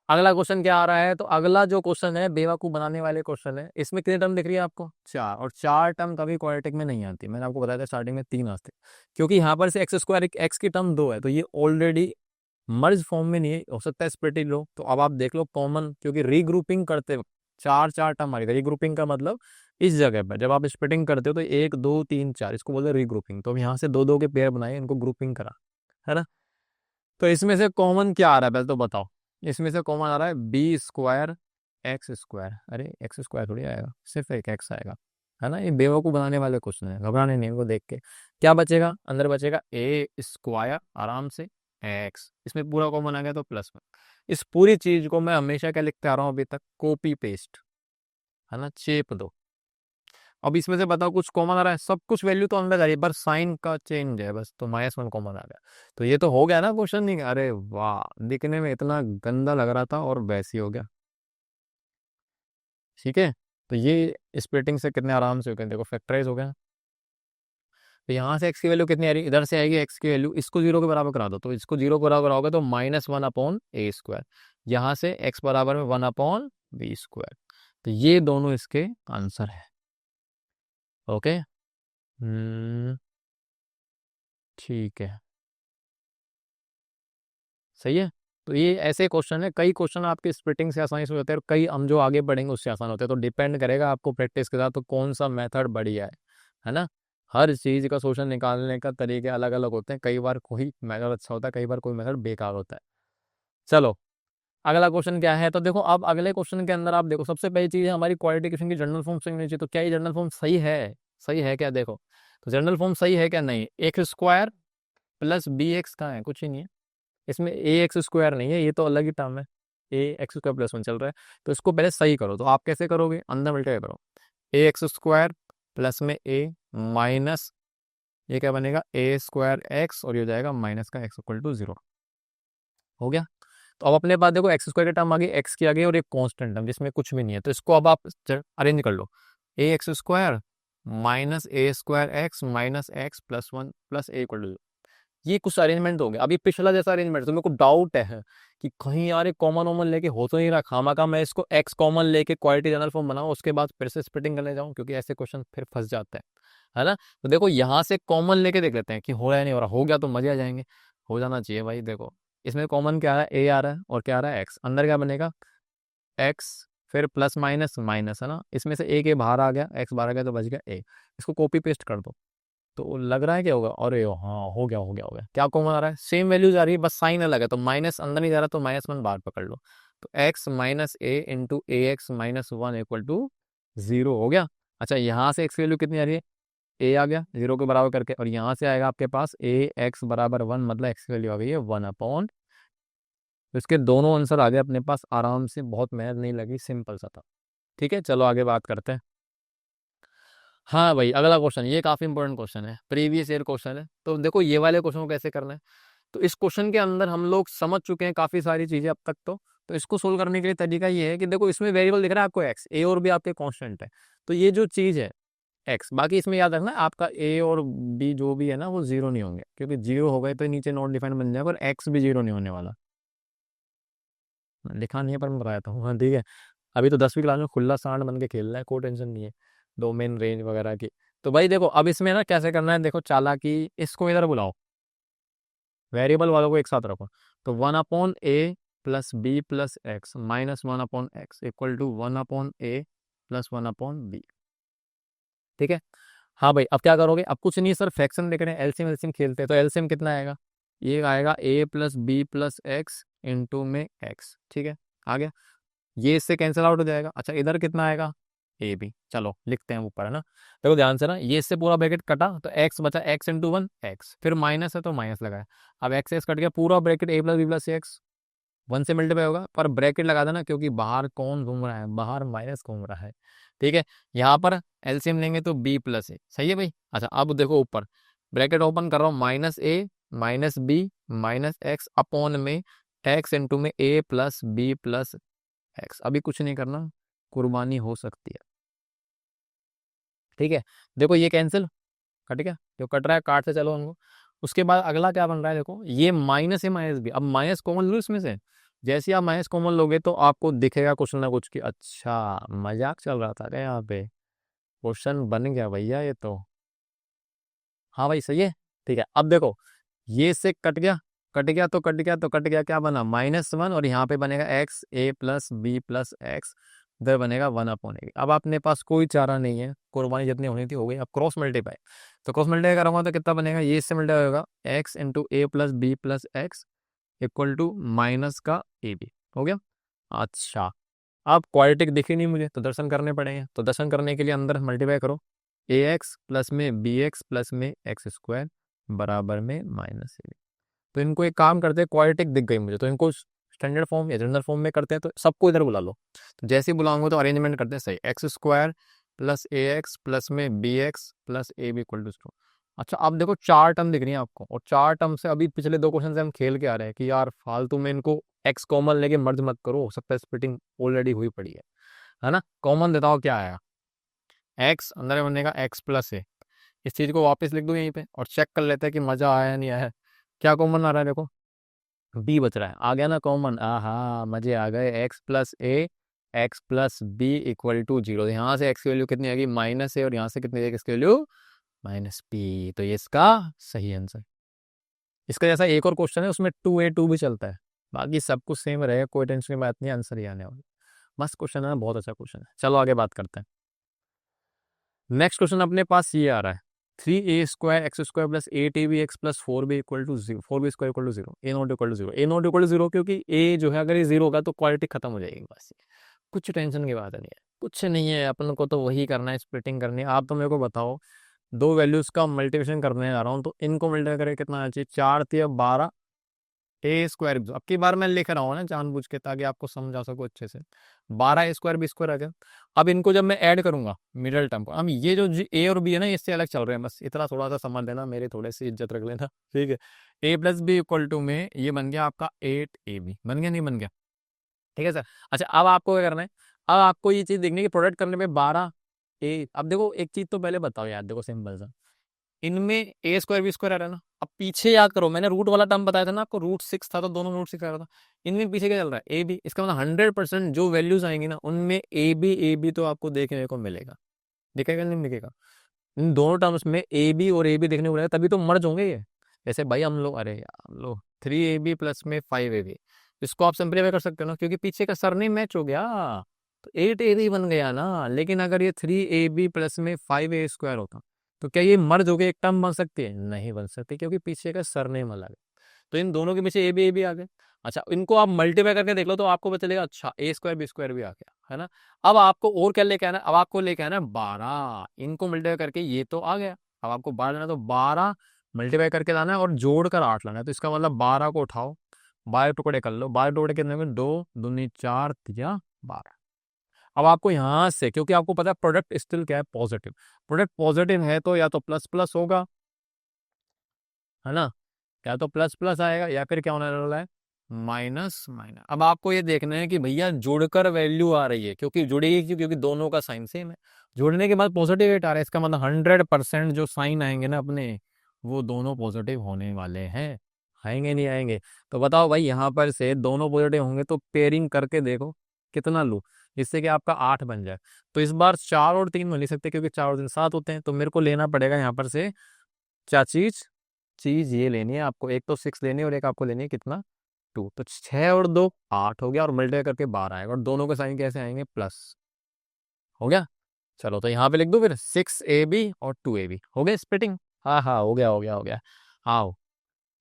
अगला क्वेश्चन क्या आ रहा है, तो अगला जो क्वेश्चन है बेवकूफ बनाने वाले क्वेश्चन है। इसमें कितने टर्म दिख रही है आपको, 4, और 4 टर्म कभी क्वाड्रेटिक में नहीं आती। मैंने आपको बताया था स्टार्टिंग में 3 आते, क्योंकि यहाँ पर से x², x की टर्म 2 है, तो ये ऑलरेडी मर्ज फॉर्म में नहीं है, हो सकता है स्प्लिट ही लो। तो अब आप देख लो कॉमन, क्योंकि रीग्रुपिंग करते वक्त 4 टर्म आएगा। रीग्रुपिंग का मतलब इस जगह पर जब आप स्प्लिटिंग करते हो तो 1 2 3 4, इसको बोलते हैं रीग्रुपिंग। तो अब यहाँ से 2 2 के पेयर बनाए, इनको ग्रुपिंग करा, है ना। तो इसमें से कॉमन क्या आ रहा है पहले तो बताओ। इसमें से कॉमन आ रहा है b² x²। अरे x² थोड़ी आएगा, सिर्फ एक x आएगा, है ना। ये बेवकूफ बनाने वाले क्वेश्चन है, घबराने नहीं, इनको देख के। क्या बचेगा, अंदर बचेगा a² आराम से x, इसमें पूरा कॉमन आ गया तो +1। इस पूरी चीज को मैं हमेशा क्या लिखते आ रहा हूँ अभी तक, कॉपी पेस्ट, है ना, चेप दो। अब इसमें से बताओ कुछ कॉमन आ रहा है, सब कुछ वैल्यू तो अंदर आ रही है, बस साइन का चेंज है बस, तो -1 कॉमन आ गया। तो ये तो हो गया ना क्वेश्चन, नहीं, अरे वाह, दिखने में इतना गंदा लग रहा था और वैसी हो गया। ठीक है, तो ये स्प्लिटिंग से कितने आराम से हो गया, देखो फैक्टराइज हो गया। तो यहाँ से x की वैल्यू कितनी आ रही है, इधर से आएगी x की वैल्यू, इसको 0 के बराबर करा दो, तो इसको 0 के बराबर कराओगे तो -1/a²। यहाँ से x बराबर में 1/b²। तो ये दोनों इसके आंसर है। ओके, ठीक है, सही है। तो ये ऐसे क्वेश्चन है, कई क्वेश्चन आपके स्प्लिटिंग से आसानी से हो जाते हैं, और कई हम जो आगे बढ़ेंगे उससे आसान होते हैं। तो डिपेंड करेगा आपको प्रैक्टिस के साथ तो कौन सा मेथड बढ़िया है ना। हर चीज़ का सोल्यूशन निकालने का तरीके अलग अलग होते हैं, कई बार कोई मेथड अच्छा होता है, कई बार कोई मेथड बेकार होता है। चलो अगला क्वेश्चन क्या है, तो देखो अब अगले क्वेश्चन के अंदर आप देखो, सबसे पहली चीज़ है हमारी क्वालिफिकेशन की जनरल फॉर्म सही होनी चाहिए। तो क्या ये जनरल फॉर्म सही है, सही है क्या देखो, तो जनरल फॉर्म सही है क्या, नहीं, X square plus B X कहाँ है, कुछ ही नहीं है इसमें, ए एक्स स्क्वायर नहीं है, ये तो अलग ही टर्म है, ए एक्स स्क्वायर प्लस वन चल रहा है। तो इसको पहले सही करो, तो आप कैसे करोगे, अंदर मल्टीप्लाई करो, ए एक्स स्क्वायर प्लस में ए माइनस ये क्या बनेगा, ए स्क्वायर एक्स, और ये हो जाएगा माइनस का एक्स इक्वल टू जीरो। हो गया। तो अब अपने पास देखो एक्स स्क्वायर के टर्म आ गई, एक्स की आ गई, और एक कांस्टेंट टर्म जिसमें कुछ भी नहीं है, तो इसको अब आप अरेंज कर लो, A X square minus A square X minus X plus one plus A equal to, ये कुछ अरेंजमेंट हो गया। अभी पिछला जैसा अरेंजमेंट, तो मेरे को डाउट है कि कहीं यार एक कॉमन वॉमन लेके हो तो नहीं रहा, खामा का मैं इसको एक्स कॉमन लेके क्वालिटी जनरल फॉर्म बनाऊं, उसके बाद फिर से स्प्लिटिंग करने जाऊं, क्योंकि ऐसे क्वेश्चन फिर फंस जाते हैं, है ना। तो देखो यहाँ से कॉमन लेके देख लेते हैं कि हो रहा है नहीं हो रहा, हो गया तो मजे आ जाएंगे, हो जाना चाहिए भाई। देखो इसमें कॉमन क्या आ रहा है, ए आ रहा है और क्या आ रहा है एक्स, अंदर क्या बनेगा एक्स, फिर प्लस माइनस माइनस, है ना, इसमें से ए के बाहर आ गया, एक्स बाहर आ गया तो बच गया ए, इसको कॉपी पेस्ट कर दो, तो लग रहा है क्या होगा, अरे हाँ हो गया हो गया हो गया, क्या कॉमन आ रहा है, सेम वैल्यूज आ रही है, बस साइन अलग है, तो माइनस अंदर नहीं जा रहा, तो माइनस वन बाहर पकड़ लो, तो X minus A into A X minus one equal to zero हो गया। अच्छा यहाँ से एक्स की वैल्यू कितनी आ रही है, ए आ गया जीरो के बराबर करके, और यहाँ से आएगा आपके पास ए एक्स बराबर वन, मतलब एक्स की वैल्यू आ गई है वन अपॉन, तो इसके दोनों आंसर आ गए अपने पास आराम से, बहुत मेहनत नहीं लगी, सिंपल सा था। ठीक है, चलो आगे बात करते हैं। हाँ भाई अगला क्वेश्चन, ये काफी इंपॉर्टेंट क्वेश्चन है, प्रीवियस ईयर क्वेश्चन है, तो देखो ये वाले क्वेश्चन को कैसे करना है। तो इस क्वेश्चन के अंदर हम लोग समझ चुके हैं काफी सारी चीजें अब तक, तो इसको सोल्व करने के लिए तरीका ये है कि देखो इसमें वेरिएबल दिख रहा है आपको एक्स, ए और बी आपके कांस्टेंट है, तो ये जो चीज है एक्स, बाकी इसमें याद रखना आपका ए और बी जो भी है ना वो जीरो नहीं होंगे, क्योंकि जीरो हो गए तो नीचे नॉट डिफाइंड बन जाएगा, और एक्स भी जीरो नहीं होने वाला, लिखा नहीं है पर मैं बताया था, हाँ ठीक है। अभी तो 10वीं क्लास में खुला सांड बन के खेल रहा है, कोई टेंशन नहीं है, डोमेन रेंज वगैरह की। तो भाई देखो अब इसमें ना कैसे करना है, देखो चालाकी, इसको इधर बुलाओ, वेरिएबल वालों को एक साथ रखो, तो one upon A plus B plus X minus one upon X equal to one upon A plus one upon B. ठीक है। हाँ भाई अब क्या करोगे, अब कुछ नहीं सर, फ्रैक्शन देख रहे हैं, एलसीएम एलसीएम खेलते हैं, तो एलसीएम कितना आएगा, ये आएगा A plus B plus X into में एक्स, ठीक है, आ गया, ये इससे कैंसिल आउट हो जाएगा। अच्छा इधर कितना आएगा, ए बी, चलो लिखते हैं ऊपर, है ना, देखो ध्यान से ना, ये इससे पूरा ब्रैकेट कटा, तो एक्स बचा, एक्स इंटू वन एक्स, फिर माइनस है तो माइनस लगाया, अब एक्स एक्स कट गया, पूरा bracket A plus B plus X, one से मल्टीप्लाई होगा, पर ब्रैकेट लगा देना, क्योंकि बाहर कौन घूम रहा है, बाहर माइनस घूम रहा है, ठीक है। यहाँ पर एलसीएम लेंगे तो बी प्लस ए, सही है भाई। अच्छा अब देखो ऊपर ब्रैकेट ओपन कर रहा हूँ, minus A minus B minus X upon में एक्स इंटू में A plus B plus X, अभी कुछ नहीं करना, कुर्बानी हो सकती है, ठीक है। देखो ये कैंसिल, कट गया, जो कट रहा है काट से चलो उनको। उसके बाद अगला क्या बन रहा है, देखो ये माइनस है माइनस भी, अब माइनस कॉमन लो इसमें से, जैसे ही आप माइनस कॉमन लोगे तो आपको दिखेगा कुछ ना कुछ कि अच्छा मजाक चल रहा था क्या यहाँ पे, क्वेश्चन बन गया भैया ये तो। हाँ भाई सही है, ठीक है। अब देखो ये से कट गया, कट गया तो कट गया तो कट गया, क्या बना माइनस वन, और यहाँ पे बनेगा एक्स ए प्लस बी प्लस एक्स, इधर बनेगा वन अपॉन ए। अब अपने पास कोई चारा नहीं है, कुर्बानी जितनी होनी थी हो गई, अब क्रॉस मल्टीप्लाई, तो क्रॉस मल्टीप्लाई करूंगा तो कितना बनेगा, ये इससे मल्टीप्लाई होगा, X into A plus B plus X equal to minus का ए बी, हो गया। अच्छा अब क्वाड्रेटिक दिखी नहीं मुझे, तो दर्शन करने पड़ेंगे, तो दर्शन करने के लिए अंदर मल्टीप्लाई करो, ए एक्स प्लस में बी एक्स प्लस में एक्स स्क्वायर बराबर में माइनस ए। तो इनको एक काम करते हैं, क्वाड्रेटिक दिख गई मुझे, तो इनको स्टैंडर्ड फॉर्म या जनरल फॉर्म में करते हैं, तो सबको इधर बुला लो, तो जैसे ही बुलाऊंगा तो अरेंजमेंट करते हैं सही, X square plus A X plus में B X plus A B equal to zero. अच्छा अब देखो चार टर्म दिख रही है आपको, और चार टर्म से अभी पिछले दो क्वेश्चन से हम खेल के आ रहे हैं कि यार फालतू में इनको एक्स कॉमन लेके मर्ज मत करो, हो सकता है स्प्लिटिंग ऑलरेडी हुई पड़ी है ना। कॉमन देता हो क्या आया, एक्स अंदर बनेगा एक्स प्लस ए, इस चीज को वापस लिख दो यहीं पे और चेक कर लेते हैं कि मजा आया नहीं आया, क्या कॉमन आ रहा है, देखो बी बच रहा है, आ गया ना कॉमन, हाँ मजे आ गए, X plus A X plus B equal to zero, यहाँ से एक्स की वैल्यू कितनी आएगी माइनस ए, और यहाँ से कितनी आएगी एक्स की वैल्यू माइनस पी, तो ये इसका सही आंसर। इसका जैसा एक और क्वेश्चन है उसमें टू ए टू भी चलता है, बाकी सब कुछ सेम रहेगा, कोई टेंशन की बात नहीं, आंसर ही आने वाला। मस्त क्वेश्चन है, बहुत अच्छा क्वेश्चन है, चलो आगे बात करते हैं। नेक्स्ट क्वेश्चन अपने पास ये आ रहा है, three A square X square plus eight A B X plus four B equal to zero, four B square equal to zero, A not equal to zero, A not equal to zero, क्योंकि A जो है अगर ये zero होगा तो quality खत्म हो जाएगी बस, कुछ टेंशन की बात नहीं है। कुछ नहीं है, अपन को तो वही करना है, स्प्लिटिंग करनी है। आप तो मेरे को बताओ, दो वैल्यूज का मल्टीप्लिकेशन करने जा रहा हूँ, तो इनको मल्टीप्लाई करके कितना आना चाहिए? 4 × 12 ए स्क्वायर। अब की बार मैं लिख रहा हूँ ना जानबूझ के, ताकि आपको समझा सकूँ अच्छे से। 12 a² b² आ गया। अब इनको जब मैं ऐड करूंगा मिडिल टर्म को, अब ये जो ए और बी है ना, इससे अलग चल रहे हैं, बस इतना थोड़ा सा समझ लेना, मेरी थोड़ी सी इज्जत रख लेना, ठीक है। a+b में ये बन गया आपका 8ab, बन गया नहीं बन गया? ठीक है सर। अच्छा, अब आपको क्या करना है? अब आपको ये चीज देखनी है कि प्रोडक्ट करने में 12 a। अब देखो एक चीज तो पहले बताओ यार, देखो सिंपल सा, इनमें a²b² आ रहा है ना। अब पीछे याद करो, मैंने रूट वाला टर्म बताया था ना आपको, √6 था, तो दोनों √6 आ रहा था। इनमें पीछे क्या चल रहा है? ab। इसका मतलब 100% जो वैल्यूज आएंगी ना, उनमें ab तो आपको देखने को मिलेगा। दिखेगा नहीं दिखेगा? इन दोनों टर्म्स में ab और ab देखने को मिलेगा, तभी तो मर्ज होंगे ये। जैसे भाई हम लोग, अरे यार हम लोग 3ab प्लस में 5ab, इसको आप सिंपलीफाई कर सकते हो ना, क्योंकि पीछे का सरनेम मैच हो गया, तो 8ab बन गया ना। लेकिन अगर ये 3ab प्लस में 5a² होता, तो क्या ये मर्ज हो गए एक टर्म बन सकती है? नहीं बन सकती, क्योंकि पीछे का सरनेम अलग है। तो इन दोनों के पीछे ab आ गए। अच्छा, इनको आप मल्टीप्लाई करके देख लो, तो आपको पता चलेगा, अच्छा a²b² भी आ गया है ना। अब आपको और क्या लेके आना है? अब आपको लेके आना है 12, इनको मल्टीप्लाई करके ये तो आ गया। अब आपको 12 लाना है, तो 12 मल्टीप्लाई करके लाना है और जोड़कर 8 लाना है। तो इसका मतलब 12 को उठाओ, 12 टुकड़े कर लो, 12 टुकड़े कितने होंगे? 2 दूनी 4 तिया 12। अब आपको यहां से, क्योंकि आपको पता है प्रोडक्ट स्टिल क्या है? पॉजिटिव। प्रोडक्ट पॉजिटिव है तो या तो प्लस प्लस होगा, है ना, या तो प्लस प्लस आएगा, या फिर क्या होने वाला है? Minus minus. अब आपको ये देखना है कि भैया जोड़कर वैल्यू आ रही है, क्योंकि जुड़ेगी क्यों? क्योंकि दोनों का साइन सेम है। जोड़ने के बाद पॉजिटिव रेट आ रहा है, इसका मतलब 100% जो साइन आएंगे ना अपने, वो दोनों पॉजिटिव होने वाले हैं। आएंगे नहीं आएंगे? तो बताओ भाई, यहाँ पर से दोनों पॉजिटिव होंगे तो पेयरिंग करके देखो कितना लूँ, जिससे कि आपका 8 बन जाए। तो इस बार 4 और 3 में ले सकते, क्योंकि 4 और 3 7 होते हैं। तो मेरे को लेना पड़ेगा यहाँ पर से क्या चीज? चीज ये लेनी है आपको, एक तो 6 लेनी है और एक आपको लेनी है कितना? 2। तो 6 और 2 8 हो गया, और मल्टीप्लाई करके 12 आएगा, और दोनों के साइन कैसे आएंगे? प्लस। हो गया? चलो तो यहाँ पे लिख दो फिर 6ab और 2ab। हो गया स्प्लिटिंग? हाँ हाँ, हो गया हो गया हो गया। आओ,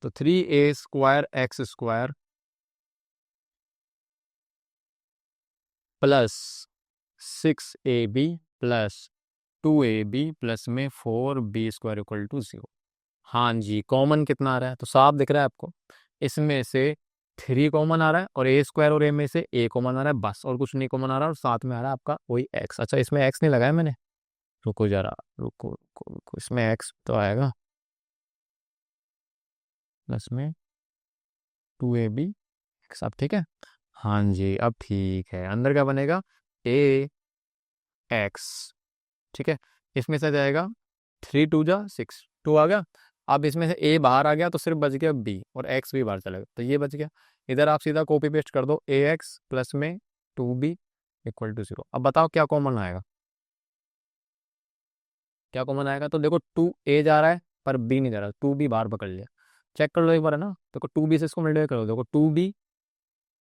तो 3a² x² plus 6ab plus 2ab plus में 4b² = 0। हाँ जी, कॉमन कितना आ रहा है? तो साफ दिख रहा है आपको, इसमें से 3 कॉमन आ रहा है, और a² और a में से a कॉमन आ रहा है, बस और कुछ नहीं कॉमन आ रहा है, और साथ में आ रहा है आपका वही x। अच्छा, इसमें x नहीं लगाया मैंने, रुको जरा, रुको रुको रुको, इसमें x तो आएगा प्लस में 2ab x। अब ठीक है? हाँ जी, अब ठीक है। अंदर क्या बनेगा? ax, ठीक है। इसमें से जाएगा 3 × 2 = 6, 2 आ गया। अब इसमें से a बाहर आ गया, तो सिर्फ बच गया b, और x भी बाहर चला गया, तो ये बच गया। इधर आप सीधा कॉपी पेस्ट कर दो, ax प्लस में 2b = 0। अब बताओ क्या कॉमन आएगा? क्या कॉमन आएगा? तो देखो 2a जा रहा है पर b नहीं जा रहा, 2b बाहर पकड़ लिया। चेक कर लो एक बार, है ना। देखो 2b से इसको मल्टीप्लाई करो, देखो 2b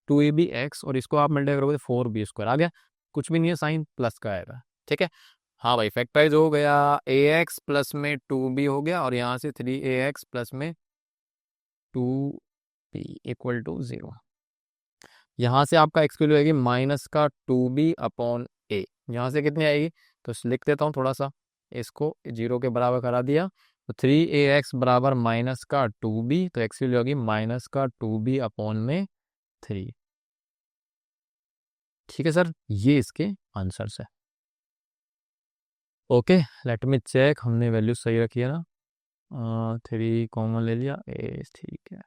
2ab x, और इसको आप मल्टीप्लाई करोगे तो 4b² आ गया। कुछ भी नहीं है, साइन प्लस का आएगा, ठीक है। हाँ भाई, फैक्टराइज हो गया, ax प्लस में 2b हो गया, और यहाँ से 3ax प्लस में 2b = 0। यहाँ से आपका x की वैल्यू आएगी माइनस का 2b/a। यहाँ से कितनी आएगी? तो लिख देता हूँ थोड़ा सा, इसको 0 के बराबर करा दिया, तो 3ax बराबर माइनस का 2b, तो x की वैल्यू होगी माइनस का 2b/3। ठीक है सर, ये इसके आंसर्स है। ओके, लेट मी चेक, हमने वैल्यू सही रखी है ना? 3 कॉमन ले लिया, ए ठीक है।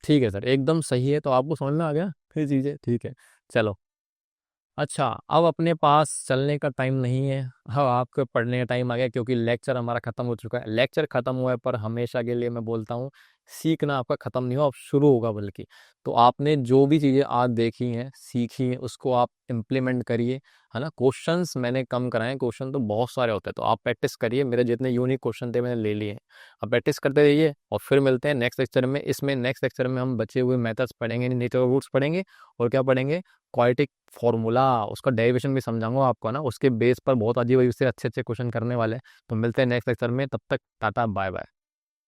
ठीक है सर, एकदम सही है। तो आपको समझ में आ गया फिर चीज़ें, ठीक है। चलो, अच्छा, अब अपने पास चलने का टाइम नहीं है, अब आपके पढ़ने का टाइम आ गया, क्योंकि लेक्चर हमारा खत्म हो चुका है। लेक्चर खत्म हुआ है, पर हमेशा के लिए मैं बोलता हूँ, सीखना आपका खत्म नहीं हुआ, अब शुरू होगा बल्कि। तो आपने जो भी चीज़ें आज देखी हैं, सीखी हैं, उसको आप इम्प्लीमेंट करिए, है ना। क्वेश्चंस मैंने कम कराए हैं, क्वेश्चन तो बहुत सारे होते हैं, तो आप प्रैक्टिस करिए। मेरे जितने यूनिक क्वेश्चन थे मैंने ले लिए हैं, आप प्रैक्टिस करते रहिए, और फिर मिलते हैं नेक्स्ट लेक्चर में। इसमें नेक्स्ट लेक्चर में हम बचे हुए मेथड्स पढ़ेंगे, नेचुरल रूट्स पढ़ेंगे, और क्या पढ़ेंगे? क्वाड्रेटिक फॉर्मूला, उसका डेरिवेशन भी समझाऊंगा आपको ना, उसके बेस पर बहुत अजीब वही उससे अच्छे अच्छे क्वेश्चन करने वाले हैं। तो मिलते हैं नेक्स्ट लेक्चर में, तब तक टाटा बाय बाय।